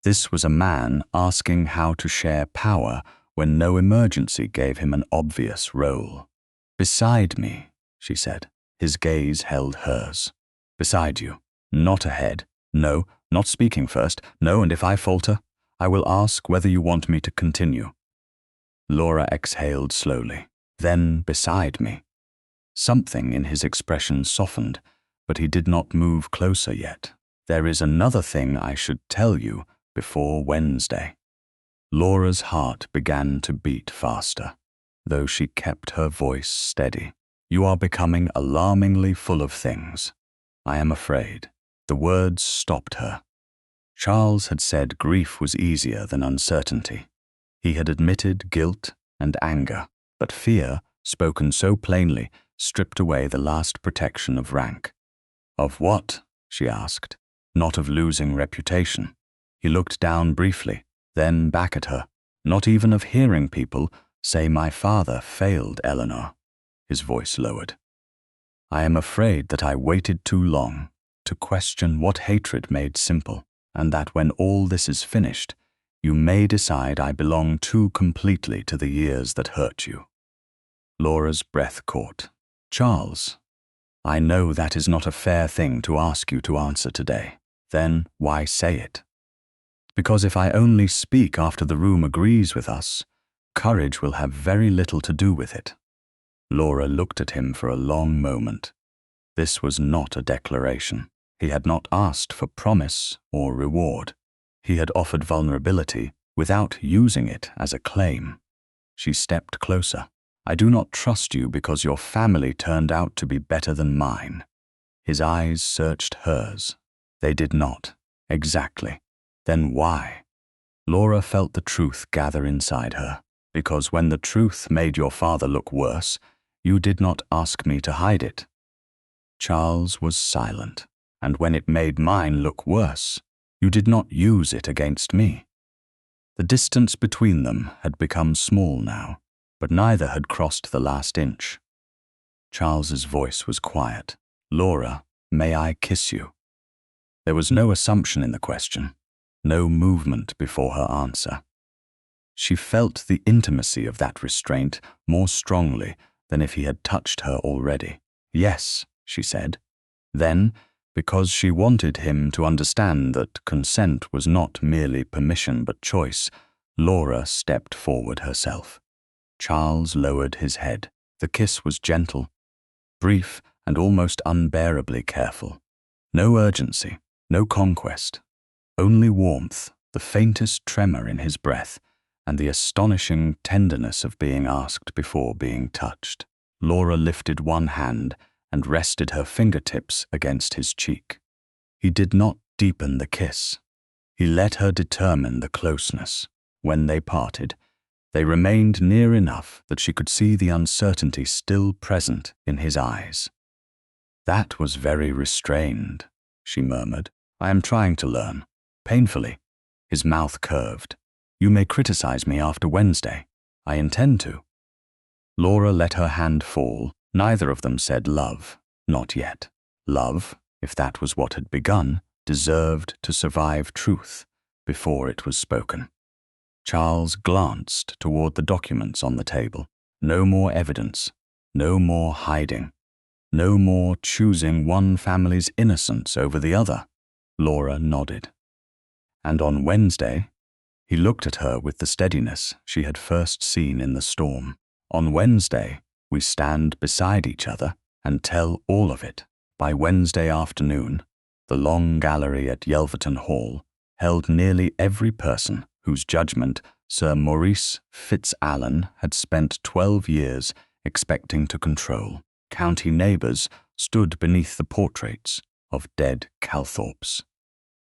This was a man asking how to share power when no emergency gave him an obvious role. Beside me, she said. His gaze held hers. Beside you, not ahead. No, not speaking first. No, and if I falter, I will ask whether you want me to continue. Laura exhaled slowly. Then beside me. Something in his expression softened, but he did not move closer yet. There is another thing I should tell you before Wednesday. Laura's heart began to beat faster, though she kept her voice steady. You are becoming alarmingly full of things. I am afraid. The words stopped her. Charles had said grief was easier than uncertainty. He had admitted guilt and anger, but fear, spoken so plainly, stripped away the last protection of rank. Of what? She asked. Not of losing reputation. He looked down briefly, then back at her. Not even of hearing people say my father failed Eleanor. His voice lowered. I am afraid that I waited too long to question what hatred made simple, and that when all this is finished, you may decide I belong too completely to the years that hurt you. Laura's breath caught. Charles, I know that is not a fair thing to ask you to answer today. Then why say it? Because if I only speak after the room agrees with us, courage will have very little to do with it. Laura looked at him for a long moment. This was not a declaration. He had not asked for promise or reward. He had offered vulnerability without using it as a claim. She stepped closer. I do not trust you because your family turned out to be better than mine. His eyes searched hers. They did not. Exactly. Then why? Laura felt the truth gather inside her. Because when the truth made your father look worse, you did not ask me to hide it. Charles was silent. And when it made mine look worse, you did not use it against me. The distance between them had become small now, but neither had crossed the last inch. Charles's voice was quiet. Laura, may I kiss you? There was no assumption in the question, no movement before her answer. She felt the intimacy of that restraint more strongly than if he had touched her already. Yes, she said. Then, because she wanted him to understand that consent was not merely permission but choice, Laura stepped forward herself. Charles lowered his head. The kiss was gentle, brief, and almost unbearably careful. No urgency, no conquest, only warmth, the faintest tremor in his breath, and the astonishing tenderness of being asked before being touched. Laura lifted one hand and rested her fingertips against his cheek. He did not deepen the kiss. He let her determine the closeness. When they parted, they remained near enough that she could see the uncertainty still present in his eyes. That was very restrained, she murmured. I am trying to learn. Painfully. His mouth curved. You may criticize me after Wednesday. I intend to. Laura let her hand fall. Neither of them said love. Not yet. Love, if that was what had begun, deserved to survive truth before it was spoken. Charles glanced toward the documents on the table. No more evidence. No more hiding. No more choosing one family's innocence over the other. Laura nodded. And on Wednesday, he looked at her with the steadiness she had first seen in the storm. On Wednesday, we stand beside each other and tell all of it. By Wednesday afternoon, the long gallery at Yelverton Hall held nearly every person whose judgment Sir Maurice Fitzalan had spent 12 years expecting to control. County neighbours stood beneath the portraits of dead Calthorpes.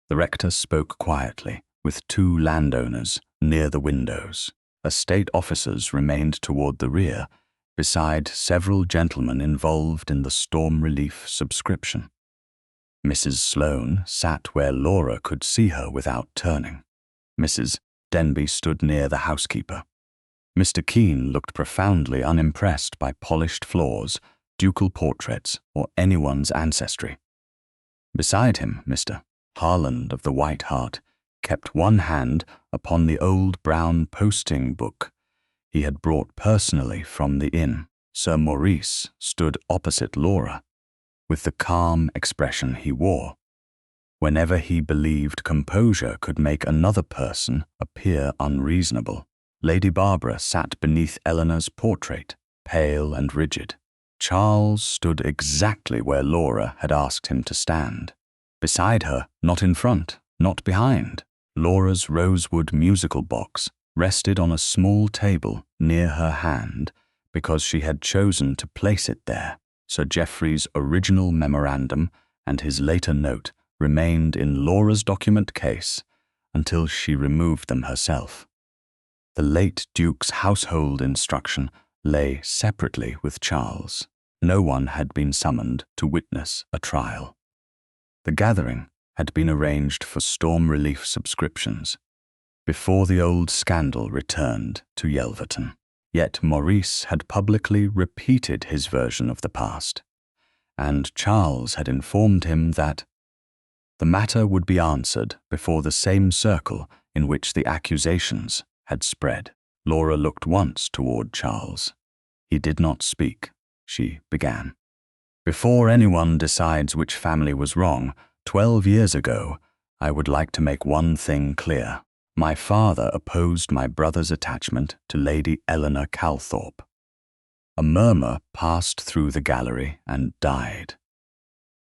The rector spoke quietly, with 2 landowners near the windows. Estate officers remained toward the rear, beside several gentlemen involved in the storm relief subscription. Mrs. Sloane sat where Laura could see her without turning. Mrs. Denby stood near the housekeeper. Mr. Keene looked profoundly unimpressed by polished floors, ducal portraits, or anyone's ancestry. Beside him, Mr. Harland of the White Hart kept one hand upon the old brown posting book he had brought personally from the inn. Sir Maurice stood opposite Laura, with the calm expression he wore whenever he believed composure could make another person appear unreasonable. Lady Barbara sat beneath Eleanor's portrait, pale and rigid. Charles stood exactly where Laura had asked him to stand. Beside her, not in front, not behind. Laura's rosewood musical box rested on a small table near her hand because she had chosen to place it there. Sir Geoffrey's original memorandum and his later note remained in Laura's document case until she removed them herself. The late Duke's household instruction lay separately with Charles. No one had been summoned to witness a trial. The gathering had been arranged for storm relief subscriptions before the old scandal returned to Yelverton. Yet Maurice had publicly repeated his version of the past, and Charles had informed him that the matter would be answered before the same circle in which the accusations had spread. Laura looked once toward Charles. He did not speak. She began. Before anyone decides which family was wrong, 12 years ago, I would like to make one thing clear. My father opposed my brother's attachment to Lady Eleanor Calthorpe. A murmur passed through the gallery and died.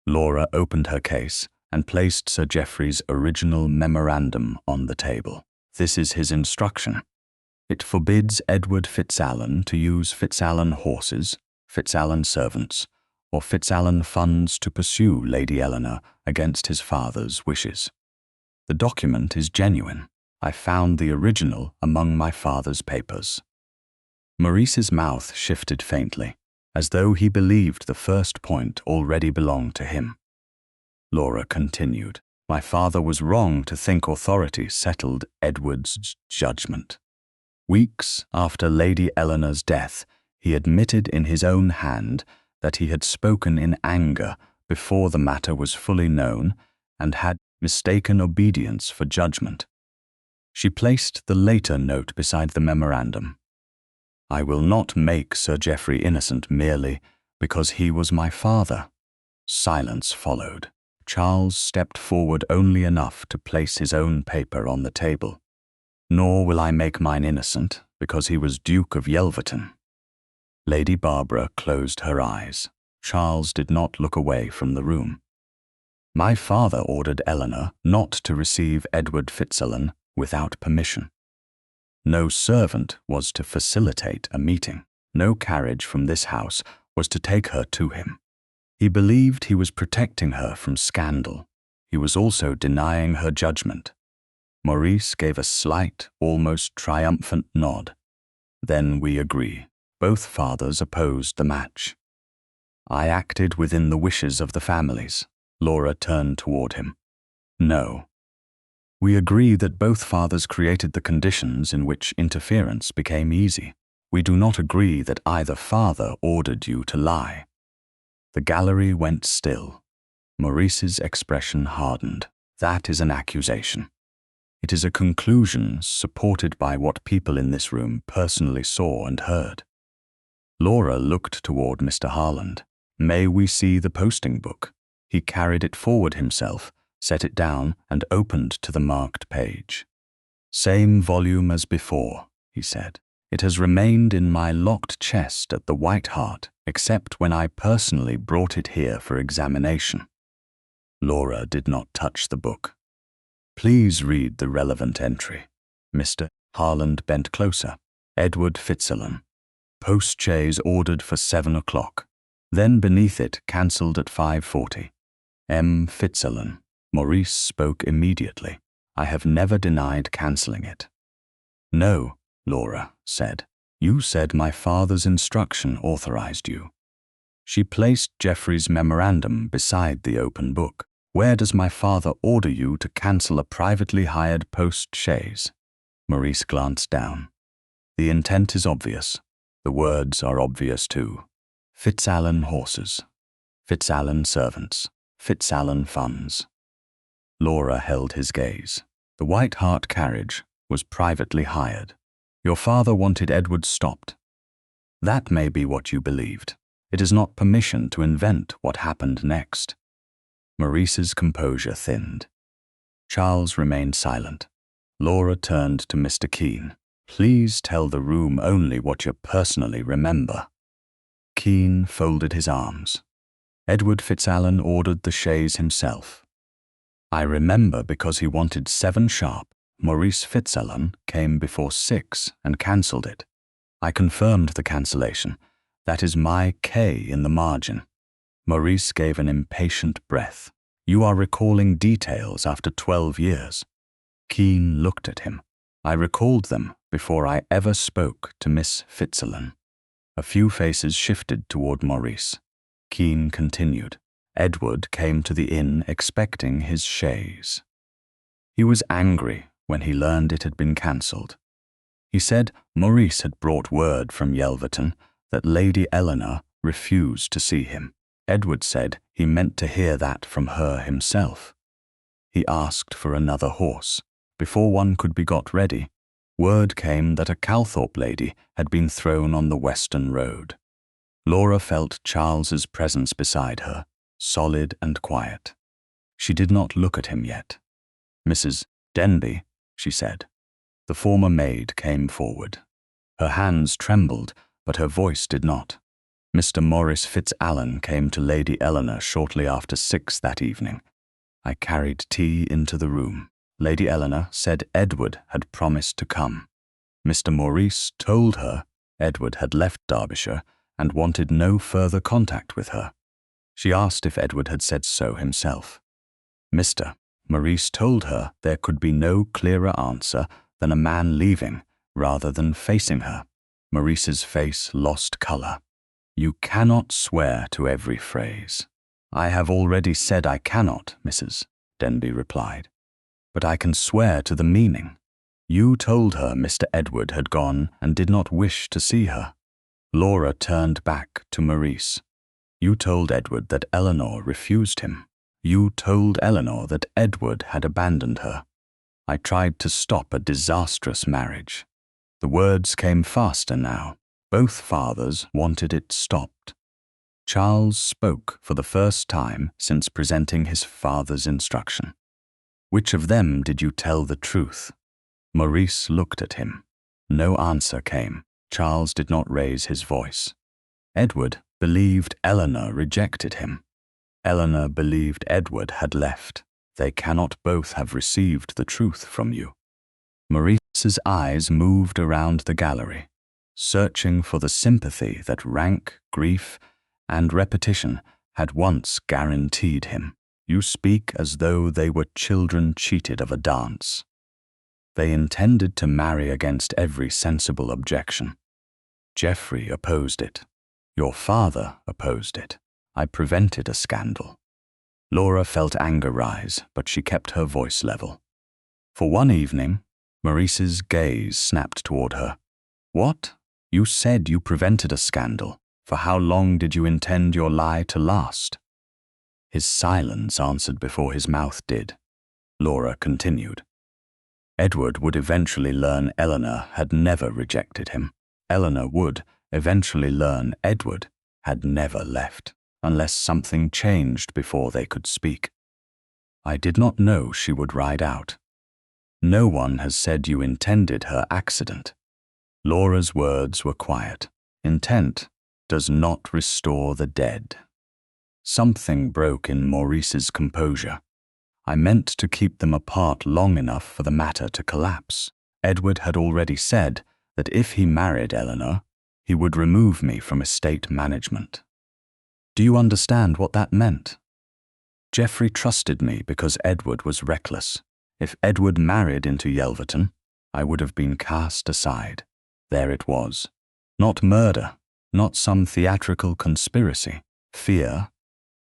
Laura opened her case and placed Sir Geoffrey's original memorandum on the table. This is his instruction. It forbids Edward Fitzalan to use Fitzalan horses, Fitzalan servants, or Fitzalan funds to pursue Lady Eleanor against his father's wishes. The document is genuine. I found the original among my father's papers. Maurice's mouth shifted faintly, as though he believed the first point already belonged to him. Laura continued, My father was wrong to think authority settled Edward's judgment. Weeks after Lady Eleanor's death, he admitted in his own hand that he had spoken in anger before the matter was fully known and had mistaken obedience for judgment. She placed the later note beside the memorandum. I will not make Sir Geoffrey innocent merely because he was my father. Silence followed. Charles stepped forward only enough to place his own paper on the table. Nor will I make mine innocent because he was Duke of Yelverton. Lady Barbara closed her eyes. Charles did not look away from the room. My father ordered Eleanor not to receive Edward Fitzalan without permission. No servant was to facilitate a meeting. No carriage from this house was to take her to him. He believed he was protecting her from scandal. He was also denying her judgment. Maurice gave a slight, almost triumphant nod. Then we agree. Both fathers opposed the match. I acted within the wishes of the families. Laura turned toward him. No. We agree that both fathers created the conditions in which interference became easy. We do not agree that either father ordered you to lie. The gallery went still. Maurice's expression hardened. That is an accusation. It is a conclusion supported by what people in this room personally saw and heard. Laura looked toward Mr. Harland. May we see the posting book? He carried it forward himself, set it down, and opened to the marked page. Same volume as before, he said. It has remained in my locked chest at the White Hart, except when I personally brought it here for examination. Laura did not touch the book. Please read the relevant entry. Mr. Harland bent closer. Edward Fitzalan. Post-chaise ordered for 7 o'clock. Then beneath it, cancelled at 5:40. M. Fitzalan. Maurice spoke immediately. I have never denied cancelling it. No, Laura said. You said my father's instruction authorized you. She placed Geoffrey's memorandum beside the open book. Where does my father order you to cancel a privately hired post-chaise? Maurice glanced down. The intent is obvious. The words are obvious too. Fitzalan horses, Fitzalan servants, Fitzalan funds. Laura held his gaze. The White Hart carriage was privately hired. Your father wanted Edward stopped. That may be what you believed. It is not permission to invent what happened next. Maurice's composure thinned. Charles remained silent. Laura turned to Mr. Keene. Please tell the room only what you personally remember. Keene folded his arms. Edward Fitzalan ordered the chaise himself. I remember because he wanted 7 sharp. Maurice Fitzalan came before 6 and cancelled it. I confirmed the cancellation. That is my K in the margin. Maurice gave an impatient breath. You are recalling details after 12 years. Keene looked at him. I recalled them before I ever spoke to Miss Fitzalan. A few faces shifted toward Maurice. Keene continued. Edward came to the inn expecting his chaise. He was angry when he learned it had been cancelled. He said Maurice had brought word from Yelverton that Lady Eleanor refused to see him. Edward said he meant to hear that from her himself. He asked for another horse. Before one could be got ready, Word came that a Calthorpe lady had been thrown on the Western Road. Laura felt Charles's presence beside her, solid and quiet. She did not look at him yet. "Mrs. Denby," she said. The former maid came forward. Her hands trembled, but her voice did not. Mr. Maurice Fitzalan came to Lady Eleanor shortly after 6 that evening. I carried tea into the room. Lady Eleanor said Edward had promised to come. Mr. Maurice told her Edward had left Derbyshire and wanted no further contact with her. She asked if Edward had said so himself. Mr. Maurice told her there could be no clearer answer than a man leaving rather than facing her. Maurice's face lost colour. "You cannot swear to every phrase." "I have already said I cannot," Mrs. Denby replied. "But I can swear to the meaning. You told her Mr. Edward had gone and did not wish to see her." Laura turned back to Maurice. "You told Edward that Eleanor refused him. You told Eleanor that Edward had abandoned her. I tried to stop a disastrous marriage." The words came faster now. Both fathers wanted it stopped. Charles spoke for the first time since presenting his father's instruction. "Which of them did you tell the truth?" Maurice looked at him. No answer came. Charles did not raise his voice. "Edward believed Eleanor rejected him. Eleanor believed Edward had left. They cannot both have received the truth from you." Maurice's eyes moved around the gallery, searching for the sympathy that rank, grief, and repetition had once guaranteed him. "You speak as though they were children cheated of a dance. They intended to marry against every sensible objection. Geoffrey opposed it. Your father opposed it. I prevented a scandal." Laura felt anger rise, but she kept her voice level. For one evening, Maurice's gaze snapped toward her. "What? You said you prevented a scandal. For how long did you intend your lie to last?" His silence answered before his mouth did. Laura continued. "Edward would eventually learn Eleanor had never rejected him. Eleanor would eventually learn Edward had never left, unless something changed before they could speak. I did not know she would ride out. No one has said you intended her accident." Laura's words were quiet. Intent does not restore the dead. Something broke in Maurice's composure. "I meant to keep them apart long enough for the matter to collapse. Edward had already said that if he married Eleanor, he would remove me from estate management. Do you understand what that meant? Geoffrey trusted me because Edward was reckless. If Edward married into Yelverton, I would have been cast aside. There it was. Not murder, not some theatrical conspiracy. Fear,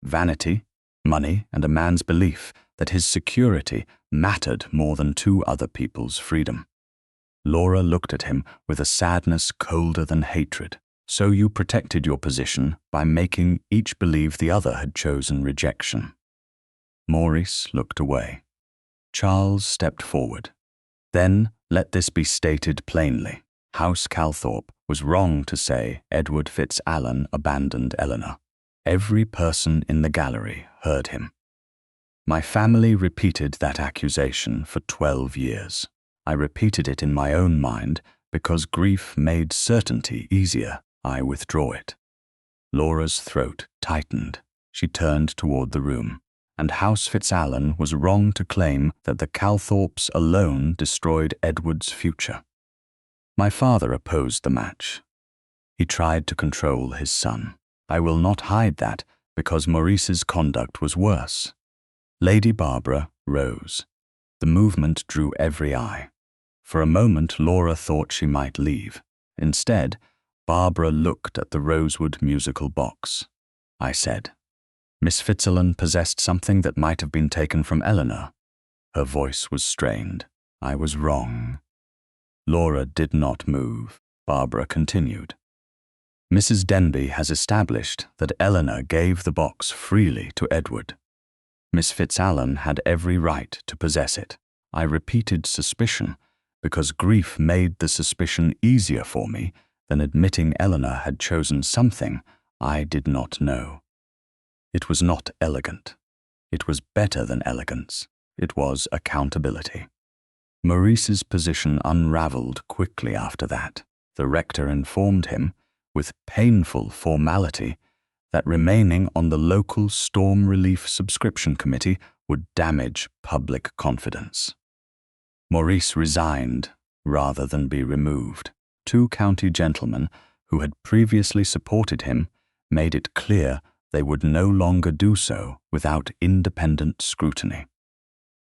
vanity, money, and a man's belief that his security mattered more than 2 other people's freedom." Laura looked at him with a sadness colder than hatred. "So you protected your position by making each believe the other had chosen rejection." Maurice looked away. Charles stepped forward. "Then let this be stated plainly. House Calthorpe was wrong to say Edward Fitzalan abandoned Eleanor. Every person in the gallery heard him. My family repeated that accusation for 12 years. I repeated it in my own mind because grief made certainty easier. I withdraw it." Laura's throat tightened. She turned toward the room. "And House Fitzalan was wrong to claim that the Calthorpes alone destroyed Edward's future. My father opposed the match. He tried to control his son. I will not hide that because Maurice's conduct was worse." Lady Barbara rose. The movement drew every eye. For a moment, Laura thought she might leave. Instead, Barbara looked at the rosewood musical box. I said, "Miss Fitzalan possessed something that might have been taken from Eleanor." Her voice was strained. "I was wrong." Laura did not move. Barbara continued. "Mrs. Denby has established that Eleanor gave the box freely to Edward. Miss Fitzalan had every right to possess it. I repeated suspicion because grief made the suspicion easier for me than admitting Eleanor had chosen something I did not know. It was not elegant. It was better than elegance. It was accountability. Maurice's position unraveled quickly after that. The rector informed him, with painful formality, that remaining on the local storm relief subscription committee would damage public confidence. Maurice resigned rather than be removed. Two county gentlemen who had previously supported him made it clear they would no longer do so without independent scrutiny.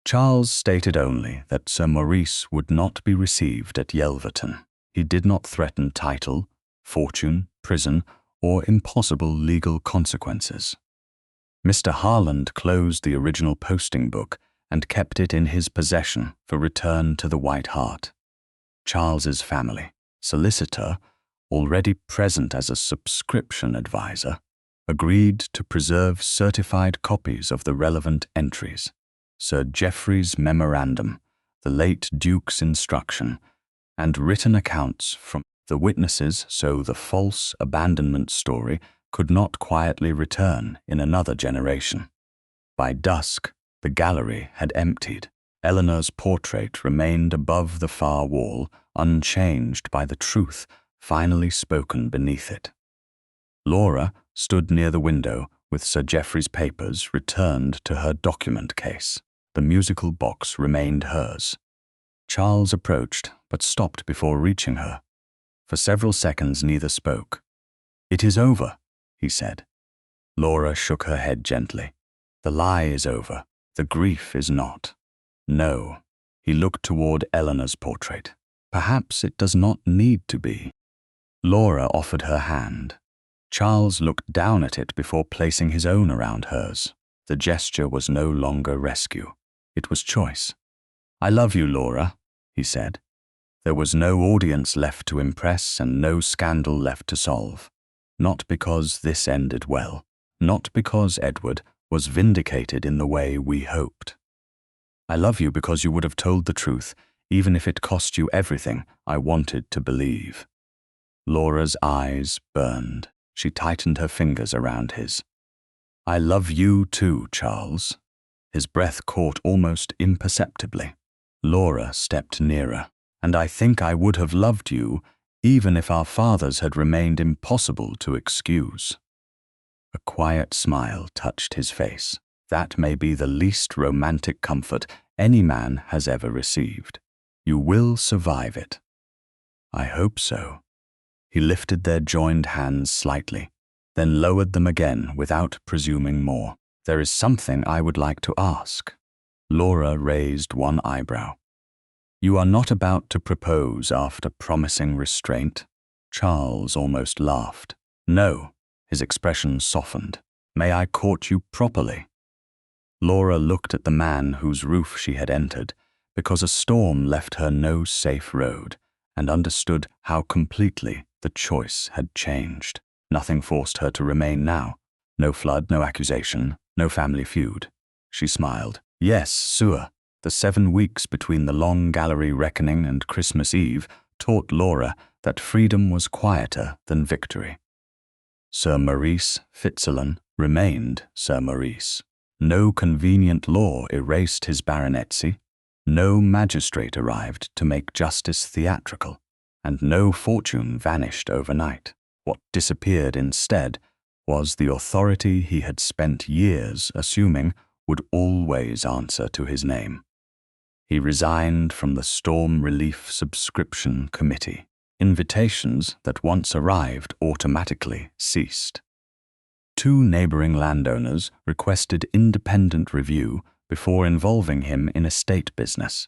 Charles stated only that Sir Maurice would not be received at Yelverton. He did not threaten title, fortune, prison, or impossible legal consequences. Mr. Harland closed the original posting book and kept it in his possession for return to the White Hart. Charles's family, solicitor, already present as a subscription advisor, agreed to preserve certified copies of the relevant entries, Sir Geoffrey's memorandum, the late Duke's instruction, and written accounts from the witnesses so the false abandonment story could not quietly return in another generation. By dusk, the gallery had emptied. Eleanor's portrait remained above the far wall, unchanged by the truth finally spoken beneath it. Laura stood near the window with Sir Geoffrey's papers returned to her document case. The musical box remained hers. Charles approached, but stopped before reaching her. For several seconds neither spoke. "It is over," he said. Laura shook her head gently. "The lie is over. The grief is not." "No." He looked toward Eleanor's portrait. "Perhaps it does not need to be." Laura offered her hand. Charles looked down at it before placing his own around hers. The gesture was no longer rescue. It was choice. "I love you, Laura," he said. There was no audience left to impress and no scandal left to solve. Not because this ended well. Not because Edward was vindicated in the way we hoped. "I love you because you would have told the truth, even if it cost you everything I wanted to believe." Laura's eyes burned. She tightened her fingers around his. "I love you too, Charles." His breath caught almost imperceptibly. Laura stepped nearer. "And I think I would have loved you even if our fathers had remained impossible to excuse." A quiet smile touched his face. "That may be the least romantic comfort any man has ever received. You will survive it." "I hope so." He lifted their joined hands slightly, then lowered them again without presuming more. "There is something I would like to ask." Laura raised one eyebrow. "You are not about to propose after promising restraint?" Charles almost laughed. "No." His expression softened. "May I court you properly?" Laura looked at the man whose roof she had entered, because a storm left her no safe road, and understood how completely the choice had changed. Nothing forced her to remain now. No flood, no accusation, no family feud. She smiled. "Yes, Sure." The 7 weeks between the long gallery reckoning and Christmas Eve taught Laura that freedom was quieter than victory. Sir Maurice Fitzalan remained Sir Maurice. No convenient law erased his baronetcy. No magistrate arrived to make justice theatrical, and no fortune vanished overnight. What disappeared instead was the authority he had spent years assuming would always answer to his name. He resigned from the Storm Relief Subscription Committee. Invitations that once arrived automatically ceased. 2 neighboring landowners requested independent review before involving him in estate business.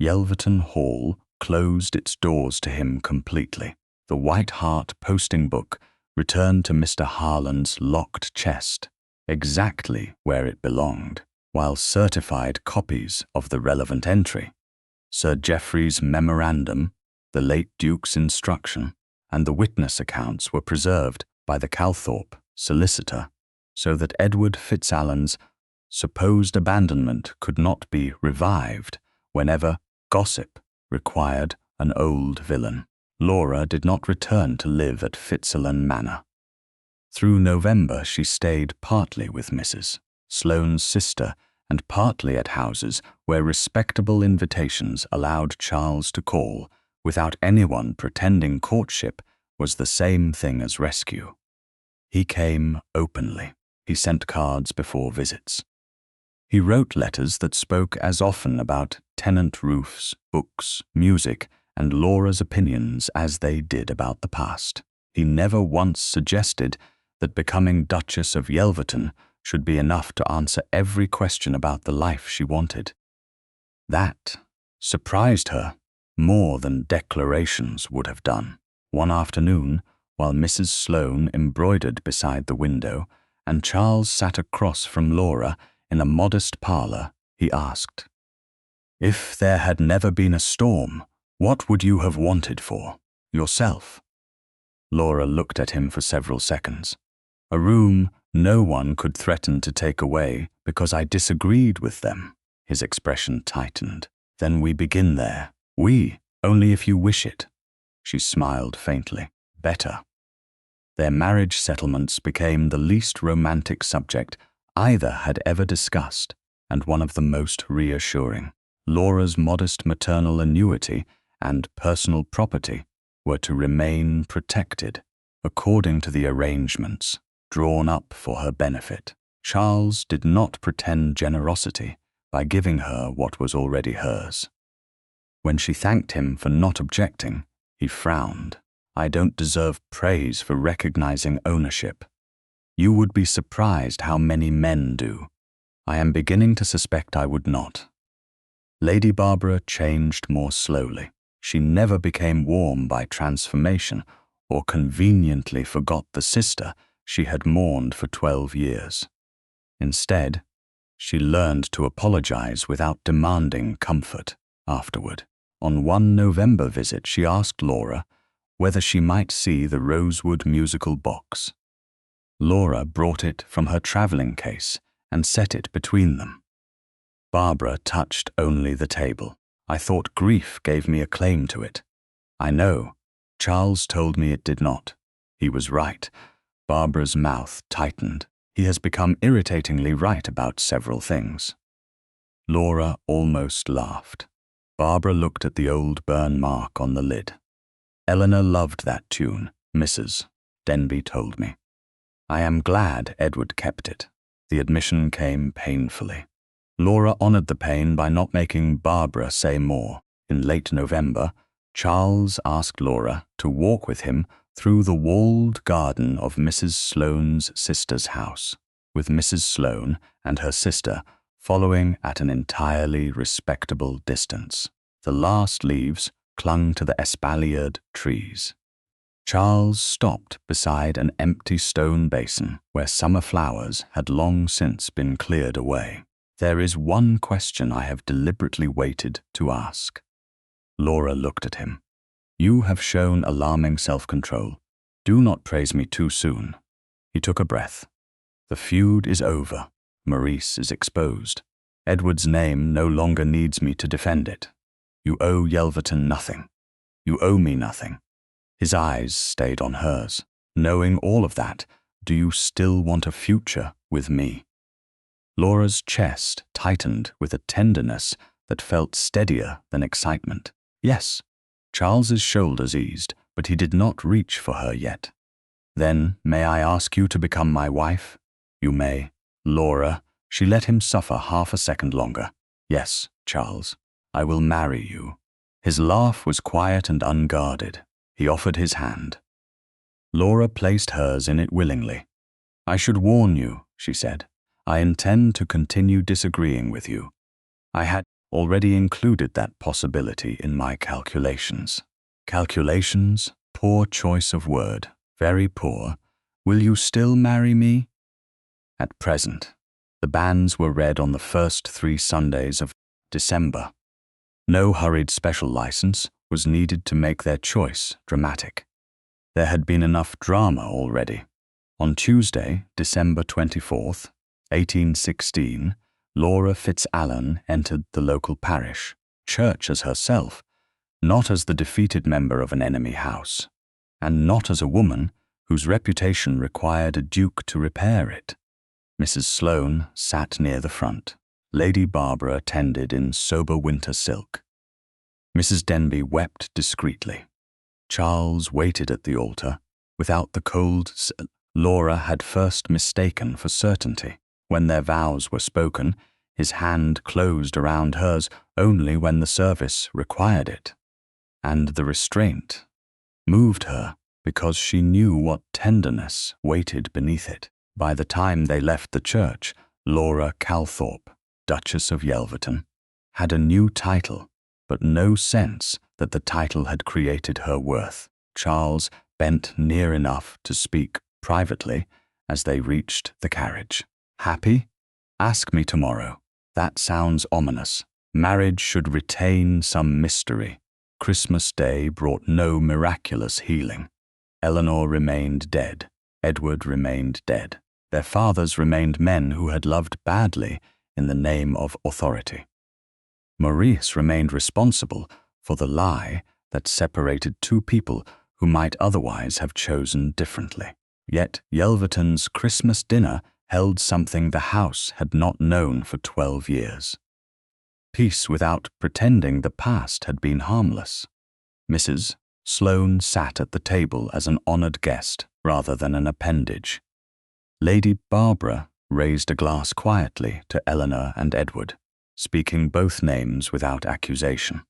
Yelverton Hall closed its doors to him completely. The White Hart posting book returned to Mr. Harland's locked chest, exactly where it belonged, while certified copies of the relevant entry, Sir Geoffrey's memorandum, the late Duke's instruction, and the witness accounts were preserved by the Calthorpe solicitor, so that Edward Fitzalan's supposed abandonment could not be revived whenever gossip required an old villain. Laura did not return to live at Fitzalan Manor. Through November she stayed partly with Mrs. Sloane's sister and partly at houses where respectable invitations allowed Charles to call without anyone pretending courtship was the same thing as rescue. He came openly. He sent cards before visits. He wrote letters that spoke as often about tenant roofs, books, music, and Laura's opinions as they did about the past. He never once suggested that becoming Duchess of Yelverton should be enough to answer every question about the life she wanted. That surprised her more than declarations would have done. One afternoon, while Mrs. Sloane embroidered beside the window and Charles sat across from Laura in a modest parlour, he asked, "If there had never been a storm, what would you have wanted for yourself?" Laura looked at him for several seconds. "A room no one could threaten to take away because I disagreed with them." His expression tightened. "Then we begin there. We, only if you wish it." She smiled faintly. "Better." Their marriage settlements became the least romantic subject either had ever discussed, and one of the most reassuring. Laura's modest maternal annuity and personal property were to remain protected according to the arrangements drawn up for her benefit. Charles did not pretend generosity by giving her what was already hers. When she thanked him for not objecting, he frowned. "I don't deserve praise for recognizing ownership. You would be surprised how many men do. I am beginning to suspect I would not." Lady Barbara changed more slowly. She never became warm by transformation or conveniently forgot the sister she had mourned for 12 years. Instead, she learned to apologize without demanding comfort afterward. On one November visit, she asked Laura whether she might see the rosewood musical box. Laura brought it from her travelling case and set it between them. Barbara touched only the table. "I thought grief gave me a claim to it." "I know. Charles told me it did not." He was right. Barbara's mouth tightened. "He has become irritatingly right about several things." Laura almost laughed. Barbara looked at the old burn mark on the lid. "Eleanor loved that tune, Mrs. Denby told me. I am glad Edward kept it." The admission came painfully. Laura honored the pain by not making Barbara say more. In late November, Charles asked Laura to walk with him through the walled garden of Mrs. Sloane's sister's house, with Mrs. Sloane and her sister following at an entirely respectable distance. The last leaves clung to the espaliered trees. Charles stopped beside an empty stone basin where summer flowers had long since been cleared away. "There is one question I have deliberately waited to ask." Laura looked at him. "You have shown alarming self-control. Do not praise me too soon." He took a breath. "The feud is over. Maurice is exposed. Edward's name no longer needs me to defend it. You owe Yelverton nothing. You owe me nothing." His eyes stayed on hers. "Knowing all of that, do you still want a future with me?" Laura's chest tightened with a tenderness that felt steadier than excitement. "Yes." Charles's shoulders eased, but he did not reach for her yet. "Then may I ask you to become my wife?" "You may." "Laura." She let him suffer half a second longer. "Yes, Charles. I will marry you." His laugh was quiet and unguarded. He offered his hand. Laura placed hers in it willingly. "I should warn you," she said. "I intend to continue disagreeing with you. I had already included that possibility in my calculations." "Calculations? Poor choice of word. Very poor. Will you still marry me?" "At present." The banns were read on the first 3 Sundays of December. No hurried special license was needed to make their choice dramatic. There had been enough drama already. On Tuesday, December 24th, 1816, Laura Fitzalan entered the local parish, church as herself, not as the defeated member of an enemy house, and not as a woman whose reputation required a duke to repair it. Mrs. Sloane sat near the front. Lady Barbara attended in sober winter silk. Mrs. Denby wept discreetly. Charles waited at the altar, without the cold Laura had first mistaken for certainty. When their vows were spoken, his hand closed around hers only when the service required it. And the restraint moved her because she knew what tenderness waited beneath it. By the time they left the church, Laura Calthorpe, Duchess of Yelverton, had a new title, but no sense that the title had created her worth. Charles bent near enough to speak privately as they reached the carriage. Happy? Ask me tomorrow. That sounds ominous. Marriage should retain some mystery. Christmas Day brought no miraculous healing. Eleanor remained dead. Edward remained dead. Their fathers remained men who had loved badly in the name of authority. Maurice remained responsible for the lie that separated two people who might otherwise have chosen differently. Yet Yelverton's Christmas dinner held something the house had not known for 12 years. Peace without pretending the past had been harmless. Mrs. Sloane sat at the table as an honored guest rather than an appendage. Lady Barbara raised a glass quietly to Eleanor and Edward, speaking both names without accusation.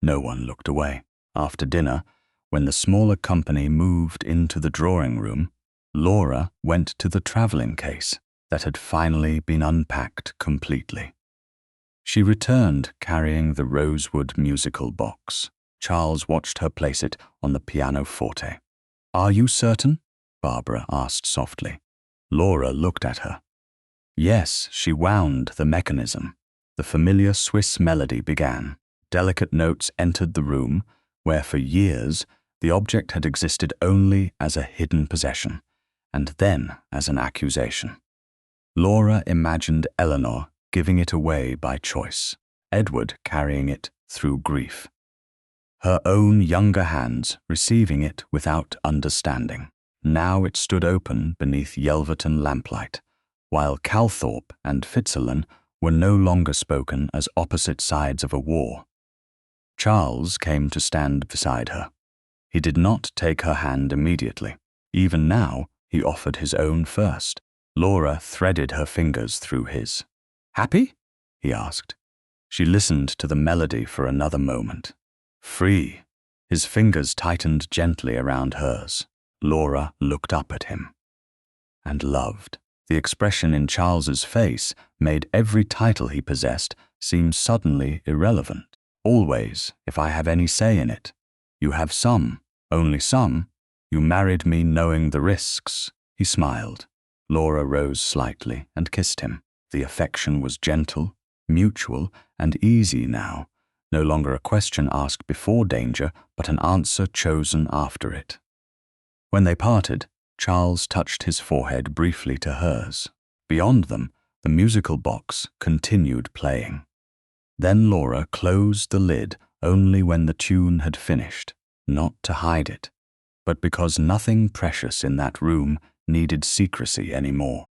No one looked away. After dinner, when the smaller company moved into the drawing room, Laura went to the traveling case that had finally been unpacked completely. She returned carrying the rosewood musical box. Charles watched her place it on the pianoforte. "Are you certain?" Barbara asked softly. Laura looked at her. Yes, she wound the mechanism. The familiar Swiss melody began. Delicate notes entered the room, where for years the object had existed only as a hidden possession, and then as an accusation. Laura imagined Eleanor giving it away by choice, Edward carrying it through grief, her own younger hands receiving it without understanding. Now it stood open beneath Yelverton lamplight, while Calthorpe and Fitzalan were no longer spoken as opposite sides of a war. Charles came to stand beside her. He did not take her hand immediately. Even now, he offered his own first. Laura threaded her fingers through his. "Happy?" he asked. She listened to the melody for another moment. Free. His fingers tightened gently around hers. Laura looked up at him and loved. The expression in Charles's face made every title he possessed seem suddenly irrelevant. "Always, if I have any say in it. You have some, only some. You married me knowing the risks." He smiled. Laura rose slightly and kissed him. The affection was gentle, mutual, and easy now, no longer a question asked before danger, but an answer chosen after it. When they parted, Charles touched his forehead briefly to hers. Beyond them, the musical box continued playing. Then Laura closed the lid only when the tune had finished, not to hide it, but because nothing precious in that room needed secrecy anymore.